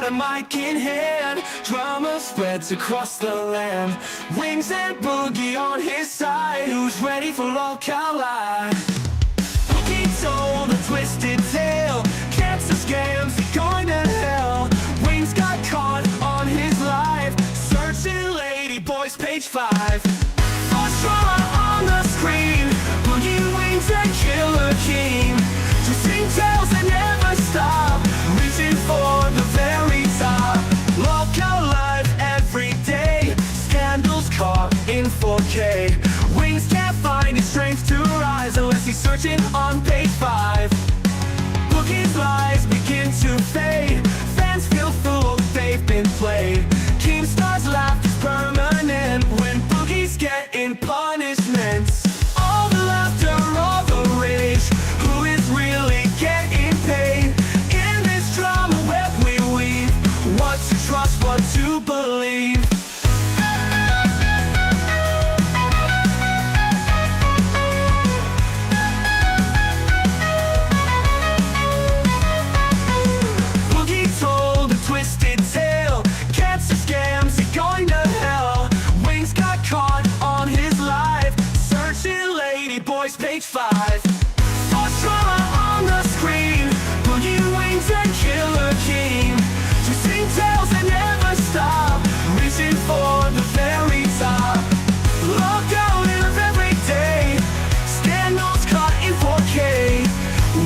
got a mic in hand. Drama spreads across the land. Wings and Boogie on his side. Who's ready for local live? Boogie told a twisted tale. Cancer scams, going to hell. Wings got caught on his life. Searching lady boys, page 5. First drama on the screen. Boogie, Wings, and Killer Keem. Twisting tales that never stop. Reaching for the very top. Local live every day. Scandals caught in 4K. Wings can't find his strength to rise unless he's searching on page 5. Boogie's lies begin to fade. Fans feel fooled, they've been played. KEEMSTAR's laugh is permanent when Boogie's getting punishments. All the laughter, all the rage. Who is really getting paid? In this drama web we weave. What to trust, what to believe. Page 5. First drama on the screen. Boogie, Wings, and Killer Keem. Twisting tales that never stop. Reaching for the very top. Locked out of every day. Scandals caught in 4K.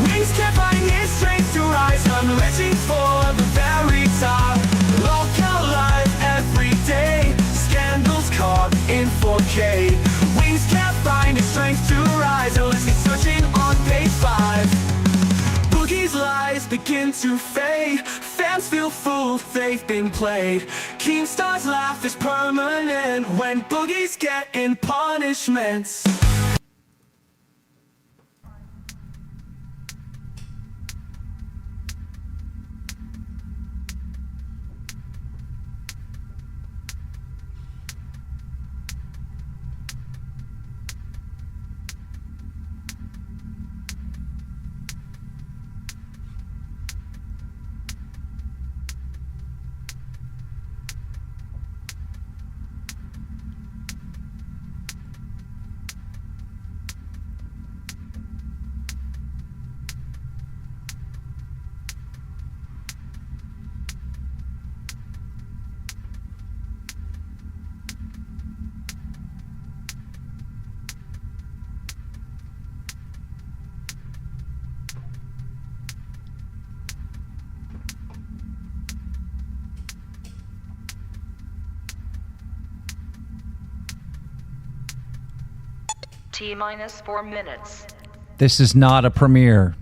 Wings can't find his strength to rise. I'm reaching for the very top. Locked out live every day. Scandals caught in 4K. Wings can't find his strength to rise unless he's searching on page 5. Boogie's lies begin to fade. Fans feel fooled, they've been played. KEEMSTAR's laugh is permanent when Boogie's getting punishments. T-minus 4 minutes. This is not a premiere.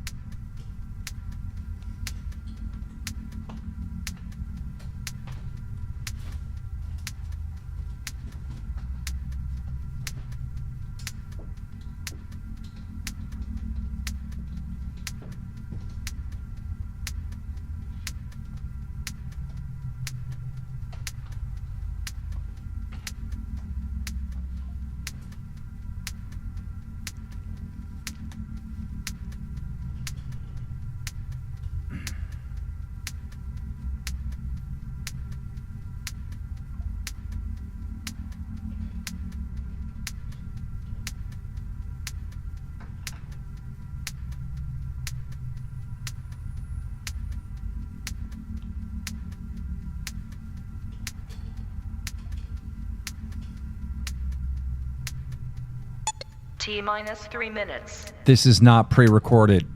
T-minus 3 minutes. This is not pre-recorded.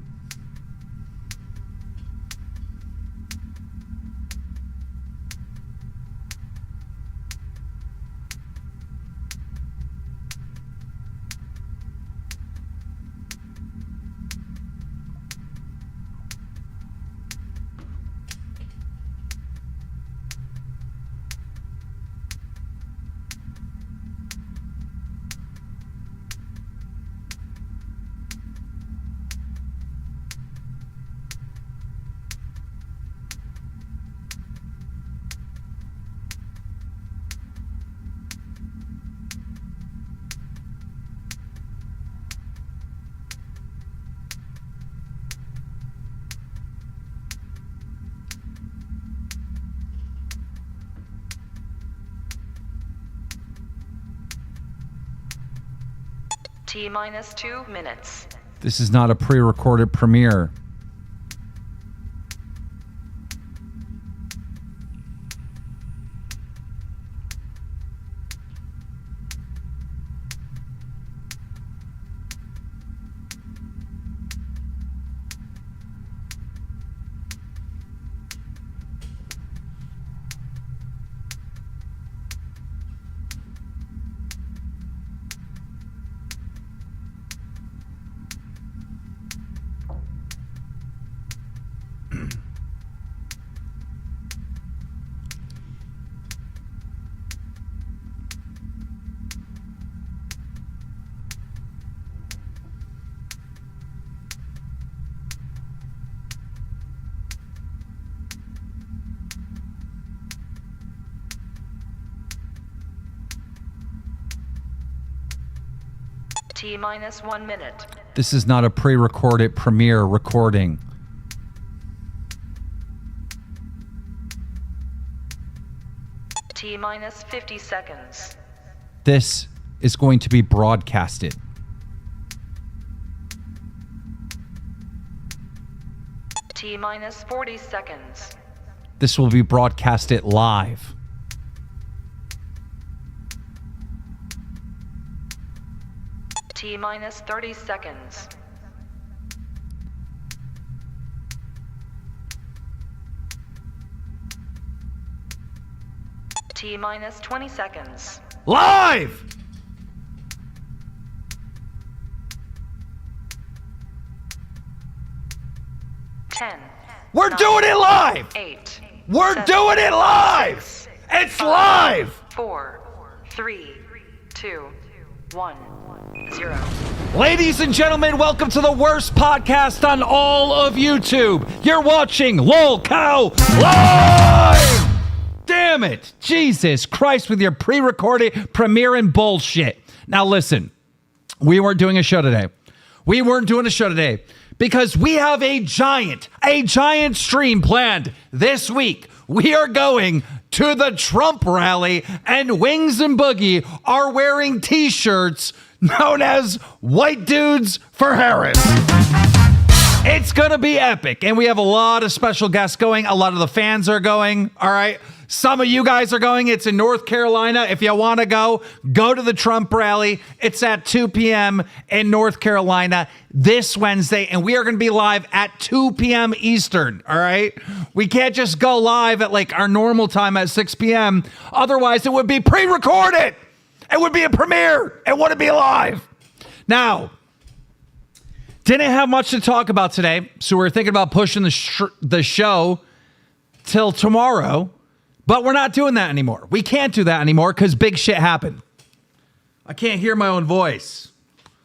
T minus 2 minutes. This is not a pre-recorded premiere. T minus 1 minute. This is not a pre-recorded premiere recording. T minus 50 seconds. This is going to be broadcasted. T minus 40 seconds. This will be broadcasted live. T minus 30 seconds. T minus 20 seconds. Live! Ten. We're nine, doing it live! 8. We're 7, doing it live! 6, It's 5, live! 4, 3, 2, 1, 0. Ladies and gentlemen, welcome to the worst podcast on all of YouTube. You're watching Lol Cow Live! Damn it. Jesus Christ with your pre-recorded premiere and bullshit. Now listen, we weren't doing a show today. Because we have a giant stream planned this week. We are going to the Trump rally, and Wings and Boogie are wearing t-shirts known as White Dudes for Harris. It's going to be epic, and we have a lot of special guests going. A lot of the fans are going, all right? Some of you guys are going. It's in North Carolina. If you want to go to the Trump rally. It's at 2 p.m. in North Carolina this Wednesday, and we are going to be live at 2 p.m. Eastern, all right? We can't just go live at like our normal time at 6 p.m. Otherwise, it would be pre-recorded. It would be a premiere. It wouldn't be live. Now, didn't have much to talk about today, so we're thinking about pushing the show till tomorrow. But we're not doing that anymore. We can't do that anymore because big shit happened. I can't hear my own voice.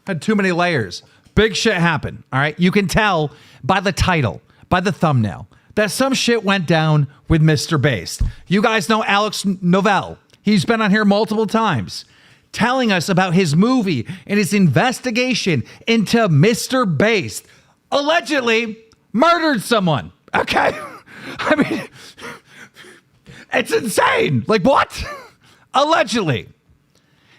Had too many layers. Big shit happened. All right. You can tell by the title, by the thumbnail, that some shit went down with Mr. Based. You guys know Alex Novell. He's been on here multiple times telling us about his movie and his investigation into Mr. Based. Allegedly murdered someone. Okay. I mean, it's insane. Like what? Allegedly.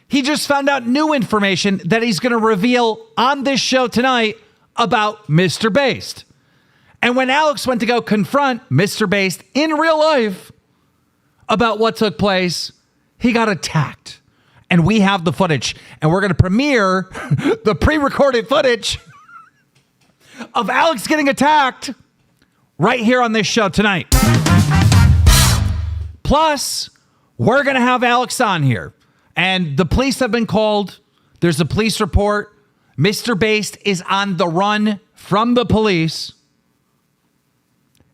He just found out new information that he's going to reveal on this show tonight about Mr. Based. And when Alex went to go confront Mr. Based in real life about what took place, he got attacked. And we have the footage. And we're going to premiere the pre-recorded footage of Alex getting attacked right here on this show tonight. Plus, we're going to have Alex on here. And the police have been called. There's a police report. Mr. Based is on the run from the police.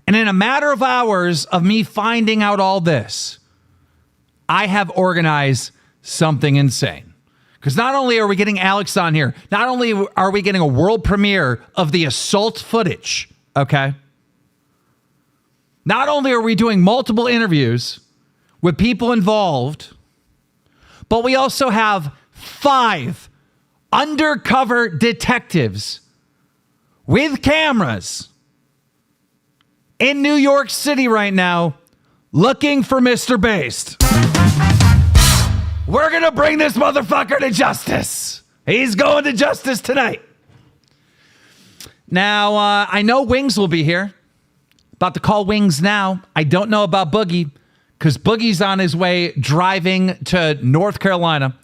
And in a matter of hours of me finding out all this, I have organized something insane. Because not only are we getting Alex on here, not only are we getting a world premiere of the assault footage, okay? Not only are we doing multiple interviews with people involved, but we also have 5 undercover detectives with cameras in New York City right now looking for Mr. Based. We're going to bring this motherfucker to justice. He's going to justice tonight. Now, I know Wings will be here. About to call Wings now. I don't know about Boogie because Boogie's on his way driving to North Carolina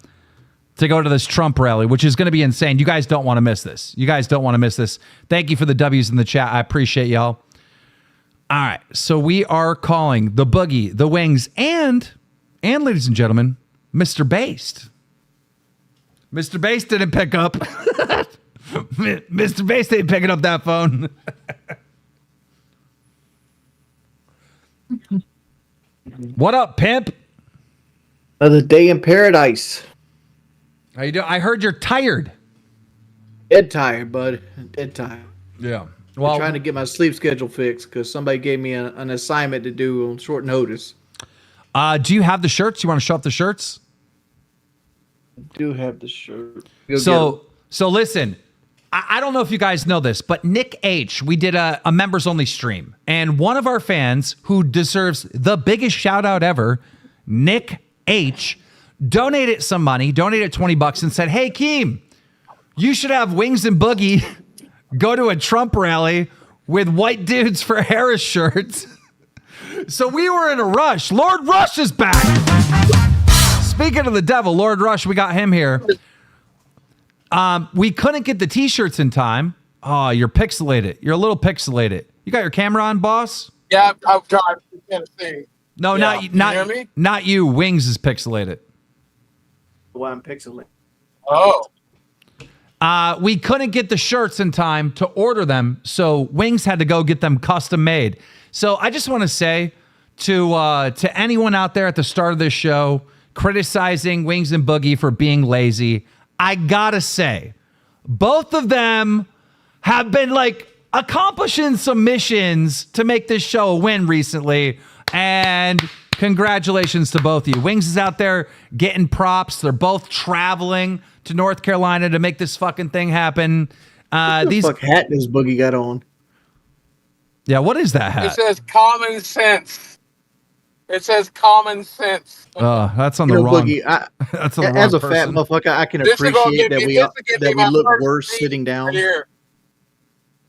to go to this Trump rally, which is going to be insane. You guys don't want to miss this. You guys don't want to miss this. Thank you for the W's in the chat. I appreciate y'all. All right. So we are calling the Boogie, the Wings, and ladies and gentlemen, Mr. Based. Mr. Based didn't pick up. Mr. Based ain't picking up that phone. What up, pimp? Another day in paradise. How you doing? I heard you're tired. Dead tired, bud. Dead tired. Yeah. Well, I'm trying to get my sleep schedule fixed because somebody gave me an assignment to do on short notice. Do you have the shirts? You want to show up the shirts? I do have the shirt. So listen, I don't know if you guys know this, but Nick H, we did a members only stream, and one of our fans who deserves the biggest shout out ever, Nick H, donated some money, donated $20 and said, "Hey, Keem, you should have Wings and Boogie go to a Trump rally with white dudes for Harris shirts." So we were in a rush. Lord Rush is back. Speaking of the devil, Lord Rush, we got him here. We couldn't get the t-shirts in time. Oh, you're pixelated. You're a little pixelated. You got your camera on, boss? Yeah, I'm driving to Tennessee. No, Yeah. not you. Wings is pixelated. Why I'm pixelated. Oh. We couldn't get the shirts in time to order them, so Wings had to go get them custom made. So I just want to say to anyone out there at the start of this show criticizing Wings and Boogie for being lazy, I gotta say, both of them have been like accomplishing some missions to make this show a win recently, and congratulations to both of you. Wings is out there getting props. They're both traveling to North Carolina to make this fucking thing happen. What the fuck hat this Boogie got on? Yeah, what is that hat? It says common sense. It says common sense. Oh, that's on the wrong. Boogie, That's on the wrong as a person. fat motherfucker, I can This is gonna appreciate give that me- we this will give me my look first worse seat sitting down. here.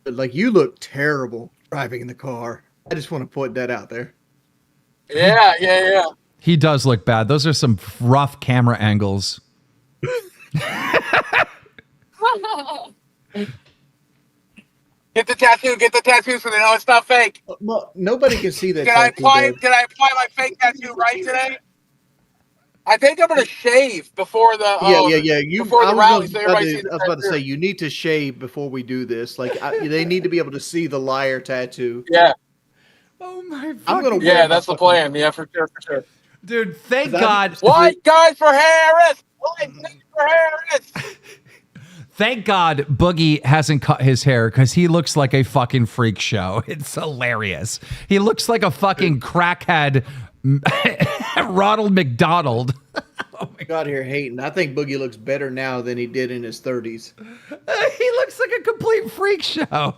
But like you look terrible driving in the car. I just want to put that out there. Yeah. He does look bad. Those are some rough camera angles. Get the tattoo so they know it's not fake. Well, nobody can see that. Did I tattoo, apply though. my fake tattoo right today? I think I'm gonna shave before the You, before the rally, so I everybody sees was the about to tattoo. say you need to shave before we do this. Like they need to be able to see the liar tattoo. Yeah, Oh my I'm gonna. yeah, wear that's the my plan. Yeah, for sure. Dude, thank 'Cause God. White guys for Harris. White guys for Harris. Thank God Boogie hasn't cut his hair because he looks like a fucking freak show. It's hilarious. He looks like a fucking crackhead Ronald McDonald. Oh my God, here hating. I think Boogie looks better now than he did in his 30s. He looks like a complete freak show. All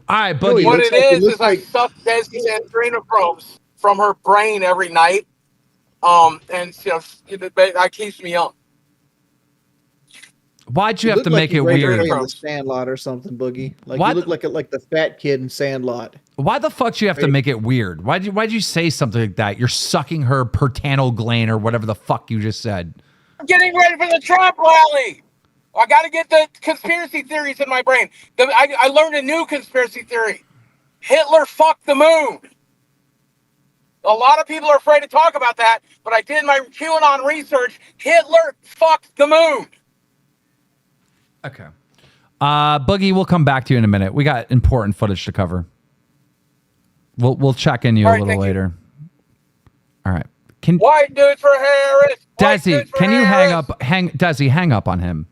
right, Boogie. What looks it like- is looks I like- suck Desi's adrenochrome from her brain every night. And that keeps me young. Why'd you have look to like make you it ran weird? away in the Sandlot or something, Boogie. Like Why you look like the fat kid in Sandlot. Why the fuck do you have to make it weird? Why'd you say something like that? You're sucking her paternal gland or whatever the fuck you just said. I'm getting ready for the Trump rally. I got to get the conspiracy theories in my brain. I learned a new conspiracy theory. Hitler fucked the moon. A lot of people are afraid to talk about that, but I did my QAnon research. Hitler fucked the moon. Okay. Boogie, we'll come back to you in a minute. We got important footage to cover. We'll check in you All a right, little thank you. later. All right. White dudes for Harris. White Desi, dudes for can you Harris. Desi, hang up on him.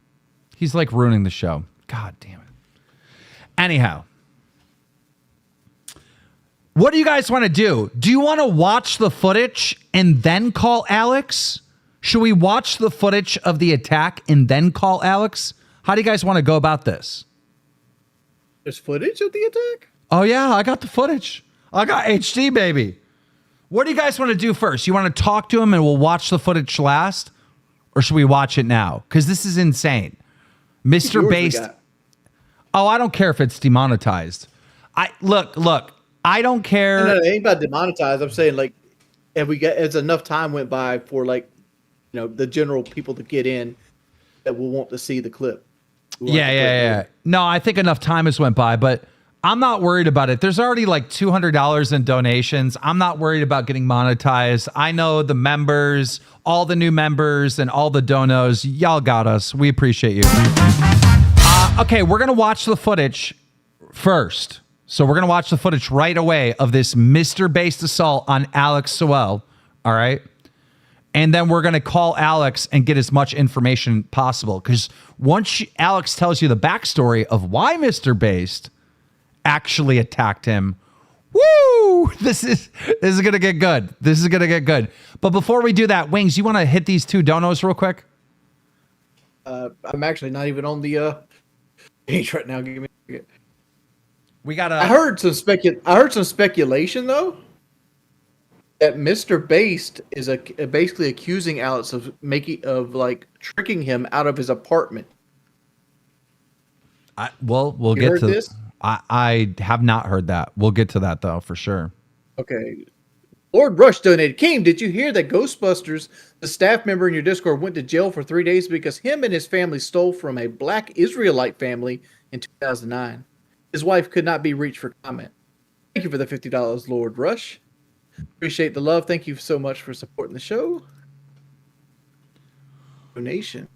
He's like ruining the show. God damn it. Anyhow. What do you guys want to do? Do you want to watch the footage and then call Alex? Should we watch the footage of the attack and then call Alex? How do you guys want to go about this? There's footage of the attack? Oh, yeah, I got the footage. I got HD, baby. What do you guys want to do first? You want to talk to him and we'll watch the footage last? or should we watch it now? Because this is insane. Mr. Yours we Based. got. Oh, I don't care if it's demonetized. Look. I don't care. No, it ain't about demonetized. I'm saying like, as enough time went by for like, the general people to get in that will want to see the clip. Yeah. No, I think enough time has went by, but I'm not worried about it. There's already like $200 in donations. I'm not worried about getting monetized. I know the members, all the new members and all the donos, y'all got us. We appreciate you. Okay, we're going to watch the footage first. So we're going to watch the footage right away of this Mr. Based assault on Alex Sewell. All right. And then we're going to call Alex and get as much information possible. Because once Alex tells you the backstory of why Mr. Based actually attacked him, woo! This is going to get good. This is going to get good. But before we do that, Wings, you want to hit these two donos real quick? I'm actually not even on the page right now. Give me a second. We got I heard some speculation though that Mr. Based is basically accusing Alex of tricking him out of his apartment. We'll You get heard to this? I have not heard that. We'll get to that though for sure. Okay. Lord Rush donated. Keem, did you hear that Ghostbusters, the staff member in your Discord, went to jail for 3 days because him and his family stole from a black Israelite family in 2009? His wife could not be reached for comment. Thank you for the $50, Lord Rush. Appreciate the love. Thank you so much for supporting the show. Donation.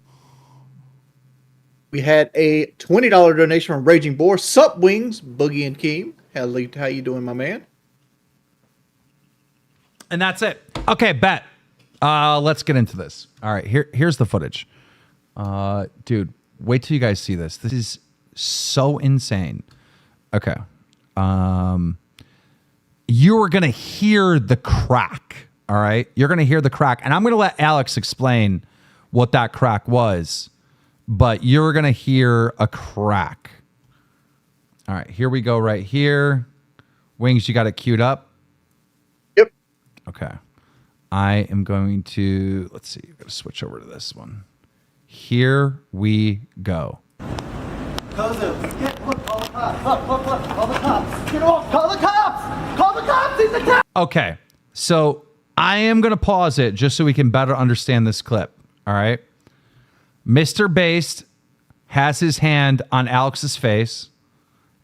We had a $20 donation from Raging Boar. Sup, Wings, Boogie and Keem. How you doing, my man? And that's it. Okay, bet. Let's get into this. All right, here's the footage. Dude, wait till you guys see this. This is so insane. Okay. You are going to hear the crack, all right? You're going to hear the crack. And I'm going to let Alex explain what that crack was. But you're going to hear a crack. All right, here we go right here. Wings, you got it queued up? Yep. Okay. I am going to, let's see, I'm going to switch over to this one. Here we go. Call the cops. Look, call the cops. Get off. Call the cops. Call the cops. He's attacked. Okay. So I am going to pause it just so we can better understand this clip. All right. Mr. Based has his hand on Alex's face,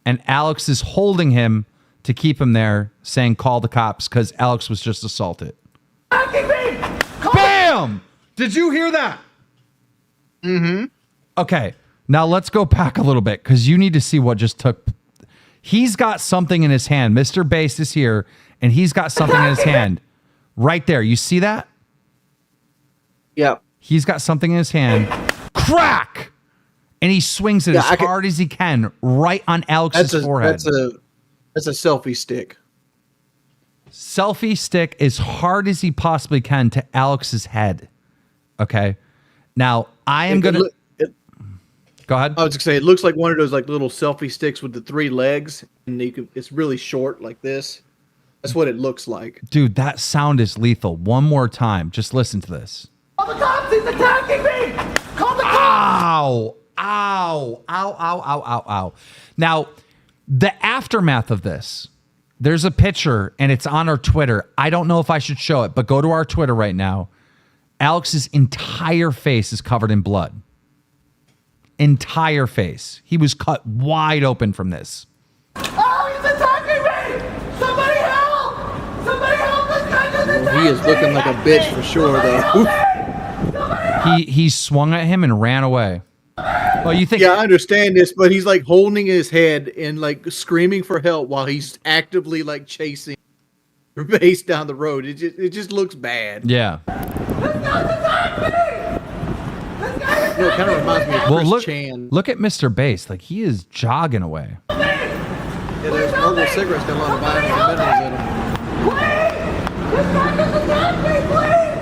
and Alex is holding him to keep him there, saying, call the cops, because Alex was just assaulted. Bam! Did you hear that? Mm-hmm. Okay. Now let's go back a little bit, because you need to see what just took. He's got something in his hand. Mr. Based is here, and he's got something in his hand. Right there. You see that? Yep. He's got something in his hand. Crack! And he swings it as hard as he can right on Alex's forehead. That's a selfie stick. Selfie stick as hard as he possibly can to Alex's head. Okay. Now, I am going to... Go ahead. I was going to say, it looks like one of those like little selfie sticks with the 3 legs, and it's really short like this. That's what it looks like. Dude, that sound is lethal. One more time. Just listen to this. Call the cops. He's attacking me. Call the cops. Ow! Ow! Ow! Ow! Ow! Ow! Ow! Now, the aftermath of this, there's a picture, and it's on our Twitter. I don't know if I should show it, but go to our Twitter right now. Alex's entire face is covered in blood. Entire face. He was cut wide open from this. Oh, he's attacking me. Somebody help. Somebody help. This guy just attacked He is looking like a bitch for sure, though. He swung at him and ran away. Well, you think? Yeah, I understand this, but he's like holding his head and like screaming for help while he's actively like chasing Base down the road. It just looks bad. Yeah. This guy's attacking me. This guy is It kind of reminds me of Well, Chris Chan. look at Mr. Base. Like, he is jogging away. Yeah, those Marlboro cigarettes got a lot of vitamins and minerals in them. Please! This guy just attacked me, please!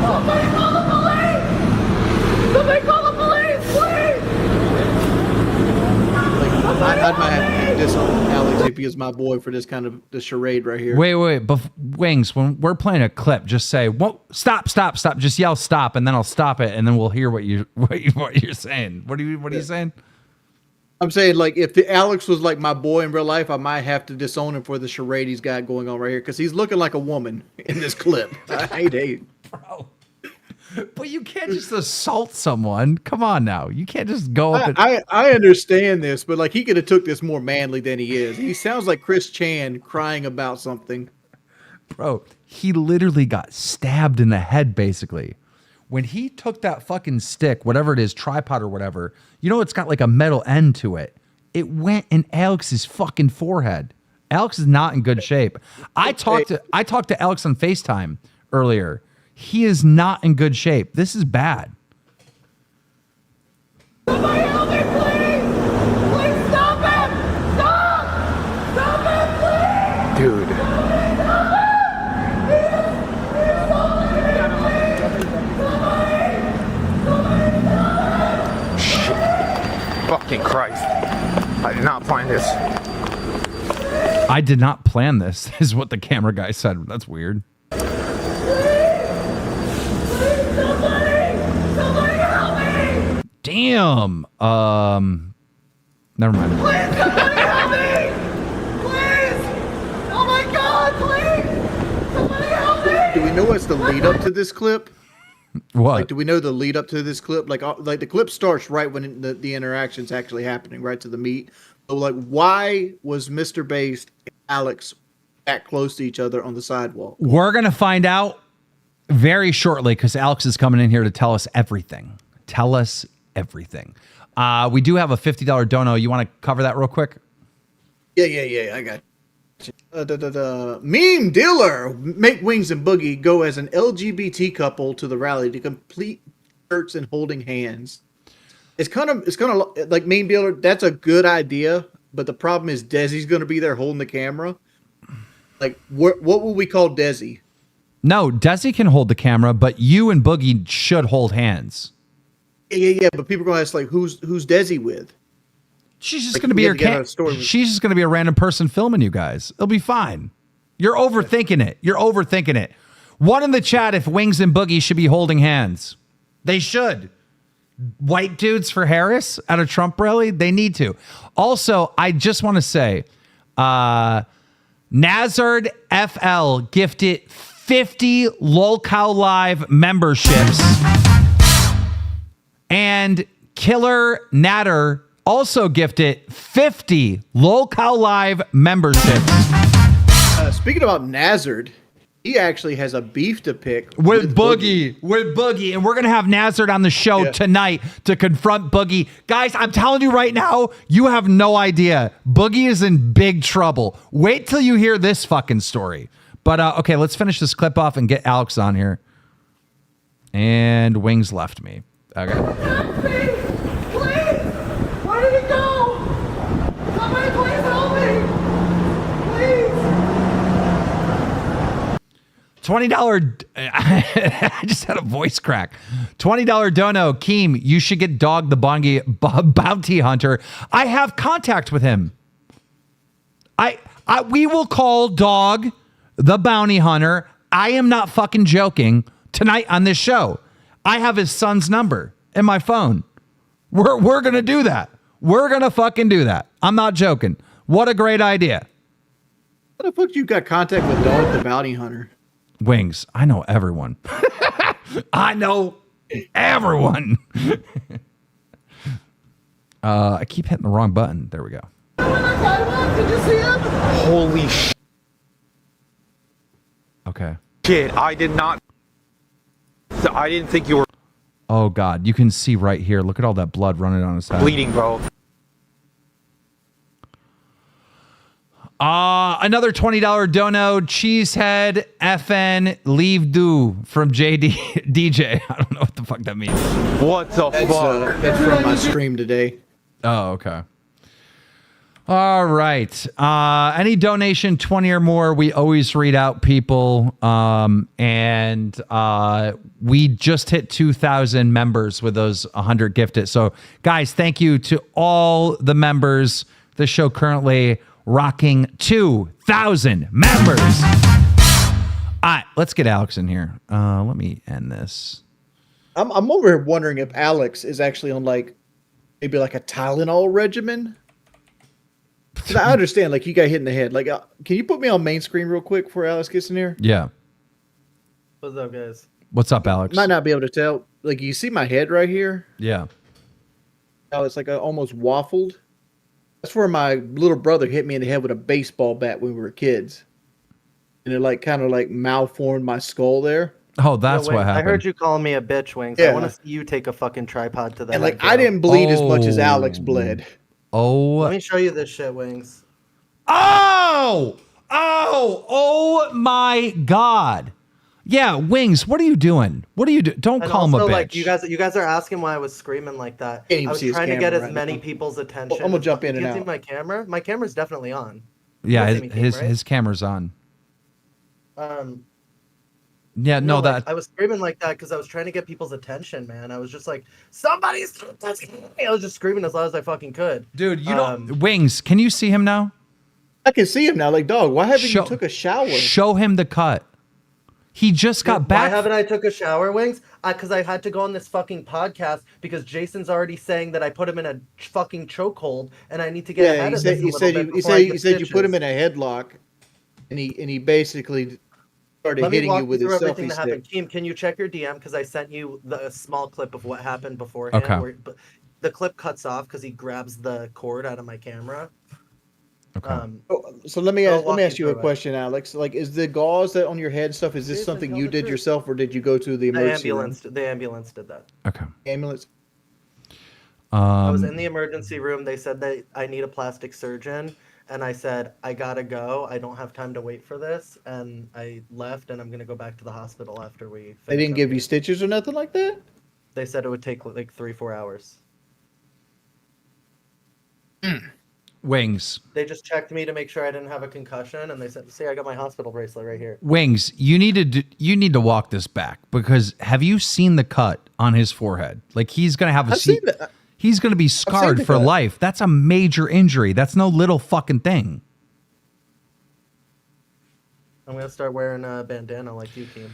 Somebody call the police! Somebody call the police, please! I might have to disown Alex if he is my boy for this kind of the charade right here. Wait. Wings, when we're playing a clip, just say, "Whoa, stop." Just yell "stop," and then I'll stop it, and then we'll hear what you're saying. What are you saying? I'm saying, like, if Alex was like my boy in real life, I might have to disown him for the charade he's got going on right here because he's looking like a woman in this clip. I hate it. Bro. But you can't just assault someone. Come on now. You can't just go up and... I understand this, but like he could have took this more manly than he is. He sounds like Chris Chan crying about something. Bro, he literally got stabbed in the head, basically. When he took that fucking stick, whatever it is, tripod or whatever, you know it's got like a metal end to it. It went in Alex's fucking forehead. Alex is not in good shape. I talked to Alex on FaceTime earlier. He is not in good shape. This is bad. Somebody help me, please! Please stop him! Stop! Stop him, please! Dude. Shit. Fucking Christ. I did not plan this. I did not plan this, is what the camera guy said. That's weird. Damn. Never mind. Please, somebody help me! Please! Oh my God, please! Somebody help me! Do we know what's the lead up to this clip? What? Like, do we know the lead up to this clip? Like the clip starts right when the interaction's actually happening, right to the meat. So, like, why was Mr. Bass and Alex that close to each other on the sidewalk? We're going to find out very shortly because Alex is coming in here to tell us everything. Tell us everything. We do have a $50 dono. You want to cover that real quick? Yeah. I got you. Meme dealer. Make Wings and Boogie go as an LGBT couple to the rally to complete shirts and holding hands. It's kind of like meme dealer. That's a good idea, but the problem is Desi's going to be there holding the camera. Like, what will we call Desi? No, Desi can hold the camera, but you and Boogie should hold hands. Yeah. But people are going to ask, like, who's Desi with? She's just Like, going to we be had to get out of the story. she's just going to be a random person filming you guys. It'll be fine. You're overthinking it. You're overthinking it. One in the chat if Wings and Boogie should be holding hands. They should. White dudes for Harris at a Trump rally? They need to. Also, I just want to say, Nazard FL gifted 50 LolCow Live memberships. And Killer Natter also gifted 50 LolCow Live memberships. Speaking about Nazard, he actually has a beef to pick With Boogie. And we're going to have Nazard on the show tonight to confront Boogie. Guys, I'm telling you right now, you have no idea. Boogie is in big trouble. Wait till you hear this fucking story. But, okay, let's finish this clip off and get Alex on here. And Wings left me. Okay. Help me! Please! Where did he go? Somebody please help me! Please! $20. I just had a voice crack. $20 dono. Keem, you should get Dog the Bounty Hunter. I have contact with him. We will call Dog the Bounty Hunter. I am not fucking joking. Tonight on this show, I have his son's number in my phone. We're gonna do that. We're gonna fucking do that. I'm not joking. What a great idea. How the fuck you got contact with Dog the Bounty Hunter? Wings, I know everyone. I know everyone. I keep hitting the wrong button. There we go. Did you see him? Holy shit. Okay. I did not. I didn't think you were Oh, God. You can see right here. Look at all that blood running on his head. bleeding, bro. Another $20 dono. Cheesehead FN Leave Do from JD DJ. I don't know what the fuck that means. What the fuck? That's from my stream today. Oh, okay. All right. Any donation 20 or more, we always read out people. And we just hit 2,000 members with those 100 gifted. So, guys, thank you to all the members. The show currently rocking 2,000 members. All right, let's get Alex in here. Let me end this. I'm over here wondering if Alex is actually on like maybe like a Tylenol regimen. 'Cause I understand, like you got hit in the head. Like, can you put me on main screen real quick before Alex gets in here? Yeah. What's up, guys? What's up, Alex? Might not be able to tell. Like, you see my head right here? Yeah. How it's like almost waffled. That's where my little brother hit me in the head with a baseball bat when we were kids, and it like kind of like malformed my skull there. Oh, that's Yo, what Wings, happened. I heard you calling me a bitch, Wings. Yeah. I want to see you take a fucking tripod to the And head, like I bro. didn't bleed as much as Oh. Alex bled. Oh. Let me show you this shit, Wings. Oh! Oh my God. Yeah, Wings, what are you doing? What are you doing? Don't And call him a also, bitch. like, you guys are asking why I was screaming like that. Can't even I was see his trying to get camera as right many now. people's attention. I'm gonna jump in You and can't see out. my camera? My camera's definitely on. yeah, You see me, Keem, right? his camera's on. Um, Yeah, no, like, that I was screaming like that because I was trying to get people's attention, man. I was just like, somebody's touching me. I was just screaming as loud as I fucking could. dude, you don't Wings, can you see him now? I can see him now. Like, dog, why haven't Show- you took a shower? Show him the cut. He just got Why back. haven't I took a shower, Wings? Because I had to go on this fucking podcast because Jason's already saying that I put him in a fucking chokehold and I need to get Yeah, ahead he of said this a he little said bit you before I get you put him stitches. in a headlock, and he basically started Let me hitting walk you with through his everything selfie that happened. stick. Keem, can you check your DM? Because I sent you a small clip of what happened beforehand. Okay. But the clip cuts off because he grabs the cord out of my camera. Okay. So let me I'll ask walk you you a through it. question, Alex. Like, is the gauze that on your head and stuff? Is this Jason, something tell you the did truth. yourself, or did you go to the emergency room? The ambulance did that. Okay. Ambulance. I was in the emergency room. They said that I need a plastic surgeon. And I said, I gotta go. I don't have time to wait for this. And I left, and I'm gonna go back to the hospital after we finish. They didn't up give you here. stitches or nothing like that. They said it would take like 3-4 hours. Wings. They just checked me to make sure I didn't have a concussion, and they said, "See, I got my hospital bracelet right here." Wings, you need to walk this back because have you seen the cut on his forehead? Like he's gonna have a I've seen that. he's gonna be scarred the for cut. life. That's a major injury. That's no little fucking thing. I'm gonna start wearing a bandana like you, Keem.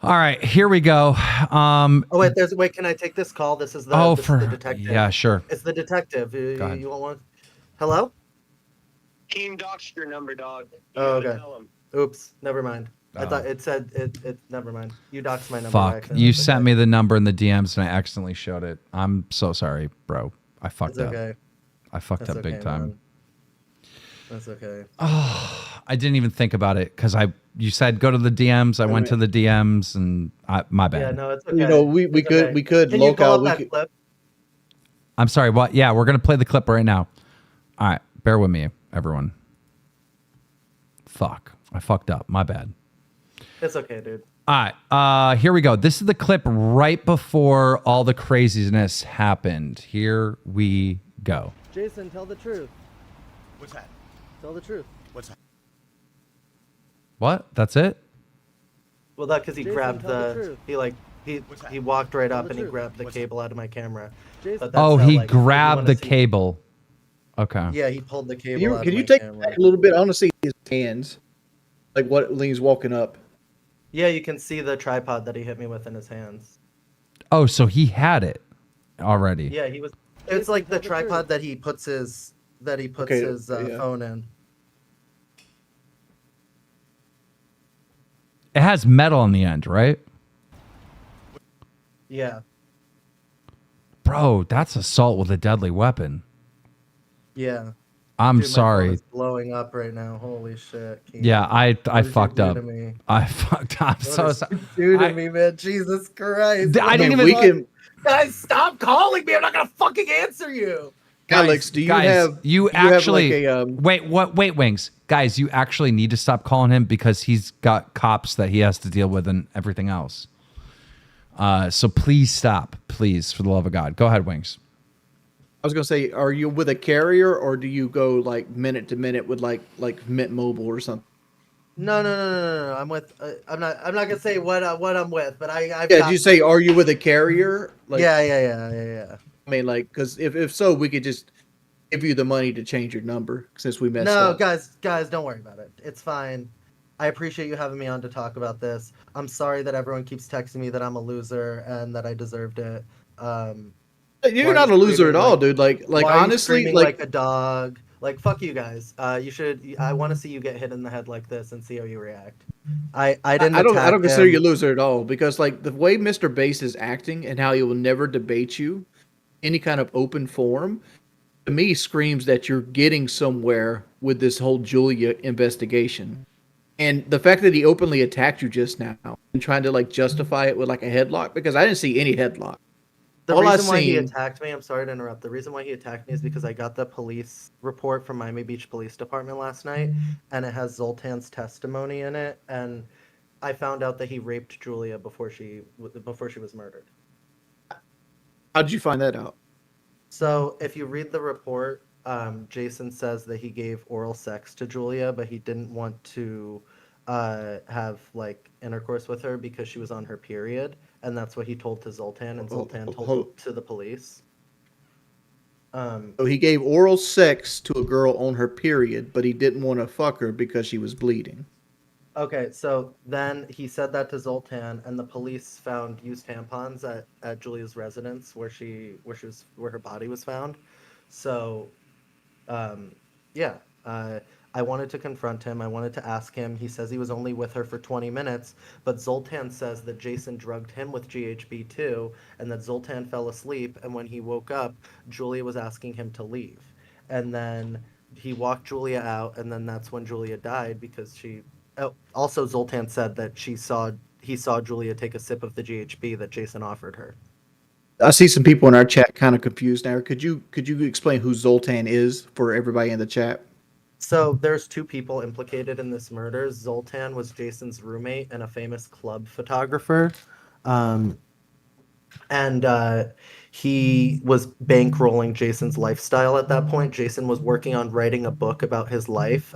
All right, here we go. Oh wait, can I take this call? This is the Oh, this is the detective. yeah, sure. It's the detective. You Go ahead. want one? Hello? Team doxed your number, dog. You Oh, gotta okay. tell 'em. Oops, never mind. I Oh. thought it said it. Never mind. You doxed my number. Fuck. You sent me the number in the DMs and I accidentally showed it. I'm so sorry, bro. I fucked It's up. okay. I fucked That's up big okay, time. man. That's okay. I didn't even think about it because you said go to the DMs. I went to the DMs and my bad. Yeah, no, it's okay. You know, we It's could okay. we could Can you pull local. up We that could, clip? I'm sorry. What? Yeah, we're gonna play the clip right now. All right, bear with me, everyone. Fuck, I fucked up. My bad. It's okay, dude. All right, here we go. This is the clip right before all the craziness happened. Here we go. Jason, tell the truth. What's that? Tell the truth. What's that? What? That's it? Well, that because he Jason, grabbed tell the the truth. he walked right Tell up the and he truth. grabbed the What's cable out of my camera. Jason. But that's Oh, how, he like, if you grabbed wanna the see- cable. Okay. Yeah, he pulled the cable. Can you, out can of you my take camera. that a little bit? I want to see his hands, like what when he's walking up. Yeah, you can see the tripod that he hit me with in his hands. Oh, so he had it already. Yeah, he was. It's like the tripod that he puts his Okay, yeah. phone in. It has metal on the end, right? Yeah, Bro, that's assault with a deadly weapon. yeah. I'm Dude, my phone sorry. is blowing up right now. Holy shit. Keem. Yeah, I What did you fucked do up. to me? I fucked up. What So did sorry. you do to I- me, man? Jesus Christ. I didn't mean, even. we can. Guys, stop calling me. I'm not gonna fucking answer you. Alex, do you have you do you have, actually like, a, wait, Wings, guys, you actually need to stop calling him because he's got cops that he has to deal with and everything else. So please stop, please, for the love of God. Go ahead, Wings. I was gonna say, are you with a carrier or do you go like minute to minute with like Mint Mobile or something? No. I'm with. I'm not gonna say what I'm with, but I've Yeah, got, did you say are you with a carrier? Like, yeah. I mean, like, because if so, we could just give you the money to change your number since we messed No, up. guys, don't worry about it. It's fine. I appreciate you having me on to talk about this. I'm sorry that everyone keeps texting me that I'm a loser and that I deserved it. You're Why not are a you loser at screaming all, like- dude. Like Why are you honestly, screaming like like a dog? Like fuck you guys. You should. I want to see you get hit in the head like this and see how you react. I didn't I attack don't consider him. you a loser at all because like the way Mr. Bass is acting and how he will never debate you any kind of open forum to me screams that you're getting somewhere with this whole Julia investigation. And the fact that he openly attacked you just now and trying to like justify it with like a headlock because I didn't see any headlock. The All I reason why he seen- attacked me, I'm sorry to interrupt. The reason why he attacked me is because I got the police report from Miami Beach Police Department last night, and it has Zoltan's testimony in it, and I found out that he raped Julia before she was murdered. How'd you find that out? So if you read the report, Jason says that he gave oral sex to Julia, but he didn't want to have like intercourse with her because she was on her period, and that's what he told to Zoltan, and Zoltan told to the police. So he gave oral sex to a girl on her period, but he didn't want to fuck her because she was bleeding. Okay, so then he said that to Zoltan, and the police found used tampons at Julia's residence where her body was found. So, yeah, I wanted to confront him. I wanted to ask him. He says he was only with her for 20 minutes, but Zoltan says that Jason drugged him with GHB too, and that Zoltan fell asleep, and when he woke up, Julia was asking him to leave. And then he walked Julia out, and then that's when Julia died because she... Oh, also, Zoltan said that he saw Julia take a sip of the GHB that Jason offered her. I see some people in our chat kind of confused now. Could you explain who Zoltan is for everybody in the chat? So there's two people implicated in this murder. Zoltan was Jason's roommate and a famous club photographer. And he was bankrolling Jason's lifestyle at that point. Jason was working on writing a book about his life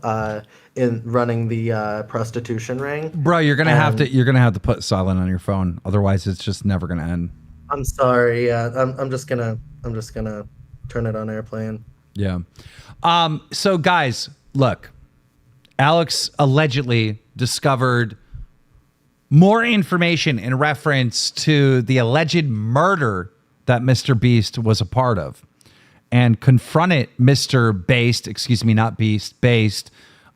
in running the prostitution ring. Bro, you're gonna have to put silent on your phone, otherwise it's just never gonna end. I'm sorry. Yeah, I'm just gonna turn it on airplane. Yeah. So guys, look, Alex allegedly discovered more information in reference to the alleged murder that Mr. Beast was a part of and confronted Mr. Based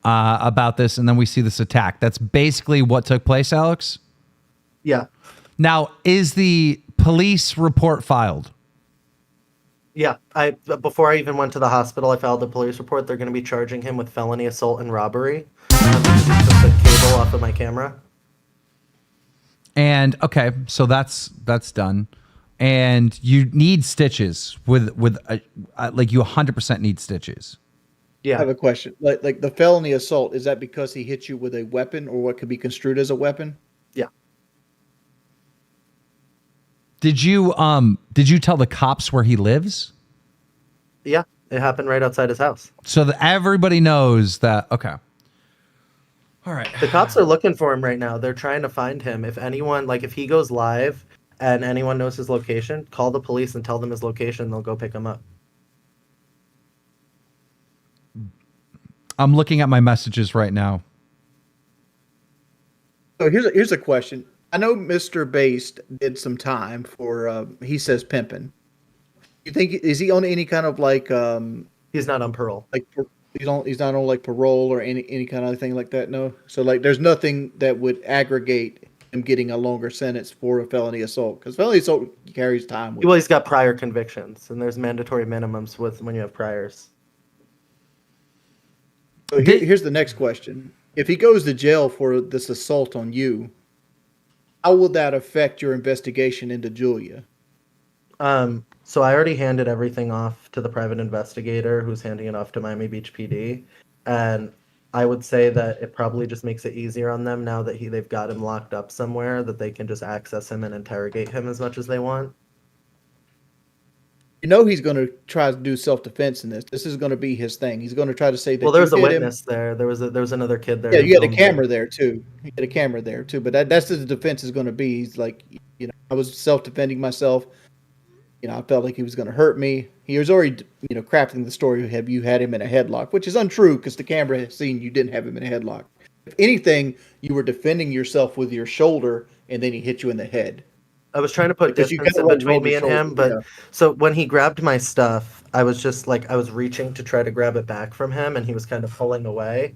about this. And then we see this attack. That's basically what took place, Alex. Yeah. Now, is the police report filed? Yeah, before I even went to the hospital, I filed the police report. They're going to be charging him with felony assault and robbery because he took the cable off of my camera. And okay, so that's done. And you need stitches with like you 100% need stitches. Yeah. I have a question. Like the felony assault, is that because he hit you with a weapon or what could be construed as a weapon? Yeah. Did you tell the cops where he lives? Yeah, it happened right outside his house. So that everybody knows that. Okay. All right. The cops are looking for him right now. They're trying to find him. If anyone, like if he goes live and anyone knows his location, call the police and tell them his location. They'll go pick him up. I'm looking at my messages right now. So here's a question. I know Mr. Based did some time for he says pimping. You think is he on any kind of like He's not on parole. like he's not on like parole or any kind of thing like that? No. So like there's nothing that would aggregate him getting a longer sentence for a felony assault because felony assault carries time. With Well, he's got prior convictions, and there's mandatory minimums with when you have priors. So here's the next question. If he goes to jail for this assault on you, how will that affect your investigation into Julia? So I already handed everything off to the private investigator who's handing it off to Miami Beach PD. And I would say that it probably just makes it easier on them now that they've got him locked up somewhere, that they can just access him and interrogate him as much as they want. You know he's going to try to do self-defense in this. This is going to be his thing. He's going to try to say that. Well, there's you a hit him. witness there. There was another kid there. Yeah, who you got a filmed camera it. there too. You got a camera there too. But that's what the defense is going to be. He's like, I was self-defending myself. I felt like he was going to hurt me. He was already, crafting the story of you had him in a headlock, which is untrue because the camera has seen you didn't have him in a headlock. If anything, you were defending yourself with your shoulder, and then he hit you in the head. I was trying to put Because you distance in kinda, like, between rolled me your and him, shoulder, but so when he grabbed my stuff, I was just like, I was reaching to try to grab it back from him, and he was kind of pulling away.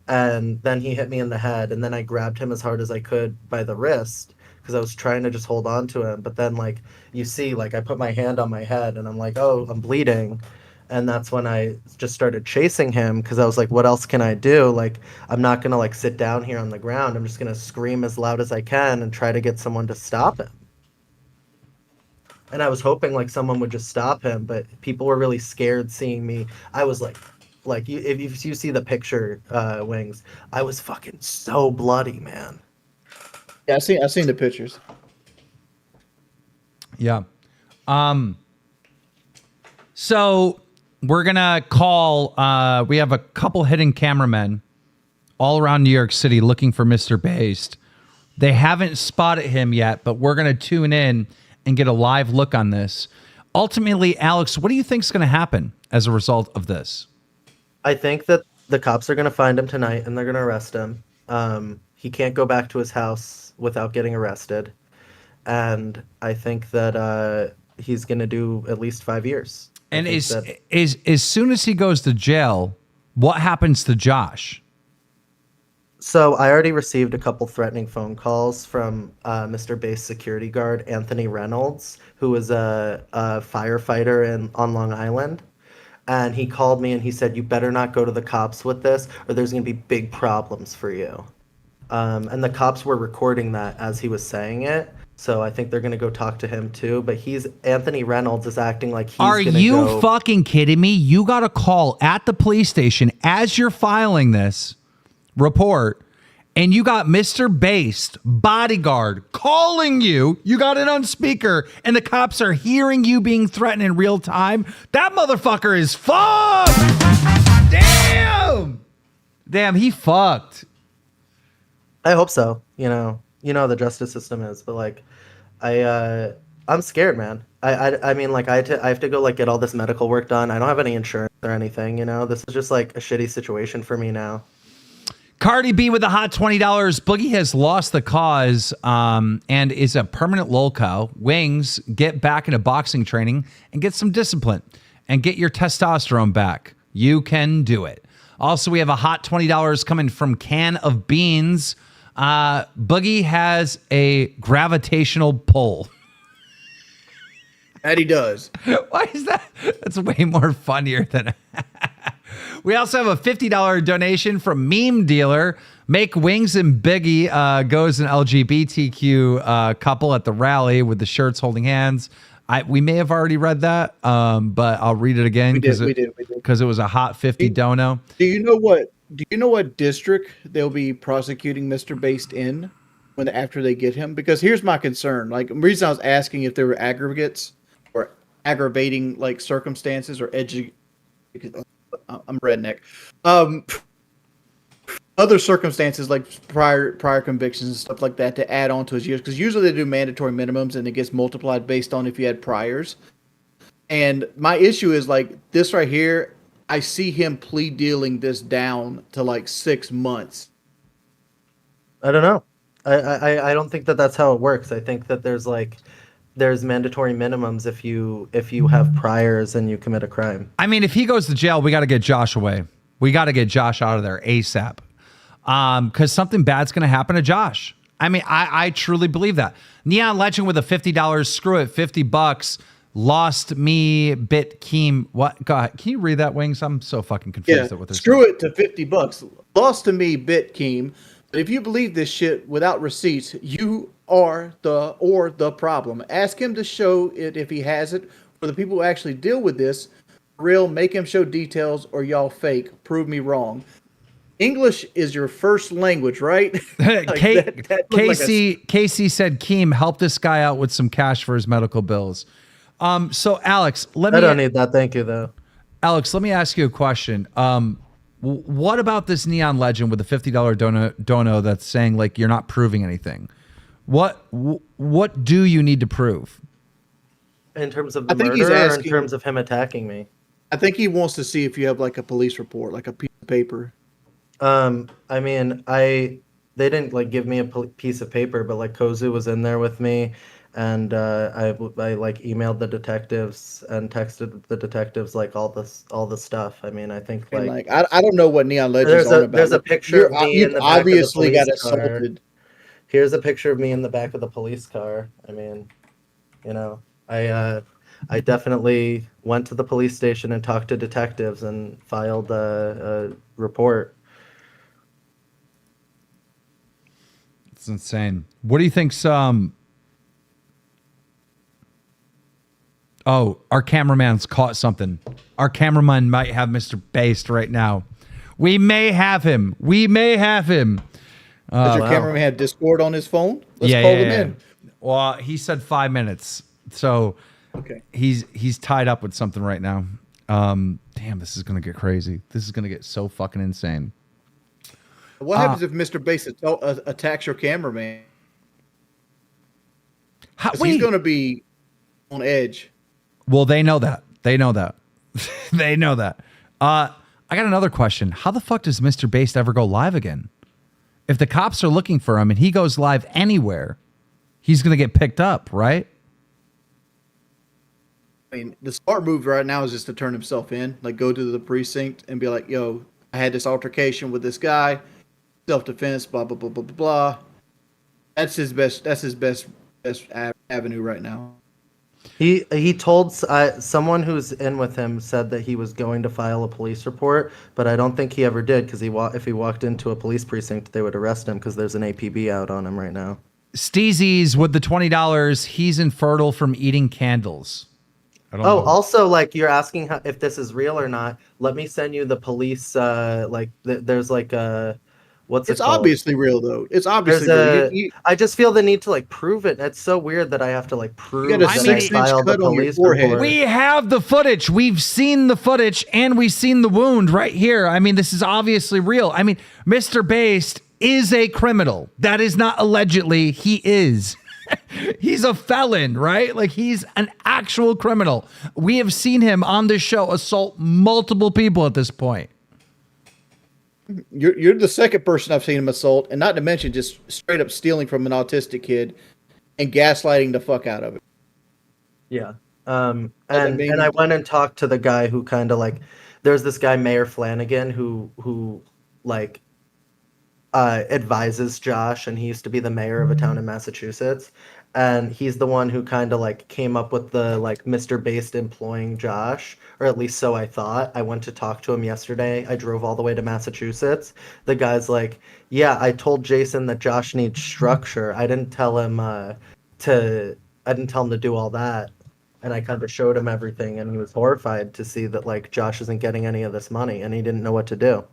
And then he hit me in the head, and then I grabbed him as hard as I could by the wrist because I was trying to just hold on to him. But then, like, you see, like, I put my hand on my head, and I'm like, oh, I'm bleeding. And that's when I just started chasing him because I was like, what else can I do? Like, I'm not going to, like, sit down here on the ground. I'm just going to scream as loud as I can and try to get someone to stop him. And I was hoping, like, someone would just stop him, but people were really scared seeing me. I was like if you see the picture, Wings, I was fucking so bloody, man. Yeah, I've seen the pictures. Yeah. So we're gonna call. We have a couple hidden cameramen all around New York City looking for Mr. Based. They haven't spotted him yet, but we're gonna tune in and get a live look on this. Ultimately, Alex, what do you think is going to happen as a result of this? I think that the cops are going to find him tonight and they're going to arrest him. He can't go back to his house without getting arrested. And I think that he's going to do at least 5 years. And as soon as he goes to jail, what happens to Josh? So I already received a couple threatening phone calls from Mr. Base security guard Anthony Reynolds, who is a firefighter on Long Island. And he called me and he said, you better not go to the cops with this or there's going to be big problems for you. And the cops were recording that as he was saying it. So I think they're going to go talk to him too. But Anthony Reynolds is acting like he's going to go. Are you fucking kidding me? You got a call at the police station as you're filing this report, and you got Mr. Based bodyguard calling you. You got it on speaker, and the cops are hearing you being threatened in real time. That motherfucker is fucked. Damn, he fucked. I hope so. You know how the justice system is, but like, I'm scared, man. I mean, like, I have to go like get all this medical work done. I don't have any insurance or anything. This is just like a shitty situation for me now. Cardi B with the hot $20. Boogie has lost the cause and is a permanent lolcow. Wings, get back into boxing training and get some discipline and get your testosterone back. You can do it. Also, we have a hot $20 coming from Can of Beans. Boogie has a gravitational pull. That he does. Why is that? That's way more funnier than... We also have a $50 donation from Meme Dealer. Make Wings and Biggie goes an LGBTQ couple at the rally with the shirts holding hands. We may have already read that, but I'll read it again because it was a hot 50 dono. Do you know what district they'll be prosecuting Mr. Based in after they get him? Because here's my concern. Like, the reason I was asking if there were aggregates or aggravating like circumstances or I'm redneck. Other circumstances like prior convictions and stuff like that to add on to his years, because usually they do mandatory minimums and it gets multiplied based on if you had priors. And my issue is like this right here. I see him plea dealing this down to like 6 months. I don't know. I don't think that that's how it works. I think that there's mandatory minimums if you have priors and you commit a crime. I mean, if he goes to jail, we got to get Josh away. We got to get Josh out of there ASAP. Because something bad's going to happen to Josh. I mean, I truly believe that. Neon Legend with a $50. Screw it, $50. Lost me, bit Keem. What? Go ahead. Can you read that, Wings? I'm so fucking confused at what they're saying. Screw it to $50. Lost to me, bit Keem. But if you believe this shit without receipts, you are the problem. Ask him to show it if he has it. For the people who actually deal with this, real, make him show details or y'all fake. Prove me wrong. English is your first language, right? Casey said, Keem, help this guy out with some cash for his medical bills. So Alex, I don't need that. Thank you, though. Alex, let me ask you a question. What about this Neon Legend with the $50 dono that's saying like you're not proving anything? What do you need to prove? In terms of the I think he's murder, or in asking- terms of him attacking me? I think he wants to see if you have like a police report, like a piece of paper. I mean, they didn't like give me a piece of paper, but like Kozu was in there with me, and I like emailed the detectives and texted the detectives like all the stuff. I mean, I think And like I don't know what Neon Legend's on about. there's a picture of me in the back of the obviously got police car. assaulted. Here's a picture of me in the back of the police car. I mean, you know, I definitely went to the police station and talked to detectives and filed a report. It's insane. What do you think's Oh, our cameraman's caught something. Our cameraman might have Mr. Based right now. We may have him. Does your cameraman have Discord on his phone? Let's call him in. Well, he said 5 minutes. So Okay. he's tied up with something right now. Damn, this is gonna get crazy. This is gonna get so fucking insane. What happens if Mr. Base attacks your cameraman? He's going to be on edge. Well, they know that. They know that. I got another question. How the fuck does Mr. Based ever go live again? If the cops are looking for him and he goes live anywhere, he's going to get picked up, right? I mean, the smart move right now is just to turn himself in, like go to the precinct and be like, yo, I had this altercation with this guy, self-defense, blah, blah, blah, blah, blah, blah. That's his best avenue right now. He told someone who's in with him said that he was going to file a police report, but I don't think he ever did because if he walked into a police precinct, they would arrest him because there's an APB out on him right now. Steezy's with the $20. He's infertile from eating candles. I don't know. Also, like you're asking if this is real or not. Let me send you the police. There's like a. What's it It's called? obviously real, though. It's obviously real. I just feel the need to like prove it. It's so weird that I have to like prove got a that I 6-inch filed the cut on your police forehead. report. We have the footage. We've seen the footage and we've seen the wound right here. I mean, this is obviously real. I mean, Mr. Based is a criminal. That is not allegedly. He is. He's a felon, right? Like he's an actual criminal. We have seen him on this show assault multiple people at this point. You're the second person I've seen him assault, and not to mention just straight up stealing from an autistic kid and gaslighting the fuck out of it. Yeah. And I went and talked to the guy who kind of like, there's this guy, Mayor Flanagan, who like advises Josh, and he used to be the mayor of a town in Massachusetts. And he's the one who kind of like came up with the like Mr. Based employing Josh, or at least so I thought. I went to talk to him yesterday. I drove all the way to Massachusetts. The guy's like, yeah, I told Jason that Josh needs structure. I didn't tell him to do all that. And I kind of showed him everything, and he was horrified to see that like Josh isn't getting any of this money, and he didn't know what to do.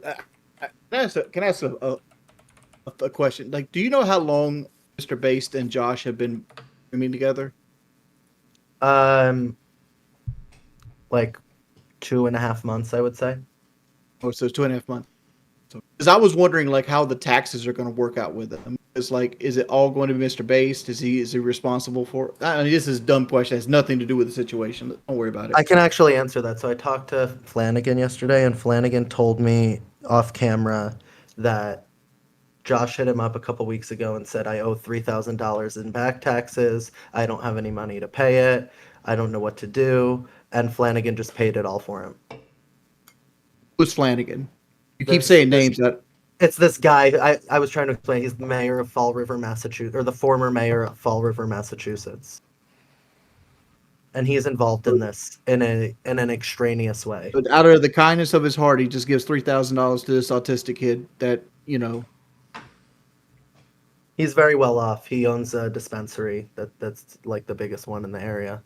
Can I ask a question? Like, do you know how long Mr. Based and Josh have been streaming together? Like 2.5 months, I would say. Oh, so it's 2.5 months. Because I was wondering, like, how the taxes are going to work out with it. It's like, is it all going to be Mr. Based? Is he responsible for it? I mean, this is a dumb question. It has nothing to do with the situation. Don't worry about it. I can actually answer that. So I talked to Flanagan yesterday, and Flanagan told me off camera that Josh hit him up a couple weeks ago and said, I owe $3,000 in back taxes. I don't have any money to pay it. I don't know what to do. And Flanagan just paid it all for him. Who's Flanagan? You keep saying names that. It's this guy. I was trying to explain. He's the mayor of Fall River, Massachusetts, or the former mayor of Fall River, Massachusetts. And he's involved in this in an extraneous way. But out of the kindness of his heart, he just gives $3,000 to this autistic kid that, you know. He's very well off. He owns a dispensary that's like the biggest one in the area.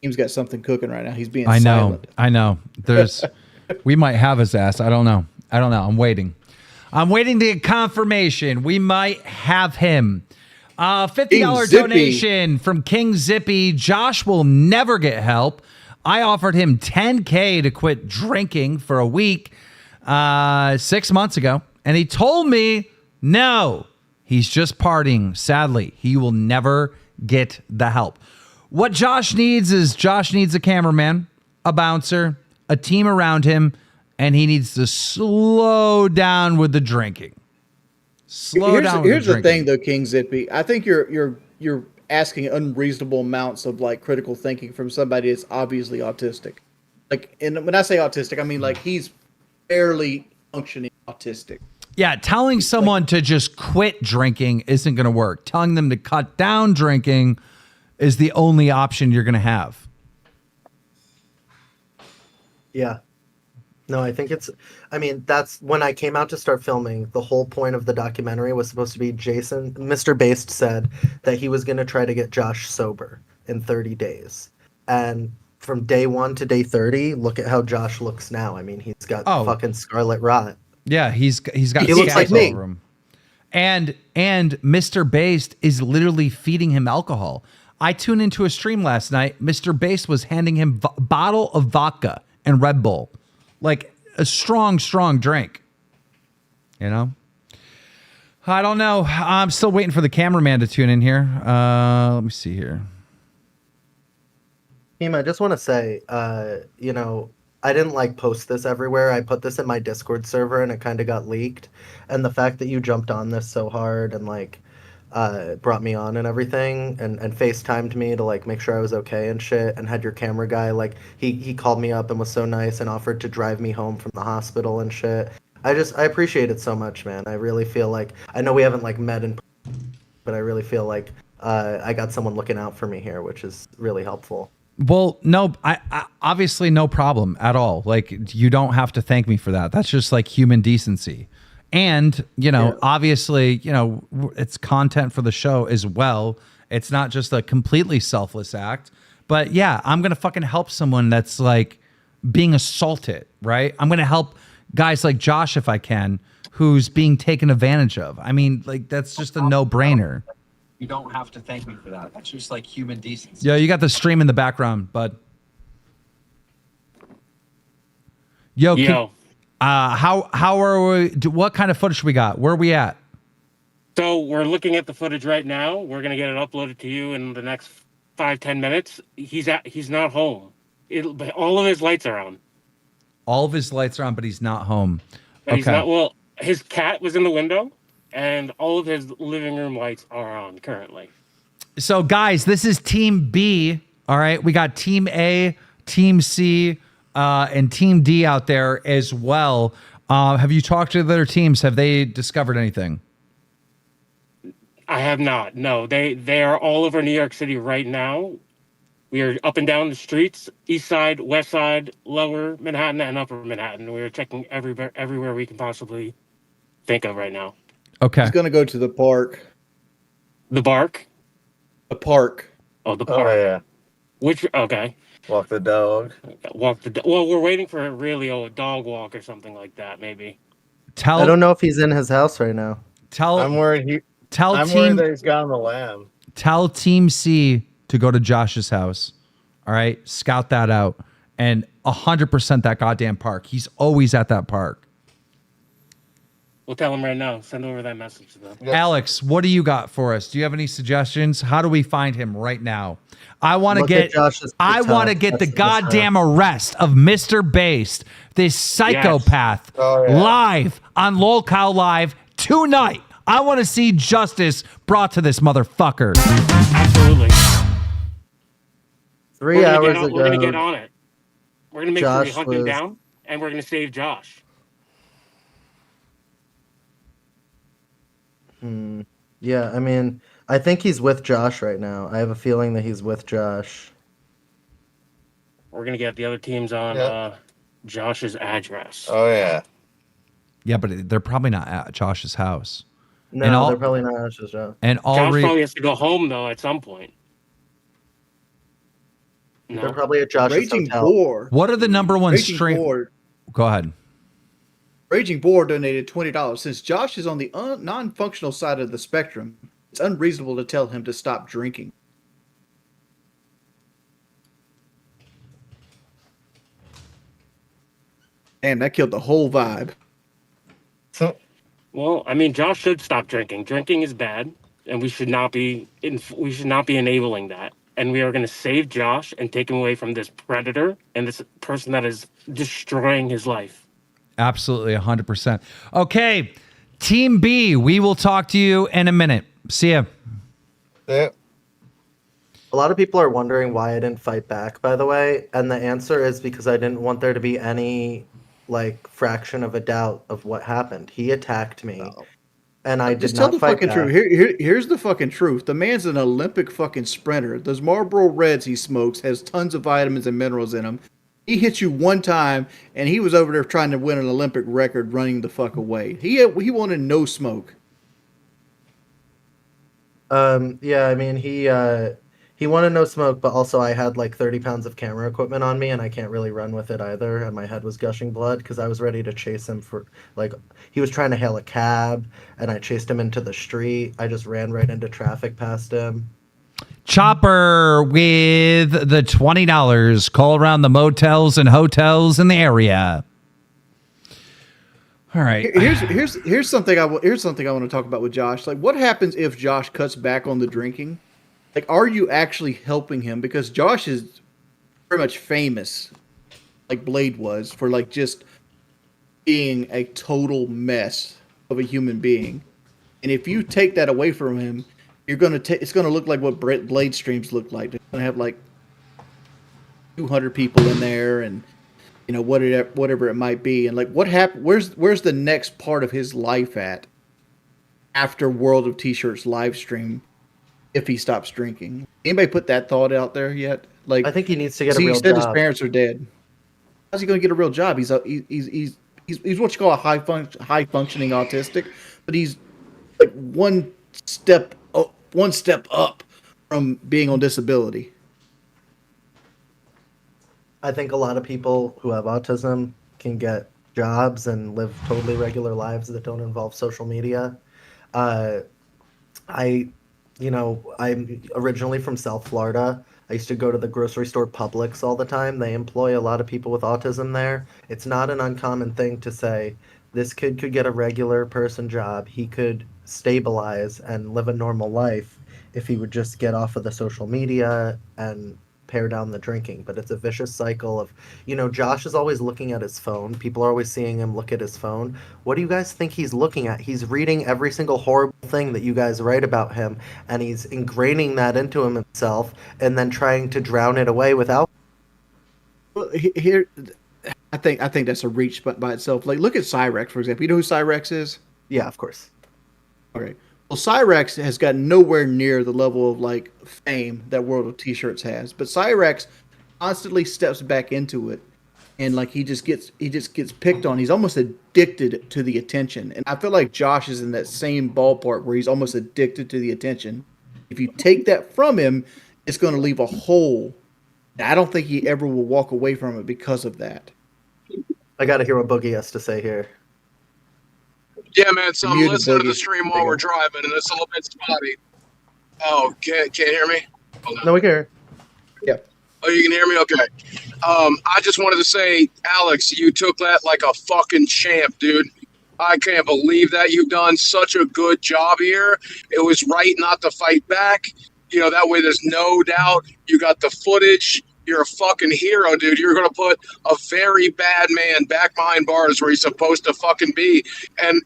He's got something cooking right now. He's being silent. I know. There's, we might have his ass. I don't know. I'm waiting to get confirmation. We might have him. $50 donation from King Zippy. Josh will never get help. I offered him $10K to quit drinking for a week 6 months ago, And he told me, no, he's just partying. Sadly, he will never get the help. What Josh needs is a cameraman, a bouncer, a team around him, and he needs to slow down with the drinking. Here's the thing, though, King Zippy. I think you're asking unreasonable amounts of like critical thinking from somebody that's obviously autistic. Like, and when I say autistic, I mean like he's barely functioning autistic. Yeah, telling someone to just quit drinking isn't going to work. Telling them to cut down drinking is the only option you're going to have. Yeah. No, I think that's when I came out to start filming. The whole point of the documentary was supposed to be Mr. Based said that he was going to try to get Josh sober in 30 days. And from day 1 to day 30, look at how Josh looks now. I mean, he's got fucking scarlet rot. Yeah, he's got he looks like all me. over him. And Mr. Based is literally feeding him alcohol. I tuned into a stream last night. Mr. Based was handing him a bottle of vodka and Red Bull. Like a strong drink, you know? I don't know. I'm still waiting for the cameraman to tune in here. Let me see here. I just want to say, I didn't like post this everywhere. I put this in my Discord server and it kind of got leaked. And the fact that you jumped on this so hard and like brought me on and everything and FaceTimed me to like make sure I was okay and shit, and had your camera guy like he called me up and was so nice and offered to drive me home from the hospital and shit. I appreciate it so much, man. I really feel like, I know we haven't like met in person, but I really feel like I got someone looking out for me here, which is really helpful. Well, no, I obviously no problem at all. Like, you don't have to thank me for that. That's just like human decency. And, obviously, it's content for the show as well. It's not just a completely selfless act. But yeah, I'm going to fucking help someone that's like being assaulted, right? I'm going to help guys like Josh if I can, who's being taken advantage of. I mean, like, that's just a no-brainer. You don't have to thank me for that. That's just like human decency. Yeah, you got the stream in the background, bud. Yo. How are we? What kind of footage we got? Where are we at? So we're looking at the footage right now. We're gonna get it uploaded to you in the next 5-10 minutes. He's not home. All of his lights are on. All of his lights are on, but he's not home. But he's not. Well, his cat was in the window, and all of his living room lights are on currently. So guys, this is Team B. All right, we got Team A, Team C. And Team D out there as well. Have you talked to the other teams? Have they discovered anything? I have not. No, they are all over New York City right now. We are up and down the streets, east side, west side, lower Manhattan, and upper Manhattan. We are checking everywhere we can possibly think of right now. Okay. He's going to go to the park. The bark? The park. Oh, the park. Oh, yeah. Okay. Walk the dog. Well, we're waiting for a dog walk or something like that, maybe. I don't know if he's in his house right now. I'm worried that he's got on the lamb. Tell Team C to go to Josh's house. All right, scout that out, and 100% that goddamn park. He's always at that park. We'll tell him right now. Send over that message to them. Yep. Alex, what do you got for us? Do you have any suggestions? How do we find him right now? I want to get the goddamn arrest of Mr. Based, this psychopath, live on LolCow Live tonight. I want to see justice brought to this motherfucker. Absolutely. 3 hours ago, we're going to get on it. We're going to make sure we hunt him was down, and we're going to save Josh. Yeah, I mean, I think he's with Josh right now. I have a feeling that he's with Josh. We're going to get the other teams on Josh's address. Oh, yeah. Yeah, but they're probably not at Josh's house. No, they're probably not at Josh's house. And Josh probably has to go home, though, at some point. No. They're probably at Josh's hotel. Boar. What are the number one Raging stream? Boar. Go ahead. Raging Boar donated $20. Since Josh is on the non-functional side of the spectrum, it's unreasonable to tell him to stop drinking. Damn, that killed the whole vibe. So Well, I mean, Josh should stop drinking. Drinking is bad, and we should not be enabling that. And we are going to save Josh and take him away from this predator and this person that is destroying his life. Absolutely, 100%. Okay, Team B, we will talk to you in a minute. See ya. Yeah. A lot of people are wondering why I didn't fight back, by the way, and the answer is because I didn't want there to be any like fraction of a doubt of what happened. He attacked me, and I Just did tell not the fight fucking back. truth. Here's the fucking truth. The man's an Olympic fucking sprinter. Those Marlboro Reds he smokes has tons of vitamins and minerals in them. He hit you one time, and he was over there trying to win an Olympic record running the fuck away. He wanted no smoke. Yeah, I mean he wanted no smoke, but also I had like 30 pounds of camera equipment on me, and I can't really run with it either. And my head was gushing blood because I was ready to chase him for like he was trying to hail a cab, and I chased him into the street. I just ran right into traffic past him. Chopper with the $20. Call around the motels and hotels in the area. All right. Here's something I want to talk about with Josh. Like, what happens if Josh cuts back on the drinking? Like, are you actually helping him? Because Josh is pretty much famous, like Blade was, for like just being a total mess of a human being. And if you take that away from him, it's gonna look like what Blade streams look like. They're gonna have like 200 people in there, and you know whatever it might be. And like, what happened? Where's the next part of his life at after World of T-Shirts live stream? If he stops drinking, anybody put that thought out there yet? Like, I think he needs to get a he real said job. his parents are dead. How's he going to get a real job? He's what you call a high functioning autistic, but he's like one step up from being on disability. I think a lot of people who have autism can get jobs and live totally regular lives that don't involve social media. I'm originally from South Florida. I used to go to the grocery store Publix all the time. They employ a lot of people with autism there. It's not an uncommon thing to say, this kid could get a regular person job. He could stabilize and live a normal life if he would just get off of the social media and pare down the drinking. But it's a vicious cycle of, Josh is always looking at his phone. People are always seeing him look at his phone. What do you guys think he's looking at? He's reading every single horrible thing that you guys write about him, and he's ingraining that into himself and then trying to drown it away without. Well, here, I think that's a reach by itself. Like, look at Cyrex, for example. You know who Cyrex is? Yeah, of course. Okay. Well, Cyrex has got nowhere near the level of like fame that World of T-Shirts has, but Cyrex constantly steps back into it, and like he just gets picked on. He's almost addicted to the attention, and I feel like Josh is in that same ballpark where he's almost addicted to the attention. If you take that from him, it's going to leave a hole. And I don't think he ever will walk away from it because of that. I got to hear what Boogie has to say here. Yeah, man. So I'm Muted, listening to Boogie. the stream while we're driving, and it's a little bit spotty. Oh, can't hear me? Hold on. No, we can hear. Yeah. Oh, you can hear me? Okay. I just wanted to say, Alex, you took that like a fucking champ, dude. I can't believe that. You've done such a good job here. It was right not to fight back. That way there's no doubt. You got the footage. You're a fucking hero, dude. You're going to put a very bad man back behind bars where he's supposed to fucking be. And,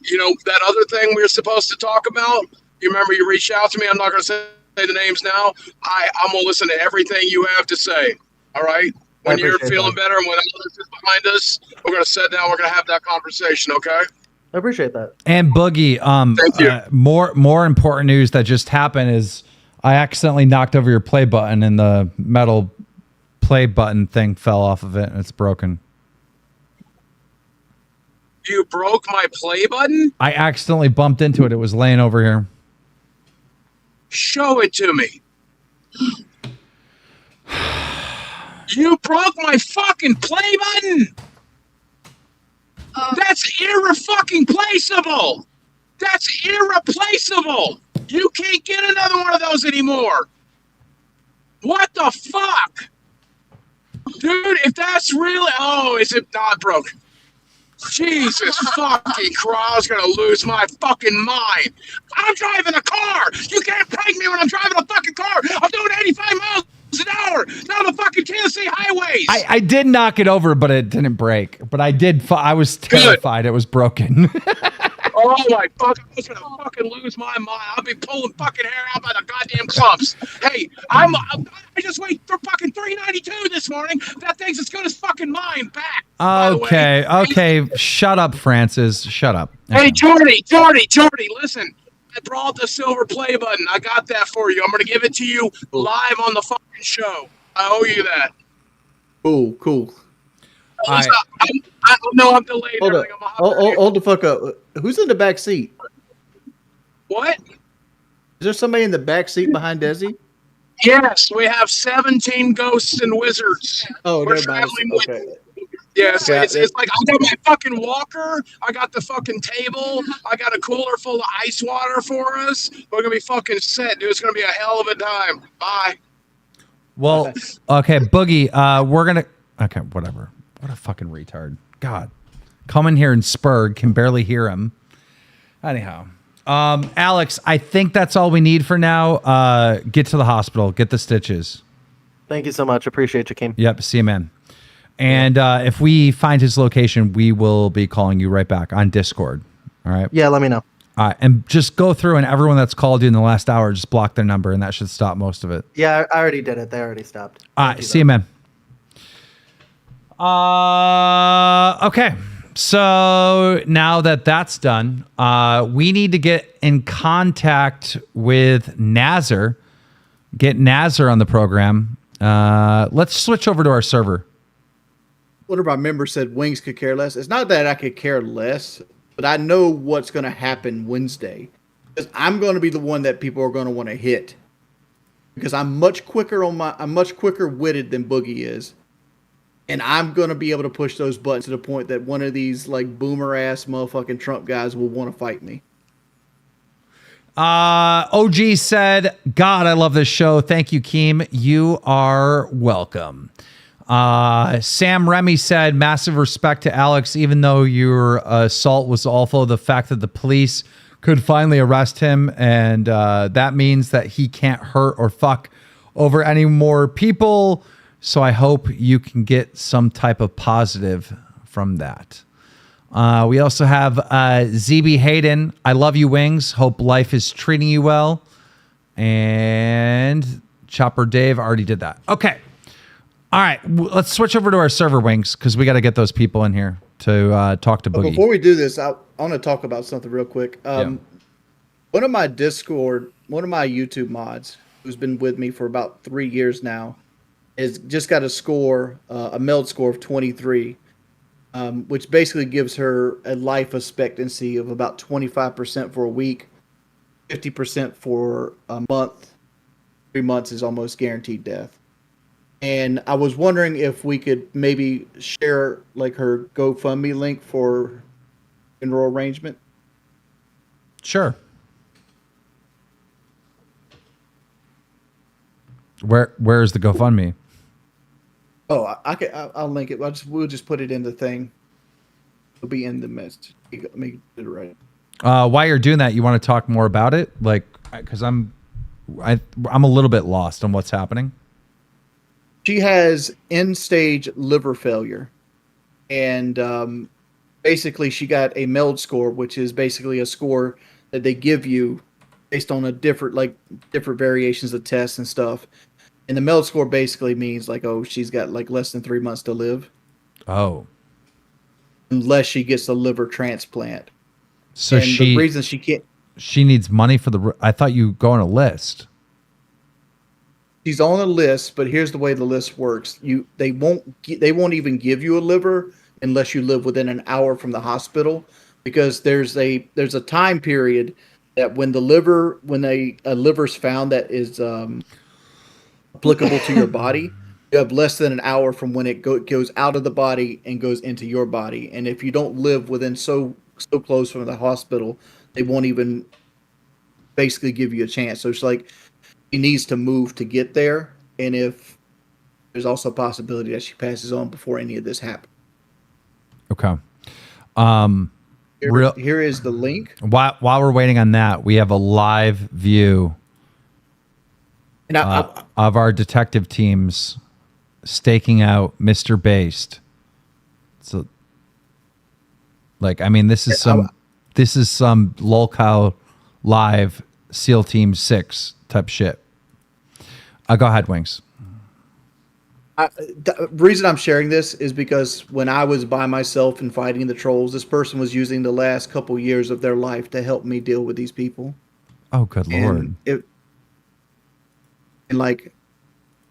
that other thing we were supposed to talk about, you remember you reached out to me? I'm not going to say the names now. I'm going to listen to everything you have to say, all right? When you're feeling better and when all this is behind us, we're going to sit down. We're going to have that conversation, okay? I appreciate that. And Boogie, Thank you. More important news that just happened is I accidentally knocked over your play button, and the metal play button thing fell off of it, and it's broken. You broke my play button? I accidentally bumped into it. It was laying over here. Show it to me. You broke my fucking play button? That's irreplaceable. That's irreplaceable. You can't get another one of those anymore. What the fuck? Dude, if that's really... Oh, is it not broken? Jesus fucking Christ, I was gonna lose my fucking mind. I'm driving a car. You can't peg me when I'm driving a fucking car. I'm doing 85 miles an hour down the fucking Tennessee highways. I did knock it over, but it didn't break. But I did. I was terrified it was broken. Oh my fuck! I was gonna fucking lose my mind. I'll be pulling fucking hair out by the goddamn clumps. Hey, I just weighed for fucking 392 this morning. That thing's as good as fucking mine back. Okay. Shut up, Francis. Shut up. Okay. Hey, Jordy, listen. I brought the silver play button. I got that for you. I'm gonna give it to you live on the fucking show. I owe you that. Cool. I know I'm delayed. Hold up. Hold the fuck up. Who's in the back seat? What? Is there somebody in the back seat behind Desi? Yes, we have 17 ghosts and wizards. Oh, we're never mind. traveling Okay. with. Yes, Yeah, it's like I got my fucking walker. I got the fucking table. I got a cooler full of ice water for us. We're gonna be fucking set, dude. It's gonna be a hell of a time. Bye. Well, okay, Boogie. We're gonna. Okay, whatever. What a fucking retard. God, come in here and Spurg can barely hear him. Anyhow, Alex, I think that's all we need for now. Get to the hospital. Get the stitches. Thank you so much. Appreciate you, Keem. Yep. See you, man. And if we find his location, we will be calling you right back on Discord. All right. Yeah, let me know. All right. And just go through and everyone that's called you in the last hour, just block their number, and that should stop most of it. Yeah, I already did it. They already stopped. All right. See you, man. Okay. So now that that's done, we need to get in contact with Nazar. Get Nazar on the program. Let's switch over to our server. One of our members said Wings could care less. It's not that I could care less, but I know what's going to happen Wednesday. Because I'm going to be the one that people are going to want to hit. Because I'm much quicker witted than Boogie is. And I'm going to be able to push those buttons to the point that one of these like boomer ass motherfucking Trump guys will want to fight me. OG said, God, I love this show. Thank you, Keem. You are welcome. Sam Remy said, massive respect to Alex, even though your assault was awful. The fact that the police could finally arrest him, and that means that he can't hurt or fuck over any more people. So I hope you can get some type of positive from that. We also have ZB Hayden. I love you, Wings. Hope life is treating you well. And Chopper Dave already did that. Okay. All right. Let's switch over to our server, Wings, because we got to get those people in here to talk to Boogie. Before we do this, I want to talk about something real quick. One of my YouTube mods, who's been with me for about 3 years now, has just got a score, a meld score of 23. Which basically gives her a life expectancy of about 25% for a week, 50% for a month. 3 months is almost guaranteed death. And I was wondering if we could maybe share like her GoFundMe link for funeral arrangement. Sure. Where's the GoFundMe? Oh, I'll link it. We'll just put it in the thing. It'll be in the message. Let me get it right. While you're doing that, you want to talk more about it? Like, because I'm a little bit lost on what's happening. She has end-stage liver failure. And basically she got a MELD score, which is basically a score that they give you based on different variations of tests and stuff. And the MELD score basically means like, oh, she's got like less than 3 months to live. Oh. Unless she gets a liver transplant. So and the reason she can't. She needs money for the. I thought you go on a list. She's on a list, but here's the way the list works. They won't even give you a liver unless you live within an hour from the hospital, because there's a time period that when a liver's found that is applicable to your body, you have less than an hour from when it goes out of the body and goes into your body. And if you don't live within so close from the hospital, they won't even basically give you a chance. So it's like she needs to move to get there. And if there's also a possibility that she passes on before any of this happens. Okay. Here is the link. While we're waiting on that, we have a live view of our detective teams staking out Mr. Based. So, like, I mean, this is some lolcow live SEAL Team 6 type shit. Go ahead, Wings. The reason I'm sharing this is because when I was by myself and fighting the trolls, this person was using the last couple years of their life to help me deal with these people. Oh, good Lord. And like,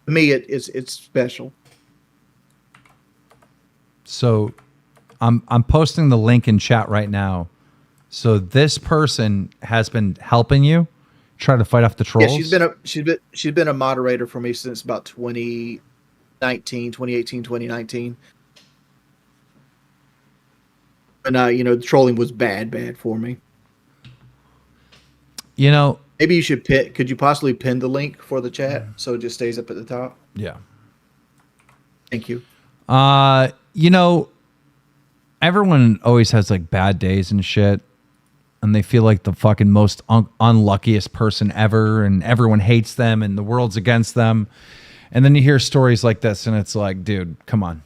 to me, it's special. So I'm posting the link in chat right now. So this person has been helping you try to fight off the trolls? Yeah, she's been a moderator for me since about 2018, 2019. And the trolling was bad for me. Maybe you should could you possibly pin the link for the chat so it just stays up at the top? Yeah. Thank you. Everyone always has like bad days and shit, and they feel like the fucking most unluckiest person ever, and everyone hates them and the world's against them. And then you hear stories like this and it's like, dude, come on.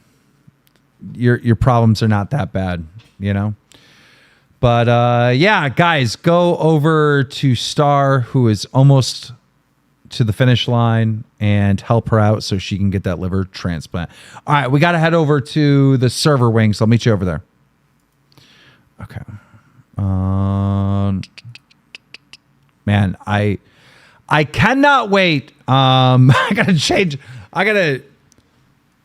Your problems are not that bad, But yeah, guys, go over to Star, who is almost to the finish line, and help her out so she can get that liver transplant. All right, we got to head over to the server wing, so I'll meet you over there. Okay. Man, I cannot wait. I gotta change.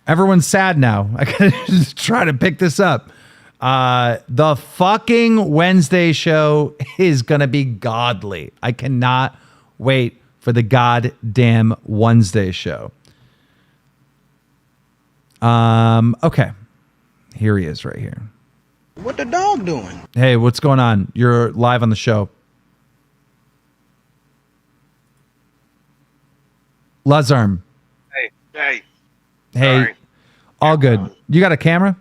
Everyone's sad now. I gotta just try to pick this up. The fucking Wednesday show is gonna be godly. I cannot wait for the goddamn Wednesday show. Okay. Here he is right here. What the dog doing? Hey, what's going on? You're live on the show. Lazarm. Hey. Hey. All good. You got a camera?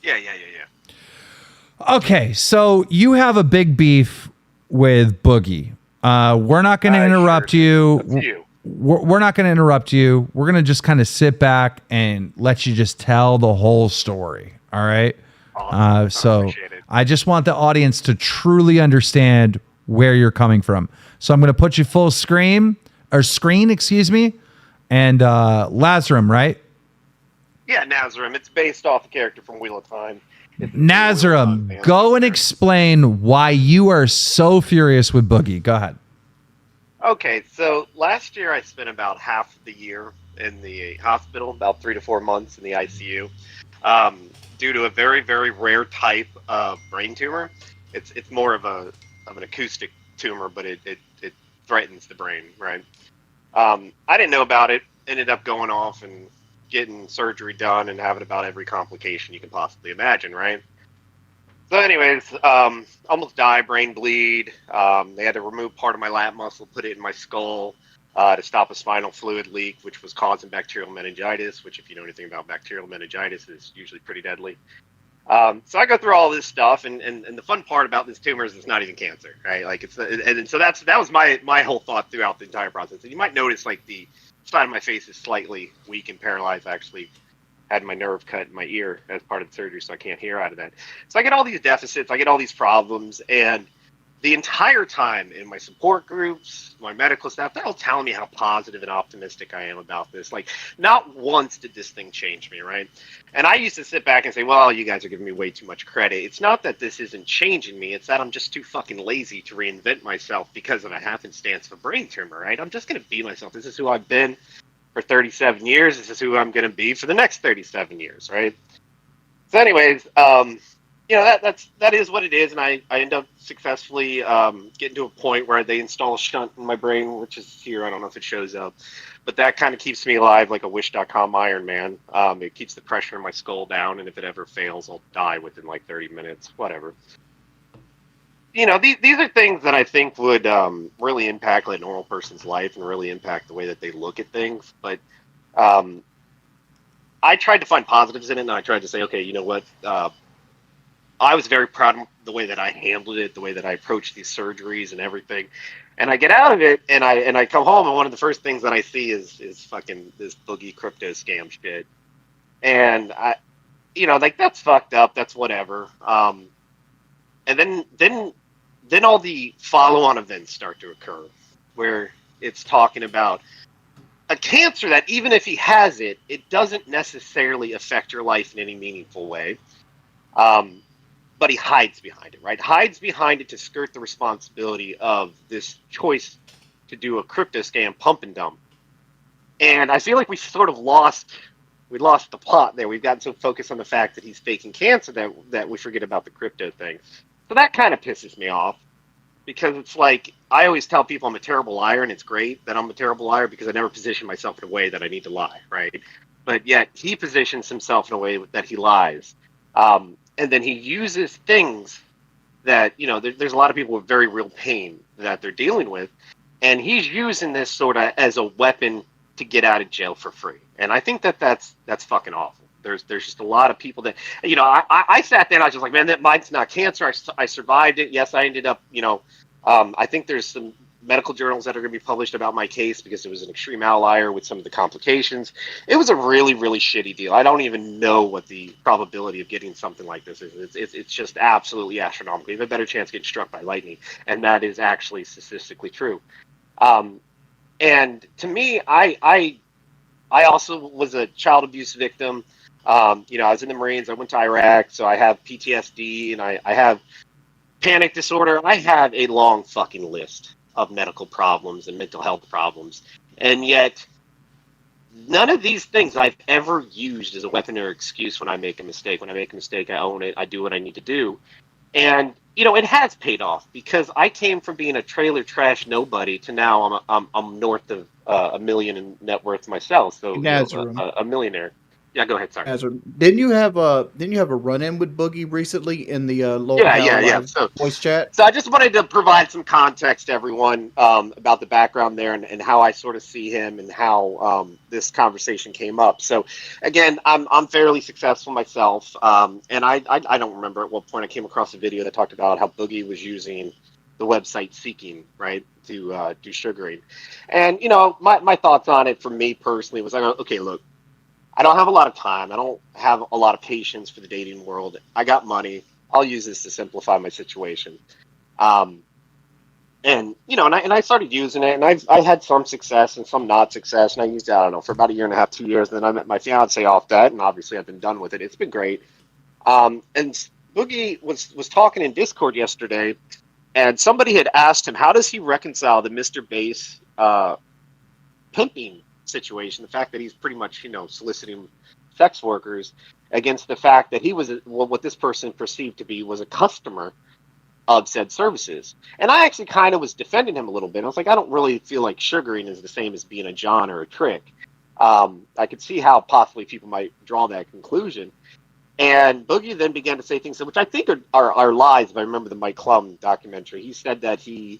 Yeah. Okay, so you have a big beef with Boogie. We're not going to interrupt you. We're not going to interrupt you. We're going to just kind of sit back and let you just tell the whole story. All right? Awesome. So I just want the audience to truly understand where you're coming from. So I'm going to put you full screen, excuse me, and Lazarm, right? Yeah, Nazarem. It's based off a character from Wheel of Time. Nazarem, go and explain why you are so furious with Boogie. Go ahead. Okay, so last year I spent about half the year in the hospital, about 3 to 4 months in the ICU, due to a very, very rare type of brain tumor. It's more of an acoustic tumor, but it threatens the brain, right? I didn't know about it. Ended up going off and getting surgery done and having about every complication you can possibly imagine, right? So anyways, almost died, brain bleed. They had to remove part of my lat muscle, put it in my skull to stop a spinal fluid leak, which was causing bacterial meningitis, which if you know anything about bacterial meningitis is usually pretty deadly. So I go through all this stuff, and the fun part about this tumor is it's not even cancer, right? Like so that was my whole thought throughout the entire process. And you might notice like the side of my face is slightly weak and paralyzed. I actually had my nerve cut in my ear as part of the surgery, so I can't hear out of that. So I get all these deficits, I get all these problems, and the entire time in my support groups, my medical staff, they're all telling me how positive and optimistic I am about this. Like, not once did this thing change me, right? And I used to sit back and say, well, you guys are giving me way too much credit. It's not that this isn't changing me. It's that I'm just too fucking lazy to reinvent myself because of a happenstance of a brain tumor, right? I'm just going to be myself. This is who I've been for 37 years. This is who I'm going to be for the next 37 years, right? So anyways, that is what it is, and I end up successfully getting to a point where they install a shunt in my brain, which is here. I don't know if it shows up, but that kind of keeps me alive like a Wish.com Iron Man. It keeps the pressure in my skull down, and if it ever fails, I'll die within like 30 minutes, whatever. These are things that I think would really impact like a normal person's life and really impact the way that they look at things. But I tried to find positives in it, and I tried to say, okay, you know what? I was very proud of the way that I handled it, the way that I approached these surgeries and everything. And I get out of it, and I come home, and one of the first things that I see is fucking this boogie crypto scam shit. And like that's fucked up. That's whatever. And then all the follow-on events start to occur, where it's talking about a cancer that even if he has it, it doesn't necessarily affect your life in any meaningful way. But he hides behind it, right? Hides behind it to skirt the responsibility of this choice to do a crypto scam pump and dump. And I feel like we sort of lost the plot there. We've gotten so focused on the fact that he's faking cancer that we forget about the crypto thing. So that kind of pisses me off, because it's like I always tell people I'm a terrible liar, and it's great that I'm a terrible liar because I never position myself in a way that I need to lie, right? But yet he positions himself in a way that he lies. And then he uses things that, there's a lot of people with very real pain that they're dealing with. And he's using this sort of as a weapon to get out of jail for free. And I think that's fucking awful. There's just a lot of people that, I sat there and I was just like, man, that mine's not cancer. I survived it. Yes, I ended up, I think there's some medical journals that are going to be published about my case because it was an extreme outlier with some of the complications. It was a really, really shitty deal. I don't even know what the probability of getting something like this is. It's just absolutely astronomical. You have a better chance of getting struck by lightning, and that is actually statistically true. And to me, I also was a child abuse victim. I was in the Marines. I went to Iraq, so I have PTSD, and I have panic disorder. I have a long fucking list of medical problems and mental health problems. And yet, none of these things I've ever used as a weapon or excuse when I make a mistake. When I make a mistake, I own it. I do what I need to do. And, it has paid off, because I came from being a trailer trash nobody to now I'm north of $1 million in net worth myself. So a millionaire. Yeah, go ahead. Sorry. Didn't you have a run-in with Boogie recently in the local voice chat? So I just wanted to provide some context to everyone about the background there and how I sort of see him and how this conversation came up. So again, I'm fairly successful myself, and I don't remember at what point I came across a video that talked about how Boogie was using the website Seeking, right, to do sugaring. And my thoughts on it for me personally was like, okay, look, I don't have a lot of time. I don't have a lot of patience for the dating world. I got money. I'll use this to simplify my situation. And I started using it, and I had some success and some not success. And I used it, I don't know, for about 1.5 years, 2 years. And then I met my fiance off that, and obviously I've been done with it. It's been great. And Boogie was talking in Discord yesterday, and somebody had asked him, how does he reconcile the Mr. Bass pimping situation, the fact that he's pretty much soliciting sex workers, against the fact that he was what this person perceived to be was a customer of said services. And I actually kind of was defending him a little bit. I was like, I don't really feel like sugaring is the same as being a John or a trick. I could see how possibly people might draw that conclusion. And Boogie then began to say things which I think are lies. If I remember the Mike Klum documentary, he said that he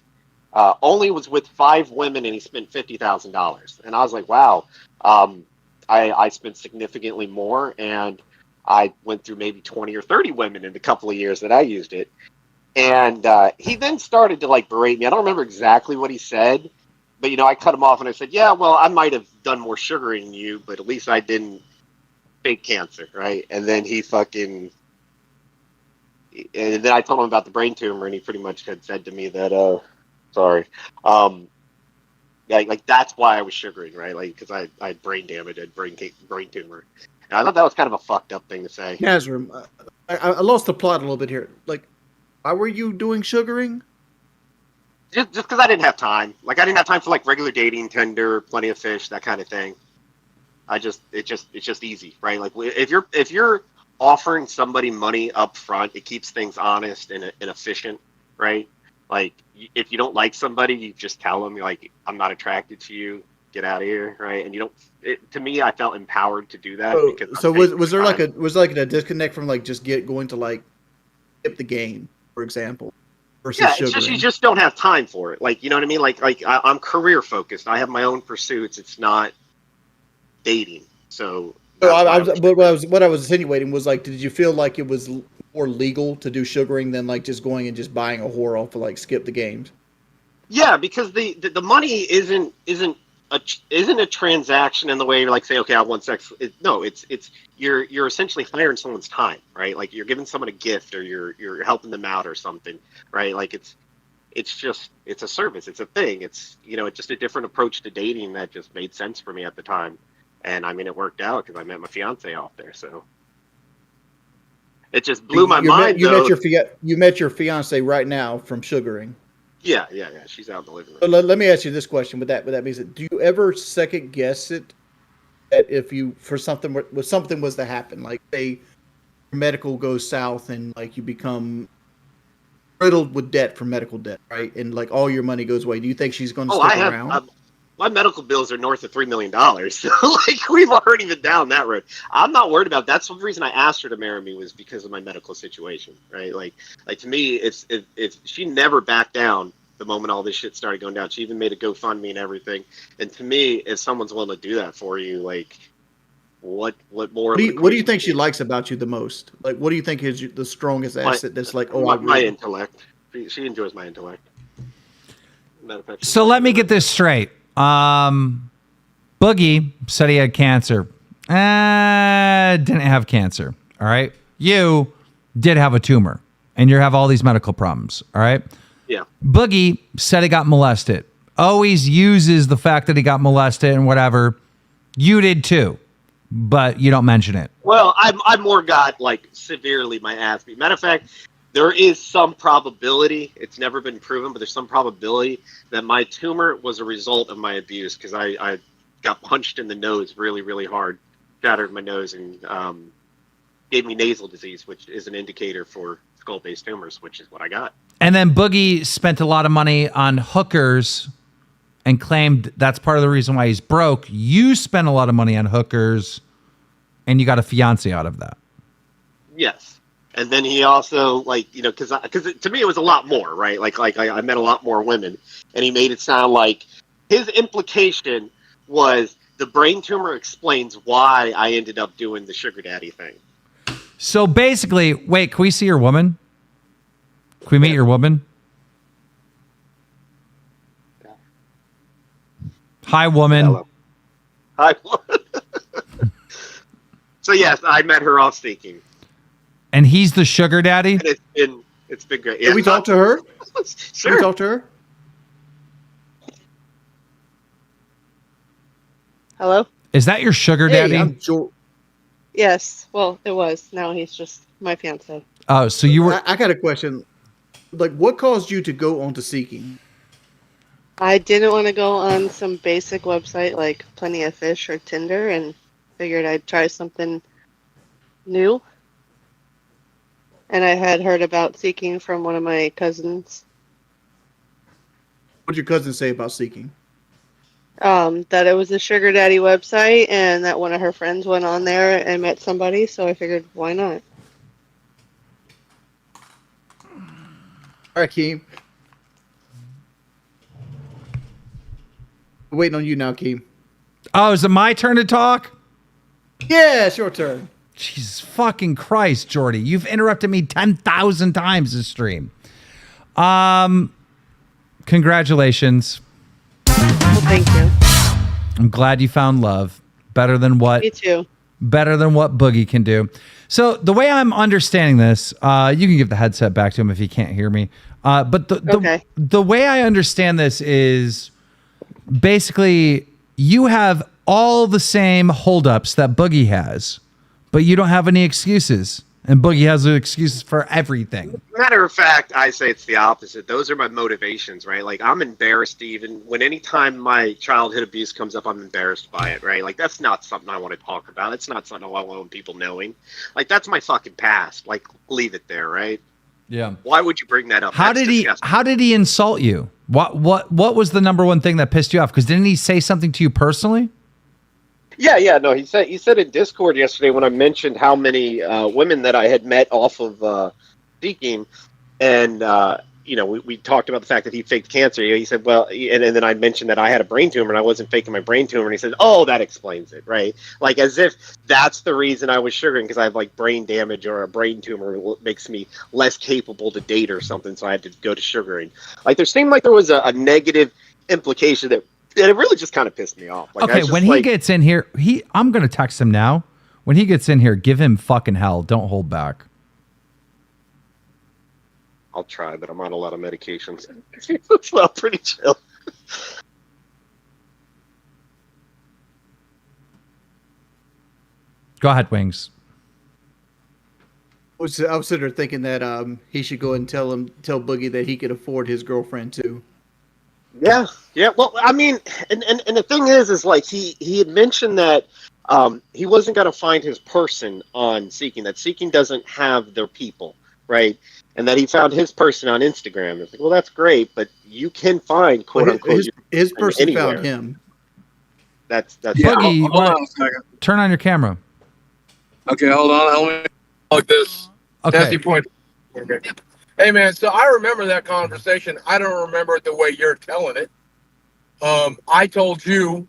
only was with 5 women and he spent $50,000. And I was like, wow, I spent significantly more, and I went through maybe 20 or 30 women in a couple of years that I used it. And he then started to berate me. I don't remember exactly what he said, but I cut him off and I said, yeah, well, I might have done more sugaring than you, but at least I didn't fake cancer, right? And then and then I told him about the brain tumor, and he pretty much had said to me that, sorry. That's why I was sugaring, right? Because I had brain damage, I had brain tumor. And I thought that was kind of a fucked up thing to say. Nazrim, I lost the plot a little bit here. Why were you doing sugaring? Just because I didn't have time. I didn't have time for regular dating, Tinder, Plenty of Fish, that kind of thing. It's just easy, right? If you're offering somebody money up front, it keeps things honest and efficient, right? If you don't like somebody, you just tell them, I'm not attracted to you, get out of here, right? And to me, I felt empowered to do that. So was there a disconnect from just going to skip the game, for example, versus it's just you just don't have time for it. You know what I mean? I'm career focused. I have my own pursuits. It's not dating. So So That's why but what I was insinuating was like, did you feel like it was more legal to do sugaring than like just going and just buying a whore off of like Skip the Games? Yeah, because the money isn't a transaction in the way you're like say, okay, I want sex. No, it's you're essentially hiring someone's time, right? Like you're giving someone a gift or you're helping them out or something, right? Like it's a service, it's a thing. It's it's just a different approach to dating that just made sense for me at the time, and I mean it worked out because I met my fiance off there, so it just blew my mind. You met your fiance right now from sugaring. Yeah. She's out in the living room. So let me ask you this question. With that being said, do you ever second guess it that if something was to happen, like say medical goes south and like you become riddled with debt from medical debt, right? And like all your money goes away. Do you think she's going to stick around? My medical bills are north of $3 million. So like we've already been down that road. I'm not worried about that's the reason I asked her to marry me was because of my medical situation, right? Like to me, it's she never backed down the moment all this shit started going down. She even made a GoFundMe and everything. And to me, if someone's willing to do that for you, like what more? What do you think she likes about you the most? Like, what do you think is the strongest asset? That's like, my intellect. She enjoys my intellect. So let me get this straight. Boogie said he had cancer. Didn't have cancer. All right. You did have a tumor and you have all these medical problems. All right. Yeah. Boogie said he got molested. Always uses the fact that he got molested and whatever. You did too, but you don't mention it. Well, I more got like severely my ass beat. Matter of fact, there is some probability, it's never been proven, but there's some probability that my tumor was a result of my abuse because I got punched in the nose really, really hard, shattered my nose, and gave me nasal disease, which is an indicator for skull-based tumors, which is what I got. And then Boogie spent a lot of money on hookers and claimed that's part of the reason why he's broke. You spent a lot of money on hookers and you got a fiance out of that. Yes. And then he also, like, because to me it was a lot more, right? Like I met a lot more women, and he made it sound like his implication was the brain tumor explains why I ended up doing the sugar daddy thing. So basically, wait, can we see your woman? Can we meet your woman? Yeah. Hi, woman. Hello. Hi, woman. So yes, I met her off speaking. And he's the sugar daddy? And it's been great. Yeah. Can we talk to her? Sure. Can we talk to her? Hello? Is that your sugar daddy? I'm George. Yes. Well, it was. Now he's just my fiance. Oh, so you were... I got a question. Like, what caused you to go onto Seeking? I didn't want to go on some basic website like Plenty of Fish or Tinder and figured I'd try something new. And I had heard about Seeking from one of my cousins. What did your cousin say about Seeking? That it was a sugar daddy website and that one of her friends went on there and met somebody, so I figured, why not? All right, Keem. We're waiting on you now, Keem. Oh, is it my turn to talk? Yeah, it's your turn. Jesus fucking Christ, Jordy. You've interrupted me 10,000 times this stream. Congratulations. Well, thank you. I'm glad you found love. Better than what... Me too. Better than what Boogie can do. So the way I'm understanding this, you can give the headset back to him if he can't hear me. But the way I understand this is basically you have all the same holdups that Boogie has, but you don't have any excuses. And Boogie has excuses for everything. Matter of fact, I say it's the opposite. Those are my motivations, right? Like, I'm embarrassed even when anytime my childhood abuse comes up, I'm embarrassed by it, right? Like, that's not something I want to talk about. It's not something I want people knowing. Like, that's my fucking past. Like, leave it there, right? Yeah. Why would you bring that up? How did he insult you? What was the number one thing that pissed you off? Because didn't he say something to you personally? Yeah, no, he said in Discord yesterday when I mentioned how many women that I had met off of Seeking, and we talked about the fact that he faked cancer. He said, well, and then I mentioned that I had a brain tumor and I wasn't faking my brain tumor. And he said, oh, that explains it, right? Like as if that's the reason I was sugaring, because I have like brain damage or a brain tumor makes me less capable to date or something. So I had to go to sugaring. Like there seemed like there was a negative implication that it really just kind of pissed me off. Like, okay, when he gets in here, I'm going to text him now. When he gets in here, give him fucking hell. Don't hold back. I'll try, but I'm on a lot of medications. It's well pretty chill. Go ahead, Wings. I was sitting there thinking that he should go and tell Boogie that he could afford his girlfriend too. Yeah. Well, I mean, and the thing is like he had mentioned that he wasn't going to find his person on Seeking. That Seeking doesn't have their people, right? And that he found his person on Instagram. It's like, well, that's great, but you can find quote unquote his person anywhere. found him. That's Boogie, hold on a second. Turn on your camera. Okay, hold on. Let me Like this. Okay. Testing point. Okay. Hey man, so I remember that conversation. I don't remember it the way you're telling it. I told you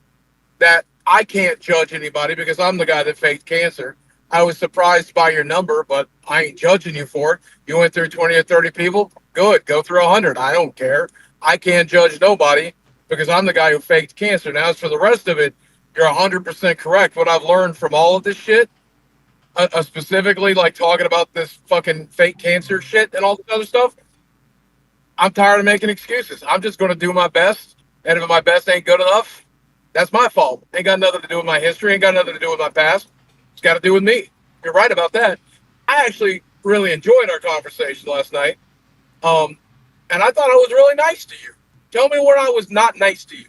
that I can't judge anybody because I'm the guy that faked cancer. I was surprised by your number, but I ain't judging you for it. You went through 20 or 30 people? Good. Go through 100. I don't care. I can't judge nobody because I'm the guy who faked cancer. Now, as for the rest of it, you're 100% correct. What I've learned from all of this shit, specifically like talking about this fucking fake cancer shit and all this other stuff, I'm tired of making excuses. I'm just going to do my best. And if my best ain't good enough, that's my fault. Ain't got nothing to do with my history. Ain't got nothing to do with my past. It's got to do with me. You're right about that. I actually really enjoyed our conversation last night. And I thought I was really nice to you. Tell me where I was not nice to you.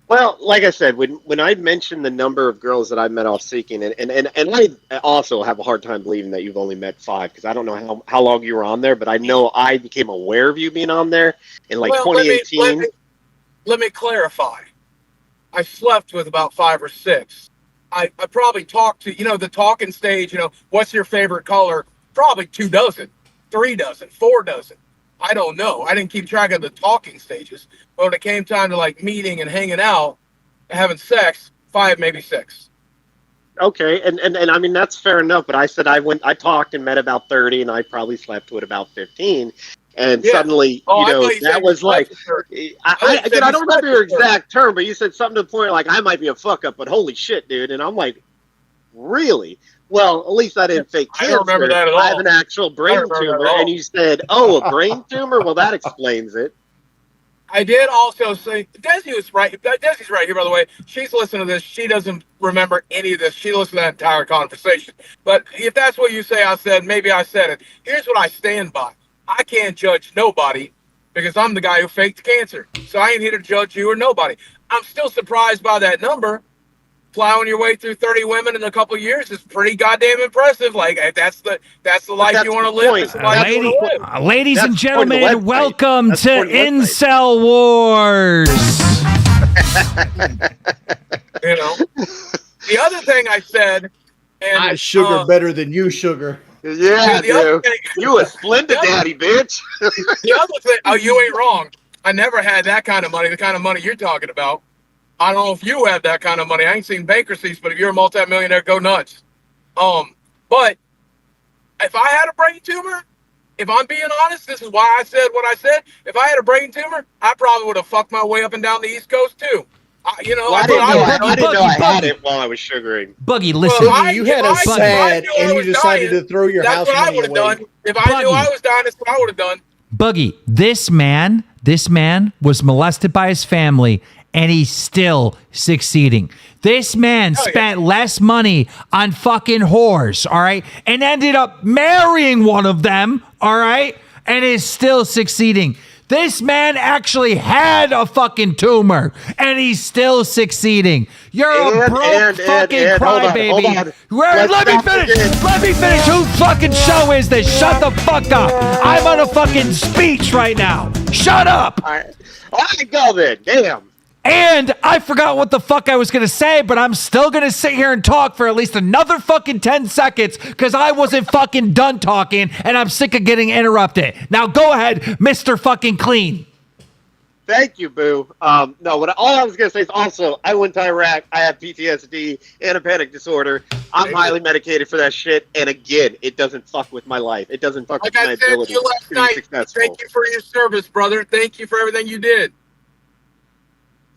Well, like I said, when I mentioned the number of girls that I've met off Seeking, and I also have a hard time believing that you've only met 5, because I don't know how long you were on there, but I know I became aware of you being on there in like 2018. Let me clarify. I slept with about 5 or 6. I probably talked to, the talking stage, what's your favorite color? Probably 2 dozen, 3 dozen, 4 dozen. I don't know. I didn't keep track of the talking stages. But when it came time to like meeting and hanging out, having sex, 5, maybe 6. Okay, and I mean that's fair enough. But I said I talked and met about 30, and I probably slept with about 15. And suddenly, that was like, I don't remember your exact term, but you said something to the point like I might be a fuck up, but holy shit, dude. And I'm like, really? Well, at least I didn't fake cancer. I don't remember that at all. I have an actual brain tumor. And you said, oh, a brain tumor? Well, that explains it. I did also say, Desi was right. Desi's right here, by the way. She's listening to this. She doesn't remember any of this. She listened to that entire conversation. But if that's what you say I said, maybe I said it. Here's what I stand by. I can't judge nobody because I'm the guy who faked cancer. So I ain't here to judge you or nobody. I'm still surprised by that number. Plowing your way through 30 women in a couple of years is pretty goddamn impressive. Like that's the life you want to live. That's the life you want to live. Ladies and gentlemen, welcome to Incel Wars. The other thing I said, and I sugar better than you sugar. Yeah, dude. You a splendid daddy, bitch. The other thing, you ain't wrong. I never had that kind of money, the kind of money you're talking about. I don't know if you have that kind of money. I ain't seen bank receipts, but if you're a multimillionaire, go nuts. But if I had a brain tumor, if I'm being honest, this is why I said what I said. If I had a brain tumor, I probably would have fucked my way up and down the East Coast too. I didn't know I had it while I was sugaring. Boogie, listen. Well, you had a sad, and you decided to throw your house money away. Done. If I knew I was dying, that's what I would have done. Boogie, this man was molested by his family, and he's still succeeding. This man spent less money on fucking whores, all right, and ended up marrying one of them, all right, and is still succeeding. This man actually had a fucking tumor, and he's still succeeding. You're a broke fucking crybaby. Let me finish. Whose fucking show is this? Shut the fuck up. I'm on a fucking speech right now. Shut up. All right, go then. Damn. And I forgot what the fuck I was going to say, but I'm still going to sit here and talk for at least another fucking 10 seconds because I wasn't fucking done talking and I'm sick of getting interrupted. Now go ahead, Mr. fucking Clean. Thank you, Boo. No, all I was going to say is also, I went to Iraq. I have PTSD and a panic disorder. I'm highly medicated for that shit. And again, it doesn't fuck with my life. It doesn't fuck with my ability to you last to night, be successful. thank you for your service, brother. Thank you for everything you did.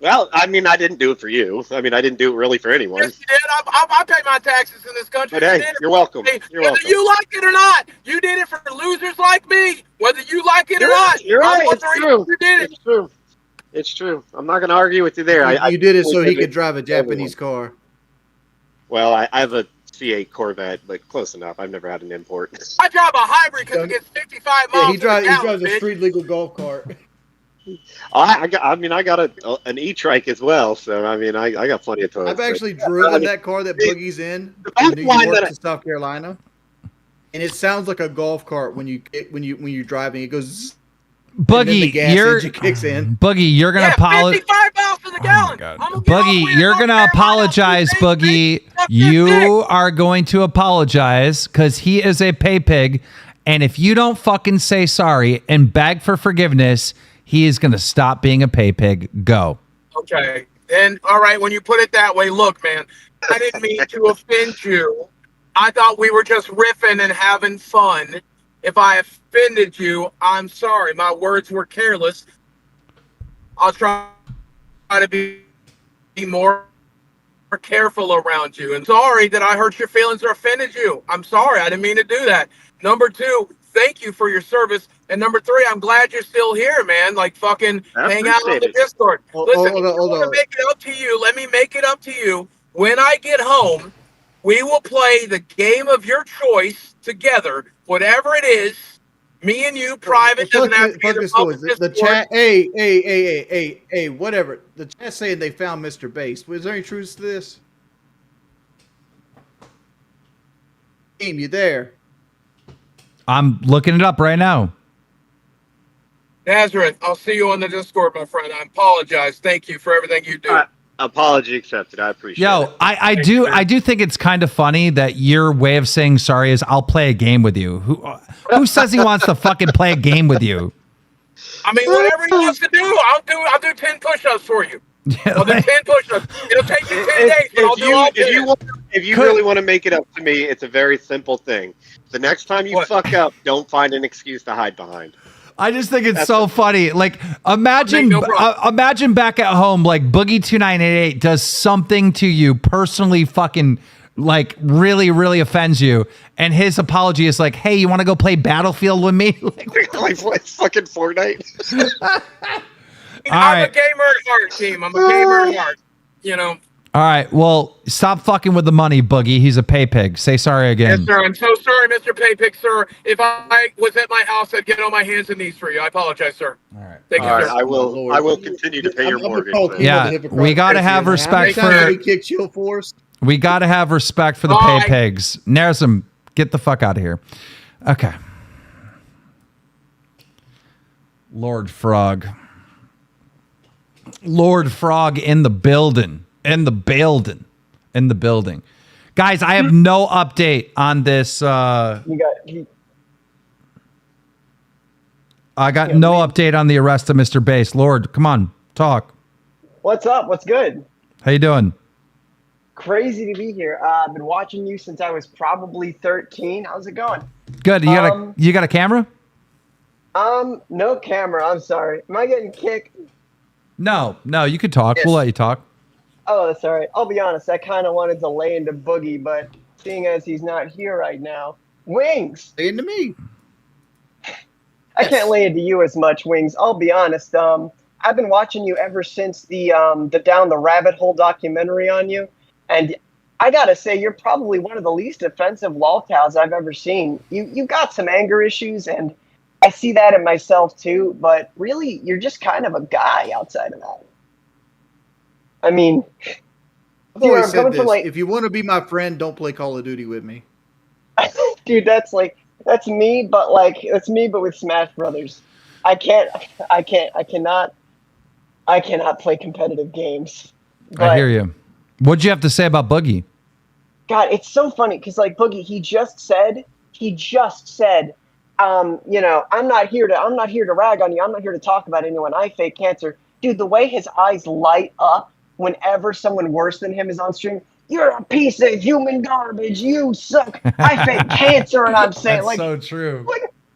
Well, I mean, I didn't do it for you. I mean, I didn't do it really for anyone. Yes, you did. I pay my taxes in this country. But hey, you're welcome. You're Whether welcome. you like it or not, you did it for losers like me. Whether you like it or not, You're right. It's true. You did it. It's true. It's true. I'm not going to argue with you there. You did it so he could drive a Japanese car. Well, I have a C8 Corvette, but close enough. I've never had an import. I drive a hybrid because it gets 55 miles. Yeah, he drives a street legal golf cart. I got an e-trike as well, so I mean, I got plenty of toys. I've actually driven that car that Boogie's in from New York to South Carolina, and it sounds like a golf cart when you're driving. It goes. Boogie, kicks in. Boogie, you're gonna apologize. 55 miles to the gallon. Boogie, you're gonna apologize, Boogie. You are going to apologize because he is a pay pig, and if you don't fucking say sorry and beg for forgiveness, he is gonna stop being a pay pig. Go. Okay. And all right, when you put it that way, look, man, I didn't mean to offend you. I thought we were just riffing and having fun. If I offended you, I'm sorry. My words were careless. I'll try to be more careful around you. And sorry that I hurt your feelings or offended you. I'm sorry. I didn't mean to do that. Number two, thank you for your service. And number three, I'm glad you're still here, man. Like fucking hang out on the Discord. Listen, if you want to make it up to you, let me make it up to you. When I get home, we will play the game of your choice together, whatever it is. Me and you, private, doesn't have to be the chat. Hey, whatever. The chat saying they found Mr. Bass. Was there any truth to this? Team, you there? I'm looking it up right now. Nazareth, I'll see you on the Discord, my friend. I apologize. Thank you for everything you do. Apology accepted. I appreciate it. Yo, I do think it's kind of funny that your way of saying sorry is I'll play a game with you. Who says he wants to fucking play a game with you? I mean, whatever he wants to do, I'll do 10 push-ups for you. I'll do 10 push-ups. It'll take me 10 days, but I'll do all 10. If you really want to make it up to me, it's a very simple thing. The next time you fuck up, don't find an excuse to hide behind. I just think it's so funny. Like, imagine back at home, like Boogie 2988 does something to you personally, fucking like really, really offends you, and his apology is like, "Hey, you want to go play Battlefield with me?" like fucking Fortnite. I'm a gamer at heart, team. I'm a gamer at heart. You know. All right, well, stop fucking with the money, Boogie. He's a pay pig. Say sorry again. Yes, sir. I'm so sorry, Mr. Paypick, sir. If I was at my house, I'd get on my hands and knees for you. I apologize, sir. All right. Thank you, All sir. right, I will continue to pay your mortgage. Yeah, we got to have respect for. We got to have respect for the pay pigs. Nerzum, get the fuck out of here. Okay. Lord Frog in the building. In the building. Guys, I have no update on this. I got no update on the arrest of Mr. Bass. Lord, come on, talk. What's up? What's good? How you doing? Crazy to be here. I've been watching you since I was probably 13. How's it going? Good. You got a camera? No camera. I'm sorry. Am I getting kicked? No, you could talk. Yes. We'll let you talk. Oh, that's all right. I'll be honest. I kind of wanted to lay into Boogie, but seeing as he's not here right now, Wings. Lay into me. I can't lay into you as much, Wings. I'll be honest. I've been watching you ever since the Down the Rabbit Hole documentary on you, and I gotta say you're probably one of the least offensive lolcows I've ever seen. You got some anger issues, and I see that in myself too. But really, you're just kind of a guy outside of that. I mean, I've always said this. If you want to be my friend, don't play Call of Duty with me. Dude, that's me, but with Smash Brothers. I cannot I cannot play competitive games. I hear you. What'd you have to say about Boogie? God, it's so funny because like Boogie, he just said, you know, I'm not here to rag on you. I'm not here to talk about anyone. I fake cancer. Dude, the way his eyes light up whenever someone worse than him is on stream, you're a piece of human garbage. You suck. I fake cancer, and I'm saying, That's like, so true.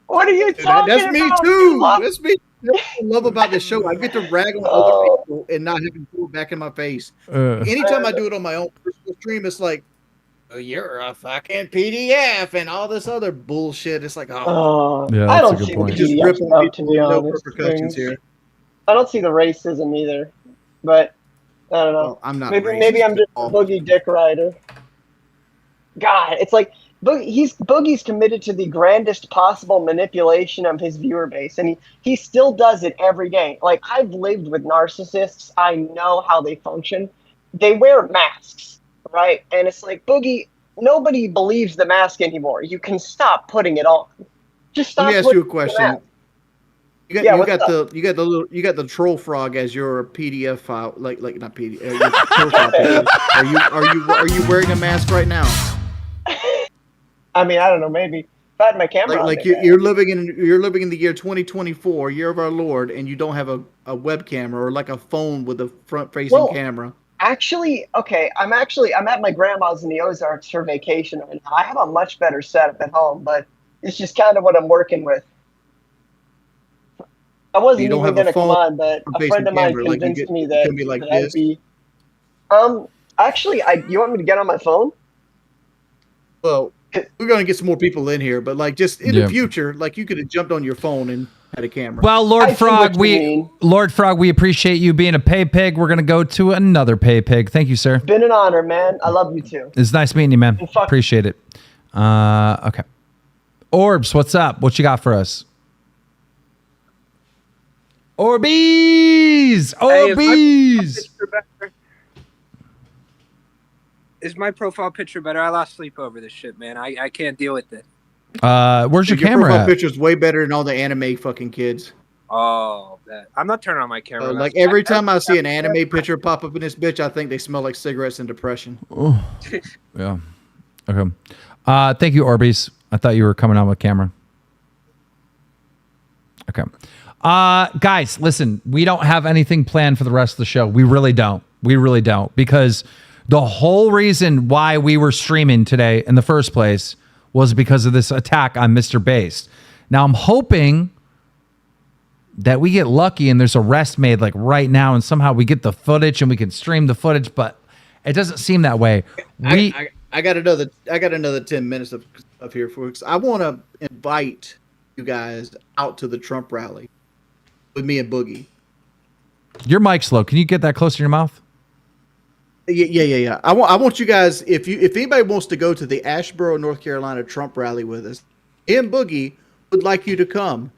what are you talking That's me about? too. That's me. That's what I love about this show. I get to rag on other people and not having to pull it back in my face. Anytime I do it on my own personal stream, it's like, oh, you're a fucking PDF and all this other bullshit. It's like, oh, Yeah, I that's a don't good see point. the just PDF ripping stuff, to people be with no honest. repercussions here. I don't see the racism either, but I don't know. Well, I'm not Maybe I'm racist just at all. a Boogie dick rider. God, it's like Boogie's committed to the grandest possible manipulation of his viewer base, and he still does it every day. Like, I've lived with narcissists. I know how they function. They wear masks, right? And it's like, Boogie, nobody believes the mask anymore. You can stop putting it on. Just stop. Let me ask you a question. You what's got up? the troll frog as your PDF file, like not PDF. Your profile picture. Are you wearing a mask right now? I mean, I don't know. Maybe if I had my camera on, You're living in the year 2024, year of our Lord, and you don't have a webcam or like a phone with a front facing camera. Actually, okay, I'm at my grandma's in the Ozarks for vacation right now. I have a much better setup at home, but it's just kind of what I'm working with. I wasn't You don't even have a going to come phone on, but a facing friend of mine camera, like you convinced get- me it that can be like that'd this. be. Actually, you want me to get on my phone? Well, we're gonna get some more people in here, but like just in the future, like you could have jumped on your phone and had a camera. Well, Lord Frog, we appreciate you being a pay pig. We're gonna go to another pay pig. Thank you, sir. Been an honor, man. I love you too. It's nice meeting you, man. Appreciate it. Okay. Orbs, what's up? What you got for us? Orbeez! Orbeez! Is my profile picture better? I lost sleep over this shit, man. I can't deal with it. Where's your camera profile at? picture's way better than all the anime fucking kids. Oh, I'm not turning on my camera. Like every time I see an anime picture pop up in this bitch, I think they smell like cigarettes and depression. Oh. Yeah. Okay. Thank you, Orbeez. I thought you were coming on with camera. Okay. Guys, listen, we don't have anything planned for the rest of the show. We really don't. Because the whole reason why we were streaming today in the first place was because of this attack on Mr. Based. Now, I'm hoping that we get lucky and there's a arrest made like right now and somehow we get the footage and we can stream the footage, but it doesn't seem that way. I got another 10 minutes of here, folks. I want to invite you guys out to the Trump rally with me and Boogie. Your mic's low. Can you get that closer to your mouth? Yeah. I want you guys, if anybody wants to go to the Asheboro, North Carolina Trump rally with us, and Boogie would like you to come.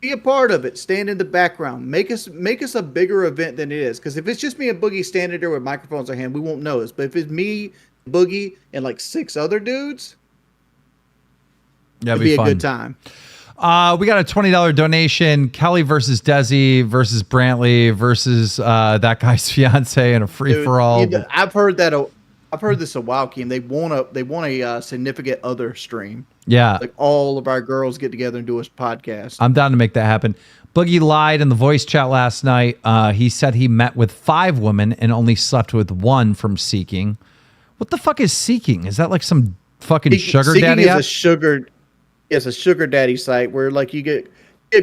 Be a part of it. Stand in the background. Make us a bigger event than it is. Because if it's just me and Boogie standing there with microphones in hand, we won't notice. But if it's me, Boogie, and like 6 other dudes, it'd be a good time. We got a $20 donation. Kelly versus Desi versus Brantley versus that guy's fiance in a free for all. I've heard this a while, Keem. They want a significant other stream. Yeah, like all of our girls get together and do a podcast. I'm down to make that happen. Boogie lied in the voice chat last night. He said he met with 5 women and only slept with 1 from Seeking. What the fuck is Seeking? Is that like some fucking sugar daddy Seeking app? It's a sugar daddy site where like you get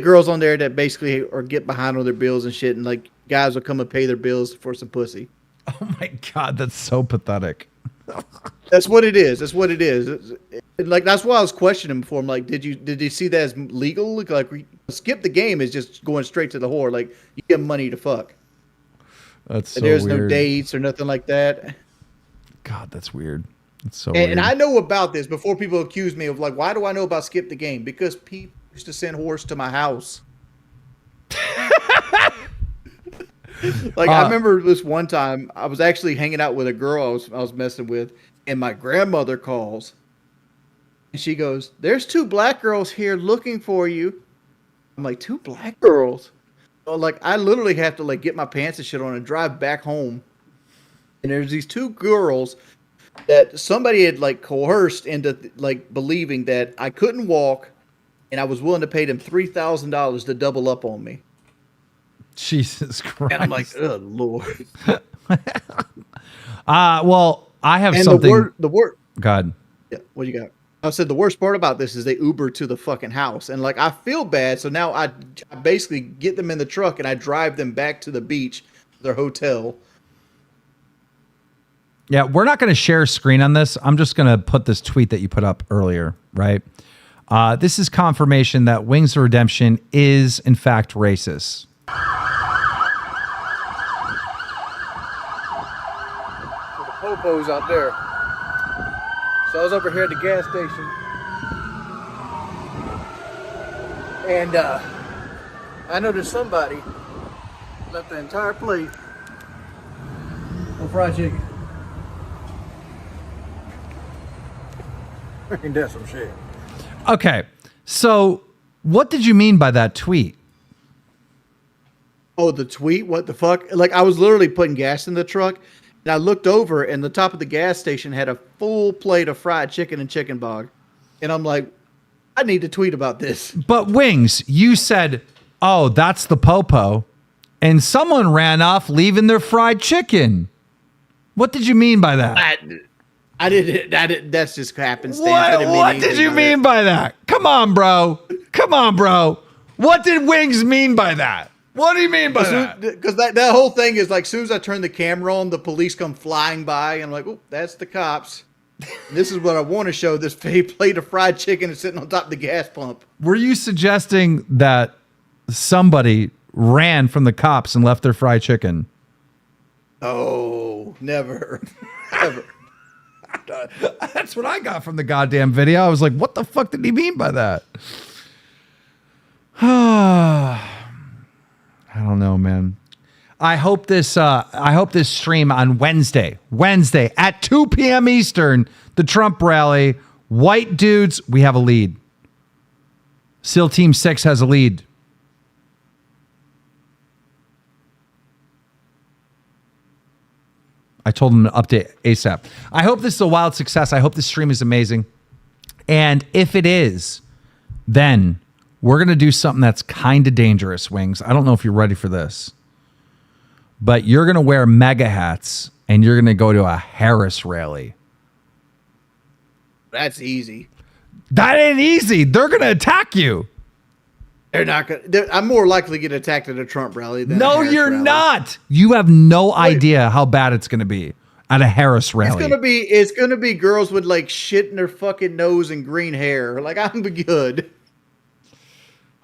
girls on there that basically or get behind on their bills and shit, and like guys will come and pay their bills for some pussy. Oh my god, that's so pathetic. That's what it is. Like that's why I was questioning before. I'm like, did you see that as legal? Like skip the game is just going straight to the whore. Like you give them money to fuck. That's so there's weird. no dates or nothing like that. God, that's weird. It's so and weird. I know about this before people accuse me of like, why do I know about skip the game? Because people used to send whores to my house. Like I remember this one time I was actually hanging out with a girl I was messing with, and my grandmother calls and she goes, "There's 2 black girls here looking for you." I'm like, 2 black girls? Like I literally have to like get my pants and shit on and drive back home. And there's these two girls that somebody had like coerced into like believing that I couldn't walk, and I was willing to pay them $3,000 to double up on me. Jesus Christ! And I'm like, oh Lord. Well, I have And something. the word. God. Yeah, what you got? I said the worst part about this is they Uber to the fucking house, and like I feel bad, so now I basically get them in the truck and I drive them back to the beach, their hotel. Yeah, we're not going to share screen on this. I'm just going to put this tweet that you put up earlier, right? This is confirmation that Wings of Redemption is, in fact, racist. The popos out there. So I was over here at the gas station, and I noticed somebody left the entire plate of fried chicken. Ain't that some shit? Okay, so what did you mean by that tweet? Oh, the tweet? What the fuck? Like, I was literally putting gas in the truck, and I looked over, and the top of the gas station had a full plate of fried chicken and chicken bog. And I'm like, I need to tweet about this. But Wings, you said, oh, that's the popo, and someone ran off leaving their fried chicken. What did you mean by that? I didn't. That's just happenstance. What did you mean by that? Come on, bro. Come on, bro. What did Wings mean by that? What do you mean by that? Because that whole thing is like, as soon as I turn the camera on, the police come flying by, and I'm like, oh, that's the cops. And this is what I want to show. This plate of fried chicken is sitting on top of the gas pump. Were you suggesting that somebody ran from the cops and left their fried chicken? Oh, never. Never. That's what I got from the goddamn video. I was like, what the fuck did he mean by that? I don't know, man. I hope this stream on Wednesday at 2 p.m. Eastern, the Trump rally, white dudes, we have a lead. SEAL Team 6 has a lead. I told him to update ASAP. I hope this is a wild success. I hope this stream is amazing. And if it is, then we're going to do something that's kind of dangerous, Wings. I don't know if you're ready for this. But you're going to wear mega hats and you're going to go to a Harris rally. That's easy. That ain't easy. They're going to attack you. They're not going to. I'm more likely to get attacked at a Trump rally than No, a Harris you're rally. not. You have no idea how bad it's going to be at a Harris rally. It's gonna be girls with like shit in their fucking nose and green hair. Like, I'm good.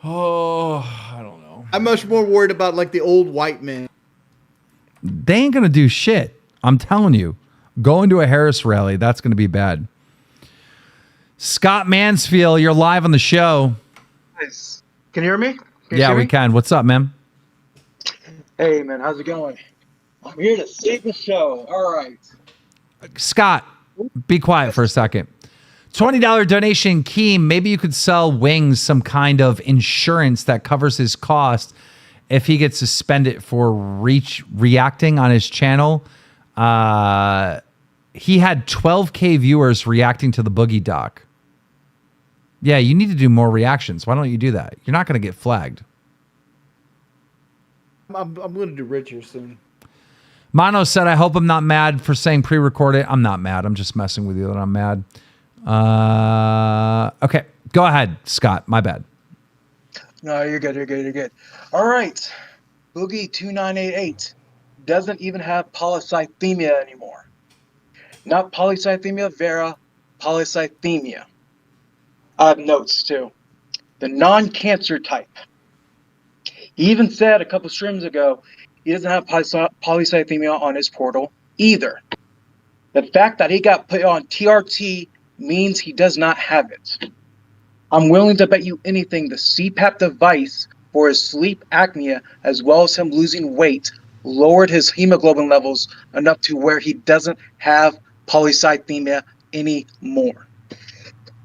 Oh, I don't know. I'm much more worried about like the old white men. They ain't going to do shit. I'm telling you. Going to a Harris rally, that's going to be bad. Scott Mansfield, you're live on the show. Nice. Can you hear me? Yeah, we can. What's up, man? Hey, man, how's it going? I'm here to save the show. All right. Scott, be quiet for a second. $20 donation, Keem. Maybe you could sell Wings some kind of insurance that covers his cost if he gets suspended for reacting on his channel. He had 12K viewers reacting to the Boogie doc. Yeah, you need to do more reactions. Why don't you do that? You're not going to get flagged. I'm going to do Rich here soon. Mono said, I hope I'm not mad for saying pre-record it. I'm not mad. I'm just messing with you that I'm mad. Okay, go ahead, Scott. My bad. No, you're good. You're good. You're good. All right. Boogie 2988 doesn't even have polycythemia anymore. Not polycythemia vera, polycythemia. I have notes too. The non-cancer type. He even said a couple streams ago he doesn't have polycythemia on his portal either. The fact that he got put on TRT means he does not have it. I'm willing to bet you anything the CPAP device for his sleep apnea, as well as him losing weight, lowered his hemoglobin levels enough to where he doesn't have polycythemia anymore.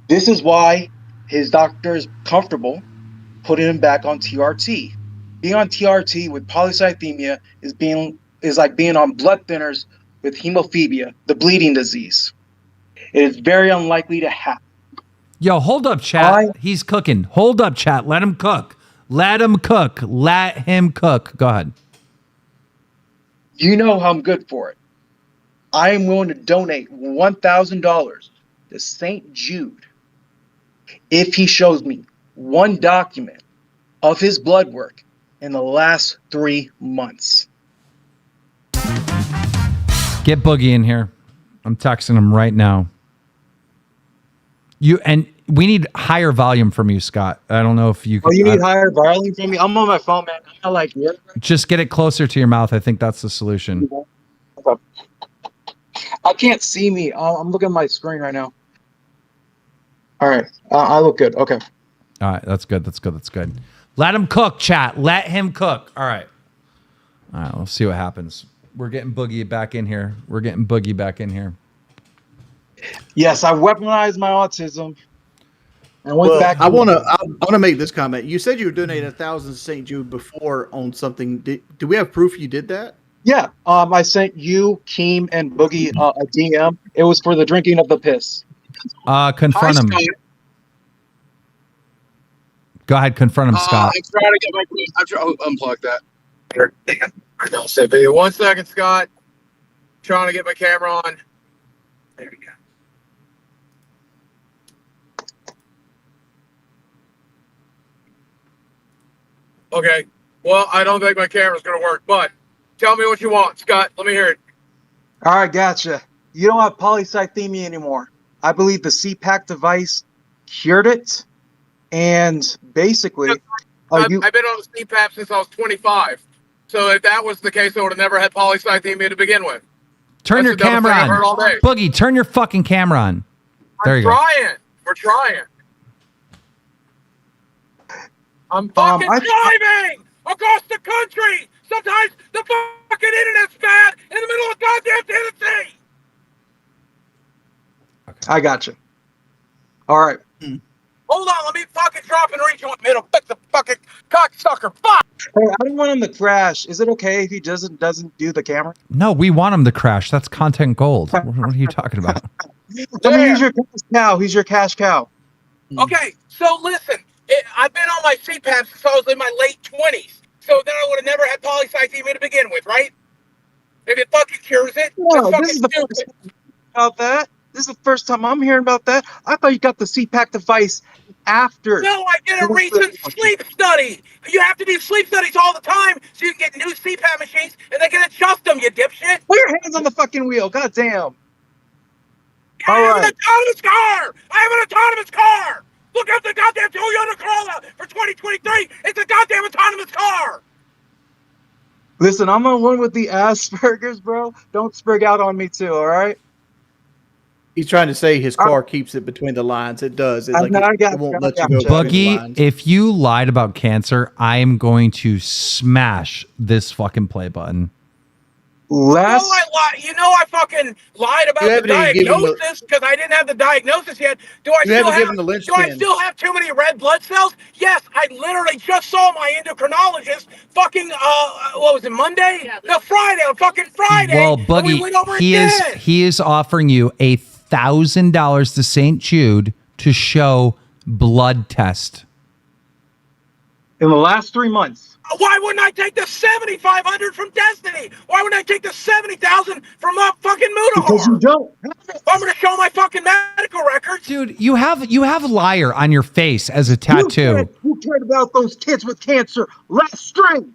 This is why his doctor is comfortable putting him back on TRT. being on TRT with polycythemia is like being on blood thinners with hemophilia, the bleeding disease. It is very unlikely to happen. Yo, hold up, chat. He's cooking. Hold up, chat. Let him cook. Let him cook. Let him cook. Go ahead. You know how I'm good for it. I am willing to donate $1,000 to St. Jude if he shows me one document of his blood work in the last 3 months. Get Boogie in here. I'm texting him right now. We need higher volume from you, Scott. I don't know if you can. Oh, you need higher volume from me? I'm on my phone, man. I'm not like you. Just get it closer to your mouth. I think that's the solution. I can't see me. I'm looking at my screen right now. All right. I look good. Okay. All right. That's good. That's good. That's good. Let him cook, chat. Let him cook. All right. All right. Let's see what happens. We're getting Boogie back in here. We're getting Boogie back in here. Yes, I weaponized my autism. And went back. I want to make this comment. You said you were donating 1,000 to St. Jude before on something. Do we have proof you did that? Yeah. I sent you, Keem, and Boogie a DM. It was for the drinking of the piss. Confront him. Go ahead, confront him, Scott. I'm trying to get my. I'm trying to unplug that. I'll say for you 1 second, Scott. Trying to get my camera on. There we go. Okay. Well, I don't think my camera's going to work, but tell me what you want, Scott. Let me hear it. All right, gotcha. You don't have polycythemia anymore. I believe the CPAC device cured it. And basically, I've been on the CPAP since I was 25. So if that was the case, I would have never had polycythemia to begin with. Turn your camera on. Boogie, turn your fucking camera on. There you go. We're trying. I'm fucking driving across the country. Sometimes the fucking internet's bad in the middle of goddamn Tennessee. I got you. All right. Hold on, let me fucking drop and reach you in the middle. Fix the fucking cocksucker. Fuck. Hey, I don't want him to crash. Is it okay if he doesn't do the camera? No, we want him to crash. That's content gold. What are you talking about? I mean, he's your cash cow. He's your cash cow. Okay, so listen. I've been on my CPAP since I was in my late 20s. So then I would have never had polycythemia to begin with, right? If it fucking cures it, No, that's this is fucking the stupid. first time about that. This is the first time I'm hearing about that. I thought you got the CPAC device after. No, I did a recent sleep study. You have to do sleep studies all the time so you can get new CPAP machines and they can adjust them, you dipshit. Put your hands on the fucking wheel. God damn. I have an autonomous car. I have an autonomous car. Look up the goddamn Toyota Corolla for 2023. It's a goddamn autonomous car. Listen, I'm the one with the Asperger's, bro. Don't sprig out on me too, all right? He's trying to say his car keeps it between the lines. It does. It's like it won't let you go between the lines. Boogie, if you lied about cancer, I am going to smash this fucking play button. You know I fucking lied about the diagnosis because I didn't have the diagnosis yet. Do I still have too many red blood cells? Yes, I literally just saw my endocrinologist fucking what was it, Monday? No, Friday, on fucking Friday. Well, and Boogie, we went over he is offering you $1,000 to St. Jude to show blood test. In the last 3 months. Why wouldn't I take the 7,500 from Destiny? Why wouldn't I take the 70,000 from fucking Mudahar? Because you don't. I'm gonna show my fucking medical records. Dude, you have liar on your face as a tattoo. Who cared about those kids with cancer? Last string.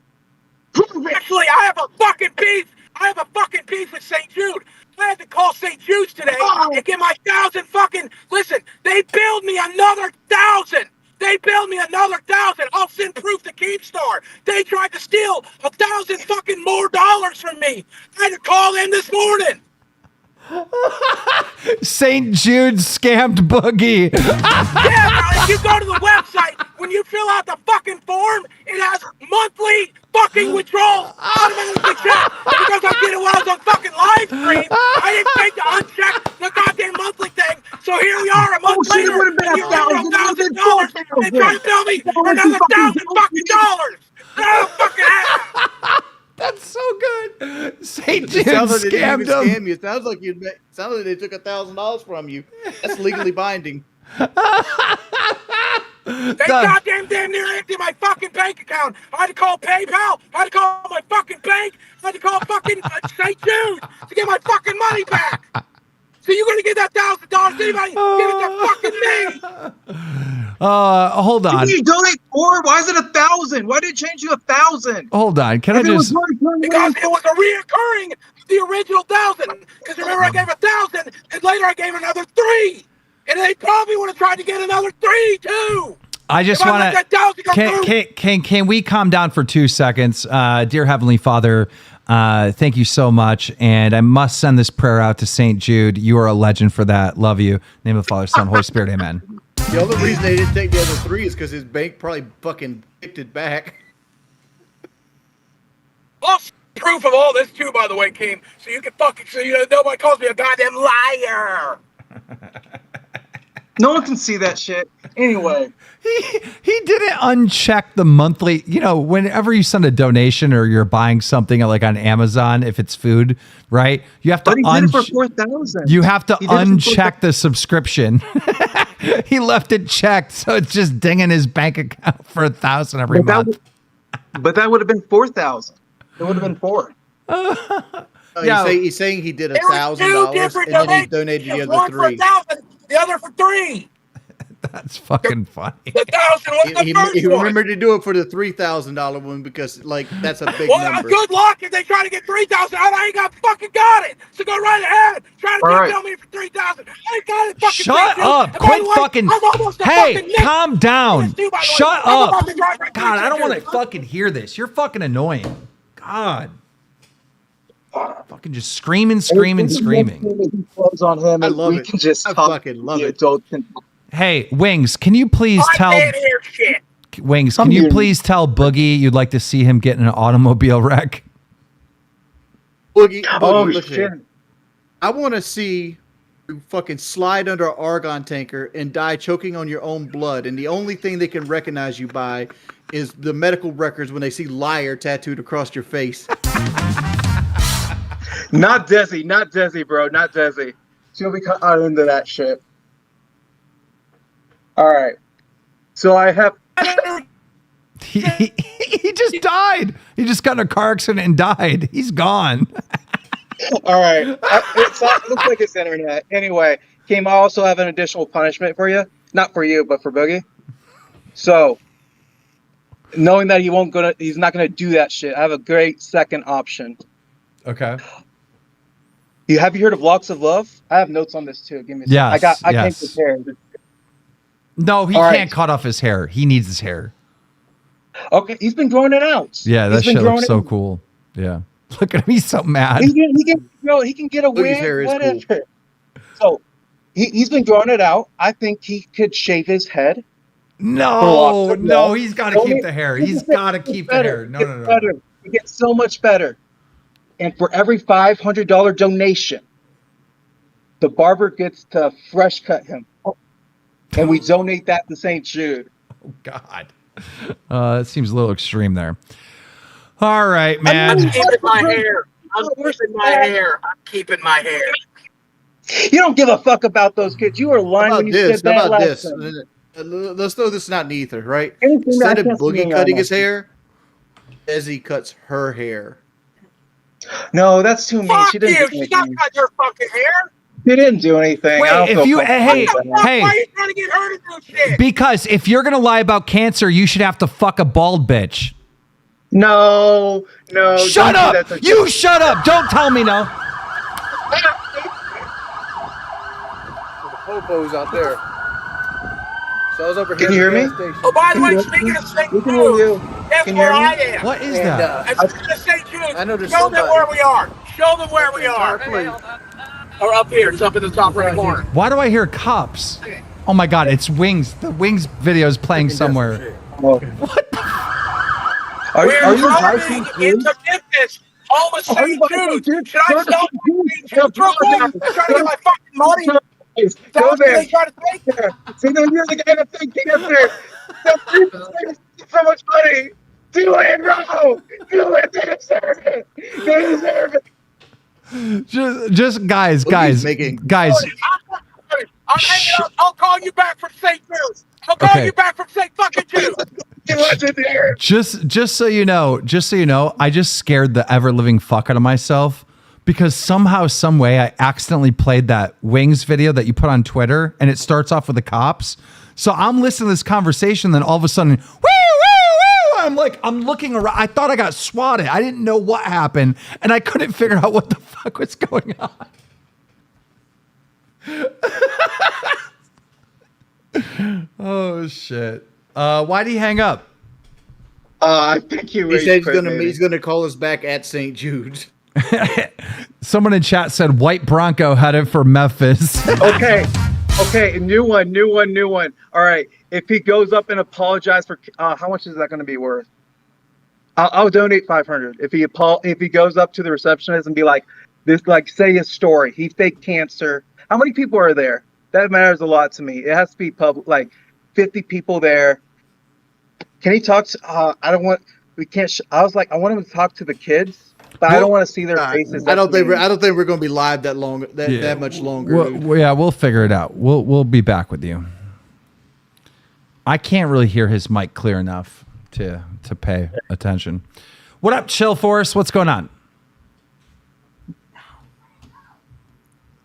Prove it. Actually, I have a fucking beef. I have a fucking beef with St. Jude. I had to call St. Jude's today and get my 1,000 fucking. Listen, they billed me another 1,000. They billed me another 1,000. I'll send proof to KEEMSTAR. They tried to steal 1,000 fucking more dollars from me. I had to call them this morning. St. Jude scammed Boogie. Yeah, bro, if you go to the website, when you fill out the fucking form, it has monthly fucking withdrawals automatically checked. Because I did it while I was on fucking live stream, I didn't take to uncheck the goddamn monthly thing. So here we are a month later. It would have been $1,000. They tried to bill me for another $1,000 fucking dollars. sounds like they didn't scammed even him. scam you. It sounds like they took $1,000 from you. That's legally binding. They goddamn damn near emptied my fucking bank account. I had to call PayPal. I had to call my fucking bank. I had to call fucking St. Jude to get my fucking money back. So you're gonna get that $1,000? Anybody give it to fucking me? Hold on. Did you donate 4? Why is it 1,000? Why did it change to 1,000? Hold on. Can I just? Because it was a reoccurring the original 1,000. Because remember I gave 1,000 and later I gave another 3. And they probably would have tried to get another 3 too. I just want to. Can we calm down for 2 seconds, dear Heavenly Father? Thank you so much, and I must send this prayer out to St. Jude. You are a legend for that. Love you. In the name of the Father, Son, Holy Spirit. Amen. The only reason they didn't take the other 3 is because his bank probably fucking kicked it back. I'll proof of all this too, by the way, Keem. So you can nobody calls me a goddamn liar. No one can see that shit. Anyway. He didn't uncheck the monthly, whenever you send a donation or you're buying something like on Amazon, if it's food, right? You have to did it for 4,000. You have to uncheck the subscription. He left it checked, so it's just dinging his bank account for 1,000 every month. But that would have been 4,000. It would have been 4. He's saying he did $1,000 and then he donated the other 3. One for 1,000, the other for 3. That's fucking funny. The 1,000 was the first He one. remembered to do it for the $3,000 one because, that's a big number. Good luck if they try to get 3,000. I ain't fucking got it. So go right ahead. Try to tell me for 3,000. I ain't got it. Fucking Shut up! Quit fucking. Hey, calm down. Shut up. God, I don't want to fucking hear this. You're fucking annoying. God. Fucking just screaming. Close on him, I and love we it. can just I talk fucking love it. Hey, Wings, can you please tell Wings, can you please tell Boogie you'd like to see him get in an automobile wreck? Boogie, look shit. here. I want to see you fucking slide under an argon tanker and die choking on your own blood, and the only thing they can recognize you by is the medical records when they see liar tattooed across your face. Not Desi, bro. Not Desi. She'll be caught into that shit. All right. So I have. He just died. He just got in a car accident and died. He's gone. All right. It looks like it's internet. Anyway, Keem, I also have an additional punishment for you. Not for you, but for Boogie. So, knowing that he's not gonna do that shit, I have a great second option. Okay. Have you heard of Locks of Love? I have notes on this too. Give me a Yes, I came prepared. No, he can't cut off his hair. He needs his hair. Okay, he's been growing it out. Yeah, that shit looks so cool. Yeah. Look at him. He's so mad. He can get a wig, whatever. Cool. So he's been growing it out. I think he could shave his head. No, he's got to keep the hair. He's got to keep the hair. No. It gets so much better. And for every $500 donation, the barber gets to fresh cut him. And we donate that to St. Jude. Oh, God. It seems a little extreme there. All right, man. I'm keeping my hair. I'm keeping my hair. You don't give a fuck about those kids. You were lying when you said that. How about last this? time. Let's throw this out in the ether, right? Anything Instead of that Boogie cutting his hair, Desi cuts her hair. No, that's too mean. Fuck She didn't you. do She anything. got your fucking hair. She didn't do anything. Wait, if you hey, Why are you trying to get her to do shit? because if you're gonna lie about cancer, you should have to fuck a bald bitch. No. Shut up! You shut up! Don't tell me no. The popos out there. So I was over here. Can you hear me? Oh, by the way, speaking of St. We can hear you. Jude, guess Can you where hear I me? am. What is that? And speaking of St. Jude, I know there's show them somebody. where we are. Show them where we are. Or up here. It's up in the top right corner. Why do I hear cops? Oh my God, it's Wings. The Wings video is playing somewhere. What? Are you driving into Memphis? Almost St. Jude. Should I stop? I'm trying to get my fucking money. Go there. Try to take there. See, then you're the guy that thinks cancer. So much money. Do it, bro. Do it. They deserve it. They deserve it. just guys. I'm hanging up. I'll call you back from St. Jude. I'll call you back from St. fucking Jude. Just so you know, I just scared the ever living fuck out of myself because somehow, some way, I accidentally played that Wings video that you put on Twitter, and it starts off with the cops. So I'm listening to this conversation, then all of a sudden, woo, woo, woo! I'm looking around. I thought I got swatted. I didn't know what happened, and I couldn't figure out what the fuck was going on. Oh shit! Why'd he hang up? I think he said he's gonna call us back at St. Jude's. Someone in chat said White Bronco headed for Memphis. Okay, new one. All right, if he goes up and apologizes for how much is that going to be worth? I'll donate $500 if he goes up to the receptionist and be like, say his story. He faked cancer. How many people are there? That matters a lot to me. It has to be public, like 50 people there. Can he talk to? I don't want. We can't. I was like, I want him to talk to the kids. But I don't want to see their faces. I don't think we're going to be live that long. That much longer. We'll figure it out. We'll be back with you. I can't really hear his mic clear enough to pay attention. What up, Chill Force? What's going on?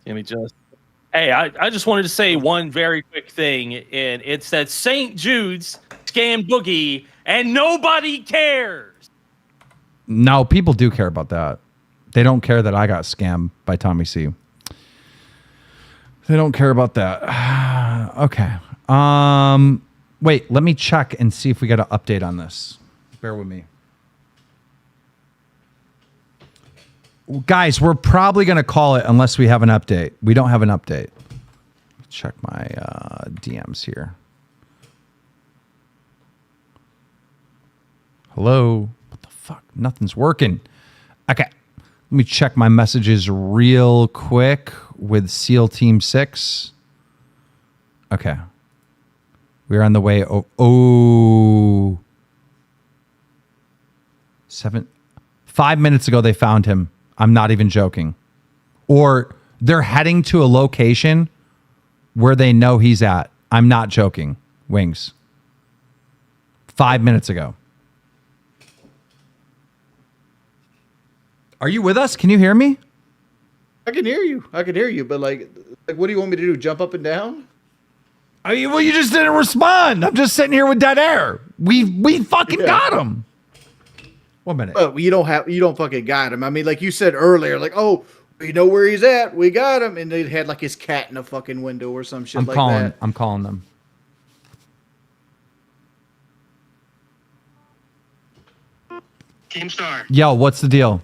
Hey, I just wanted to say one very quick thing, and it's that St. Jude's scammed Boogie, and nobody cares. No, people do care about that. They don't care that I got scammed by Tommy C. They don't care about that. Okay. Wait, let me check and see if we got an update on this. Bear with me. Guys, we're probably going to call it unless we have an update. We don't have an update. Check my DMs here. Hello? What the fuck? Nothing's working. Okay. Let me check my messages real quick with SEAL Team 6. Okay. We're on the way. Oh. 5 minutes ago, they found him. I'm not even joking. Or they're heading to a location where they know he's at. I'm not joking. Wings. 5 minutes ago. Are you with us? Can you hear me? I can hear you. But like, what do you want me to do? Jump up and down? I mean, well, you just didn't respond. I'm just sitting here with dead air. We fucking got him. 1 minute. Well, you don't fucking got him. I mean, like you said earlier, like, oh, we know where he's at. We got him. And they had like his cat in a fucking window or some shit that. I'm calling them. KEEMSTAR. Yo, what's the deal?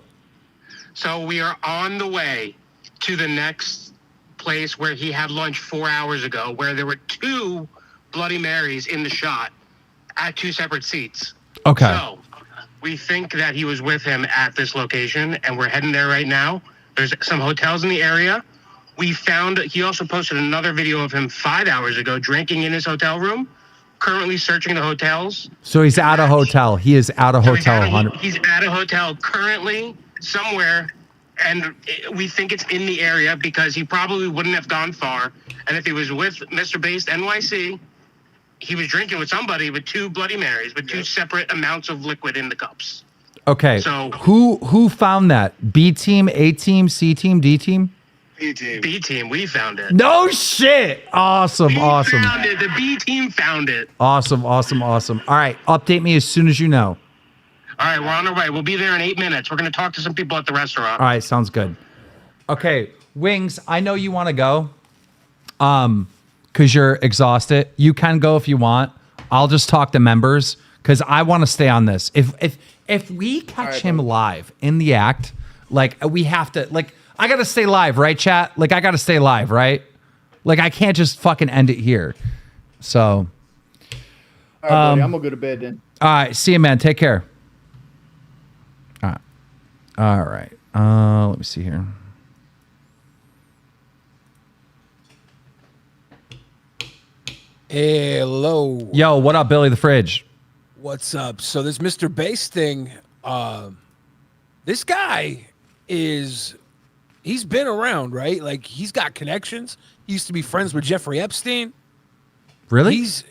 So we are on the way to the next place where he had lunch 4 hours ago, where there were 2 Bloody Marys in the shot at 2 separate seats. Okay. So we think that he was with him at this location, and we're heading there right now. There's some hotels in the area. He also posted another video of him 5 hours ago drinking in his hotel room, currently searching the hotels. So he's at a hotel. He is at a hotel. He's at a hotel currently somewhere, and we think it's in the area because he probably wouldn't have gone far. And if he was with Mr. Based NYC, he was drinking with somebody with 2 Bloody Marys, with 2 separate amounts of liquid in the cups. Okay. So who found that? B team, A team, C team, D team? B team, we found it. No shit. Awesome. Found it. The B team found it. Awesome. All right. Update me as soon as you know. All right, we're on our way. We'll be there in 8 minutes. We're going to talk to some people at the restaurant. All right, sounds good. Okay, Wings, I know you want to go because you're exhausted. You can go if you want. I'll just talk to members because I want to stay on this. If we catch him live in the act, like we have to, like I got to stay live, right, chat? Like I got to stay live, right? Like I can't just fucking end it here. So. All right, buddy, I'm going to go to bed then. All right, see you, man. Take care. All right. Let me see here. Hello. Yo, what up, Billy the Fridge? What's up? So this Mr. Bass thing, this guy is he's been around, right? Like he's got connections. He used to be friends with Jeffrey Epstein. Really? He's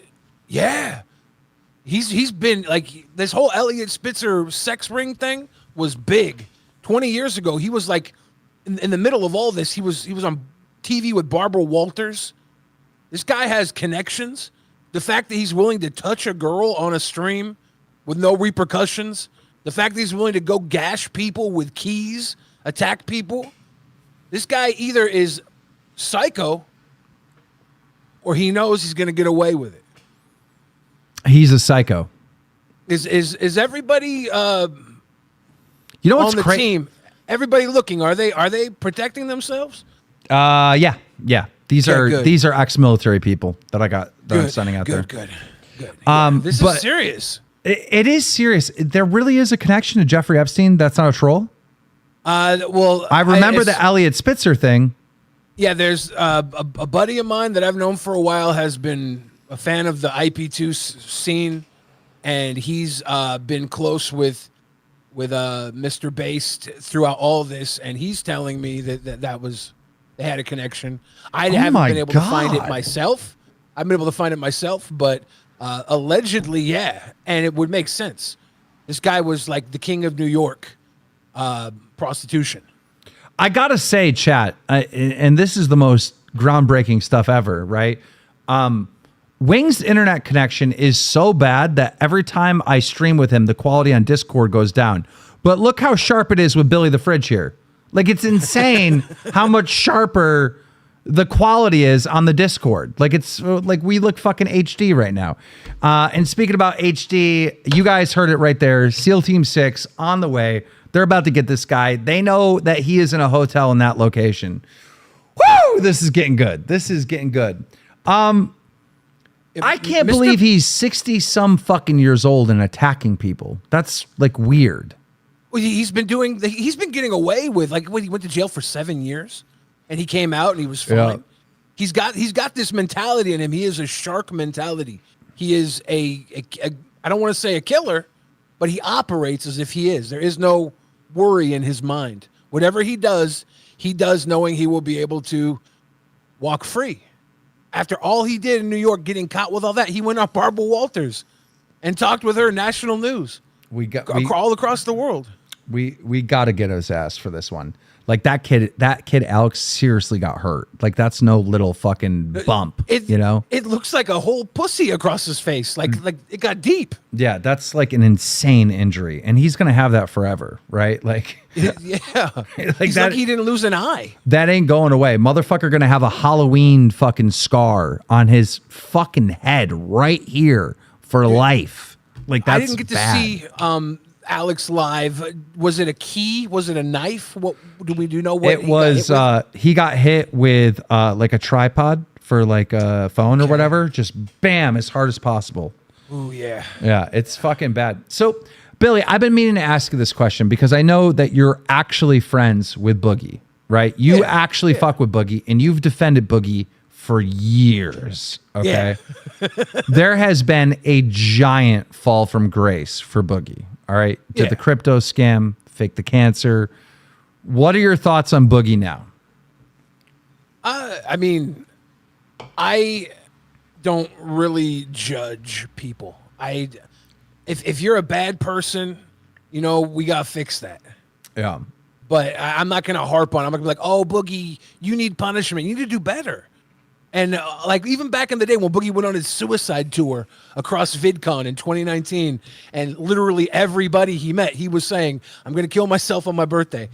been like this whole Elliot Spitzer sex ring thing was big. 20 years ago, he was like in the middle of all this. He was on TV with Barbara Walters. This guy has connections. The fact that he's willing to touch a girl on a stream with no repercussions. The fact that he's willing to go gash people with keys, attack people. This guy either is psycho or he knows he's going to get away with it. He's a psycho. Is everybody you know what's on the team? Everybody looking, are they protecting themselves? Yeah. These Okay, are good. these are ex-military people that I'm sending out there. Good. This but is serious. It is serious. There really is a connection to Jeffrey Epstein. That's not a troll. Well, I remember the Elliot Spitzer thing. Yeah, there's a buddy of mine that I've known for a while has been a fan of the IP2 scene, and he's been close with Mr. Based throughout all this, and he's telling me that was they had a connection. I haven't been able to find it myself. I've been able to find it myself, but allegedly, yeah, and it would make sense. This guy was like the king of New York prostitution. I gotta say, chat, and this is the most groundbreaking stuff ever, right? Wing's internet connection is so bad that every time I stream with him, the quality on Discord goes down. But look how sharp it is with Billy the Fridge here. Like, it's insane how much sharper the quality is on the Discord. Like, it's like we look fucking HD right now. And speaking about HD, you guys heard it right there. SEAL Team 6 on the way. They're about to get this guy. They know that he is in a hotel in that location. Woo! This is getting good. This is getting good. I can't believe he's 60 some fucking years old and attacking people. That's like weird. Well, he's been getting away with, like, when he went to jail for 7 years and he came out and he was fine. Yeah. He's got this mentality in him. He is a shark mentality. He is a I don't want to say a killer, but he operates as if he is. There is no worry in his mind. Whatever he does knowing he will be able to walk free. After all he did in New York, getting caught with all that, he went on Barbara Walters and talked with her national news. All across the world. We got to get his ass for this one. Like that kid Alex seriously got hurt. Like that's no little fucking bump, you know? It looks like a whole pussy across his face. Like it got deep. Yeah, that's like an insane injury, and he's gonna have that forever, right? Like, yeah, he's like he didn't lose an eye. That ain't going away. Motherfucker gonna have a Halloween fucking scar on his fucking head right here for life. Like that's I didn't get bad. to see Alex live. Was it a key? Was it a knife? What do you know? What It was he got hit with like a tripod for like a phone or whatever. Just bam, as hard as possible. Oh yeah. Yeah, it's fucking bad. So, Billy, I've been meaning to ask you this question because I know that you're actually friends with Boogie, right? You actually fuck with Boogie, and you've defended Boogie for years. Okay. There has been a giant fall from grace for Boogie. All right. Did the crypto scam, fake the cancer. What are your thoughts on Boogie now? I mean, I don't really judge people. If you're a bad person, you know, we gotta fix that. Yeah. But I'm not gonna harp on it. I'm gonna be like, oh, Boogie, you need punishment. You need to do better. And like even back in the day when Boogie went on his suicide tour across VidCon in 2019, and literally everybody he met, he was saying, I'm going to kill myself on my birthday.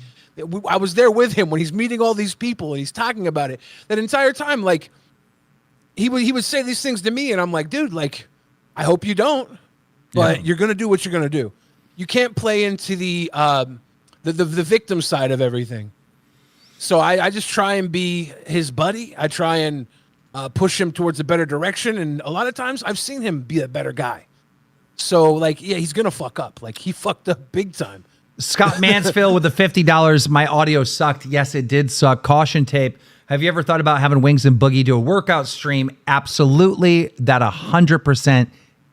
I was there with him when he's meeting all these people and he's talking about it. That entire time, like, he would say these things to me, and I'm like, dude, like, I hope you don't, but you're going to do what you're going to do. You can't play into the victim side of everything. So I just try and be his buddy. I try and push him towards a better direction. And a lot of times I've seen him be a better guy. So, like, yeah, he's going to fuck up. Like, he fucked up big time. Scott Mansfield with the $50. My audio sucked. Yes, it did suck. Caution tape. Have you ever thought about having Wings and Boogie do a workout stream? Absolutely. That 100%